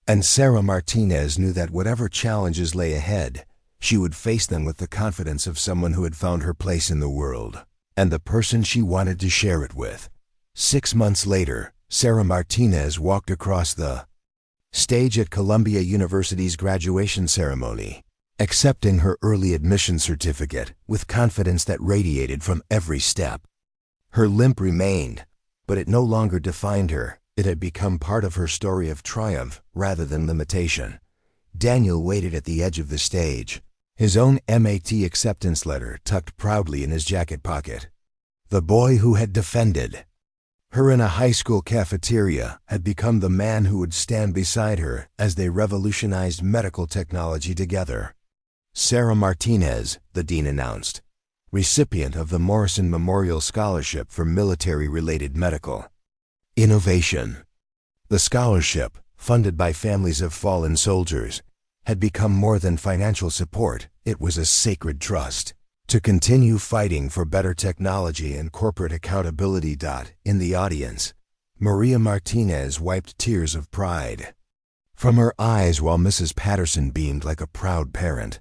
And Sarah Martinez knew that whatever challenges lay ahead, she would face them with the confidence of someone who had found her place in the world, and the person she wanted to share it with. 6 months later, Sarah Martinez walked across the stage at Columbia University's graduation ceremony, accepting her early admission certificate with confidence that radiated from every step. Her limp remained, but it no longer defined her. It had become part of her story of triumph rather than limitation. Daniel waited at the edge of the stage, his own MAT acceptance letter tucked proudly in his jacket pocket. The boy who had defended her in a high school cafeteria had become the man who would stand beside her as they revolutionized medical technology together. Sarah Martinez, the dean announced, recipient of the Morrison Memorial Scholarship for Military-Related Medical Innovation. The scholarship, funded by families of fallen soldiers, had become more than financial support. It was a sacred trust to continue fighting for better technology and corporate accountability. In the audience, Maria Martinez wiped tears of pride from her eyes while Mrs. Patterson beamed like a proud parent.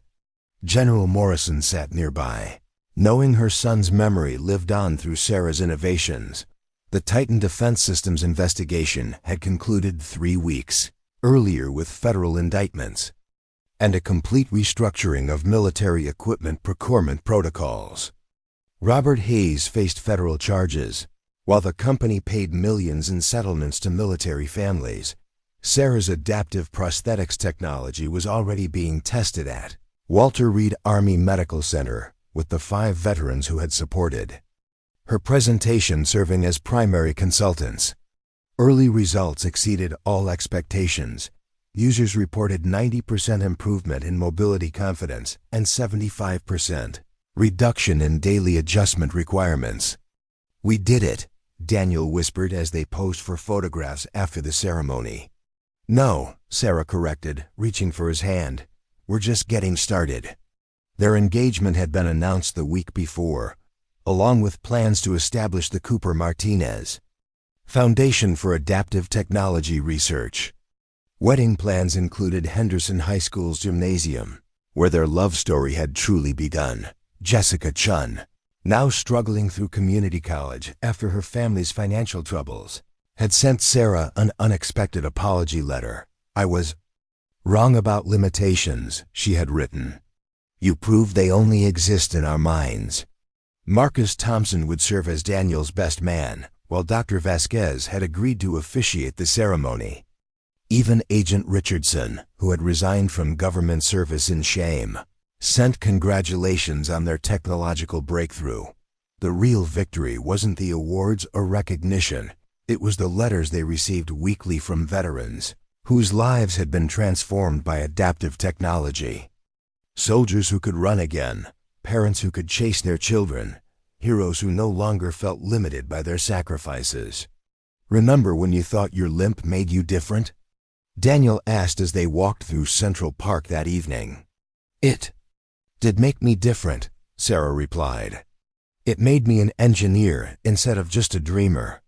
General Morrison sat nearby, knowing her son's memory lived on through Sarah's innovations. The Titan Defense Systems investigation had concluded 3 weeks earlier with federal indictments and a complete restructuring of military equipment procurement protocols. Robert Hayes faced federal charges, while the company paid millions in settlements to military families. Sarah's adaptive prosthetics technology was already being tested at Walter Reed Army Medical Center with the 5 veterans who had supported her presentation serving as primary consultants. Early results exceeded all expectations. Users reported 90% improvement in mobility confidence and 75% reduction in daily adjustment requirements. "We did it," Daniel whispered as they posed for photographs after the ceremony. "No," Sarah corrected, reaching for his hand. "We're just getting started." Their engagement had been announced the week before, along with plans to establish the Cooper Martinez Foundation for Adaptive Technology Research. Wedding plans included Henderson High School's gymnasium, where their love story had truly begun. Jessica Chun, now struggling through community college after her family's financial troubles, had sent Sarah an unexpected apology letter. "I was wrong about limitations," she had written. "You prove they only exist in our minds." Marcus Thompson would serve as Daniel's best man, while Dr. Vasquez had agreed to officiate the ceremony. Even Agent Richardson, who had resigned from government service in shame, sent congratulations on their technological breakthrough. The real victory wasn't the awards or recognition, it was the letters they received weekly from veterans, whose lives had been transformed by adaptive technology. Soldiers who could run again, parents who could chase their children, heroes who no longer felt limited by their sacrifices. "Remember when you thought your limp made you different?" Daniel asked as they walked through Central Park that evening. "It did make me different," Sarah replied. "It made me an engineer instead of just a dreamer."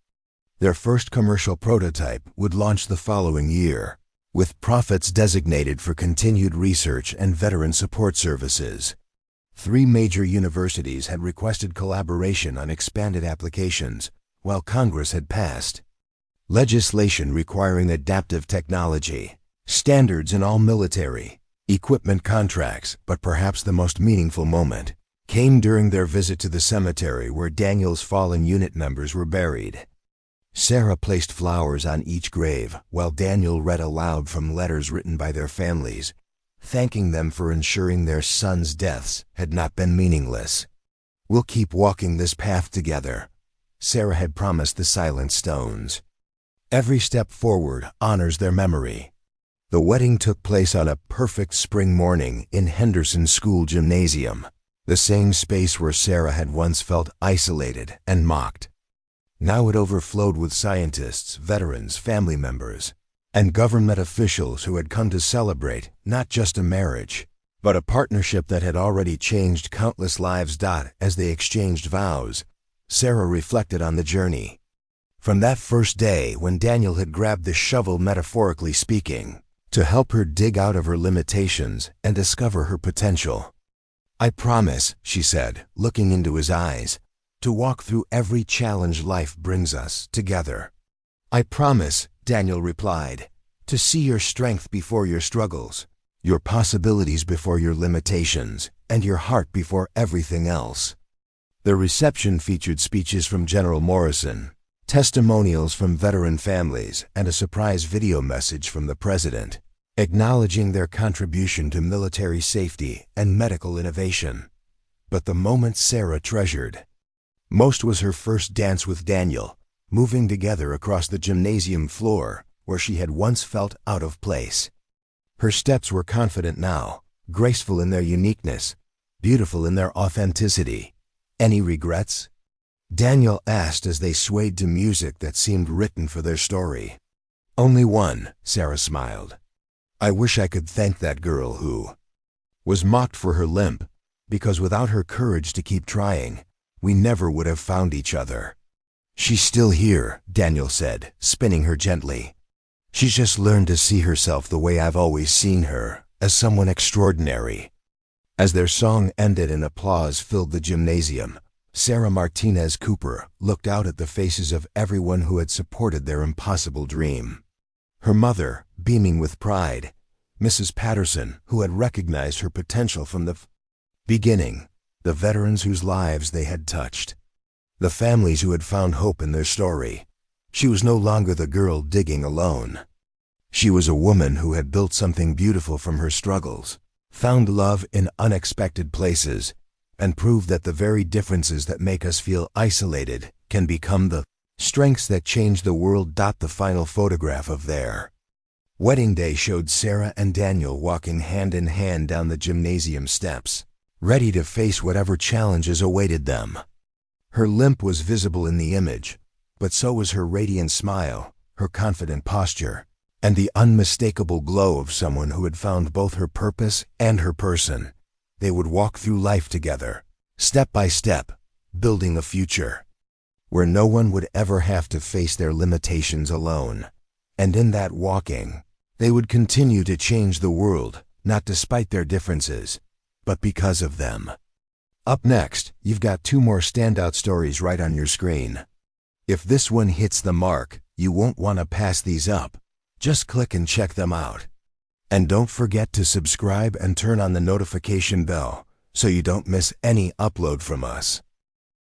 Their first commercial prototype would launch the following year, with profits designated for continued research and veteran support services. 3 major universities had requested collaboration on expanded applications, while Congress had passed legislation requiring adaptive technology standards in all military equipment contracts. But perhaps the most meaningful moment came during their visit to the cemetery where Daniel's fallen unit members were buried. Sarah placed flowers on each grave while Daniel read aloud from letters written by their families, thanking them for ensuring their sons' deaths had not been meaningless. "We'll keep walking this path together," Sarah had promised the silent stones. "Every step forward honors their memory." The wedding took place on a perfect spring morning in Henderson School Gymnasium, the same space where Sarah had once felt isolated and mocked. Now it overflowed with scientists, veterans, family members, and government officials who had come to celebrate not just a marriage, but a partnership that had already changed countless lives. As they exchanged vows, Sarah reflected on the journey. From that first day when Daniel had grabbed the shovel, metaphorically speaking, to help her dig out of her limitations and discover her potential. "I promise," she said, looking into his eyes, "to walk through every challenge life brings us together." "I promise," Daniel replied, "to see your strength before your struggles, your possibilities before your limitations, and your heart before everything else." The reception featured speeches from General Morrison, testimonials from veteran families, and a surprise video message from the President, acknowledging their contribution to military safety and medical innovation. But the moment Sarah treasured most was her first dance with Daniel, moving together across the gymnasium floor where she had once felt out of place. Her steps were confident now, graceful in their uniqueness, beautiful in their authenticity. "Any regrets?" Daniel asked as they swayed to music that seemed written for their story. "Only one," Sarah smiled. "I wish I could thank that girl who was mocked for her limp, because without her courage to keep trying, we never would have found each other." She's still here, Daniel said, spinning her gently. She's just learned to see herself the way I've always seen her, as someone extraordinary. As their song ended and applause filled the gymnasium, Sarah Martinez Cooper looked out at the faces of everyone who had supported their impossible dream. Her mother, beaming with pride, Mrs. Patterson, who had recognized her potential from the beginning, the veterans whose lives they had touched, the families who had found hope in their story. She was no longer the girl digging alone. She was a woman who had built something beautiful from her struggles, found love in unexpected places, and proved that the very differences that make us feel isolated can become the strengths that change the world. The final photograph of their wedding day showed Sarah and Daniel walking hand in hand down the gymnasium steps, ready to face whatever challenges awaited them. Her limp was visible in the image, but so was her radiant smile, her confident posture, and the unmistakable glow of someone who had found both her purpose and her person. They would walk through life together, step by step, building a future where no one would ever have to face their limitations alone. And in that walking, they would continue to change the world, not despite their differences, but because of them. Up next, you've got 2 more standout stories right on your screen. If this one hits the mark, you won't want to pass these up. Just click and check them out. And don't forget to subscribe and turn on the notification bell so you don't miss any upload from us.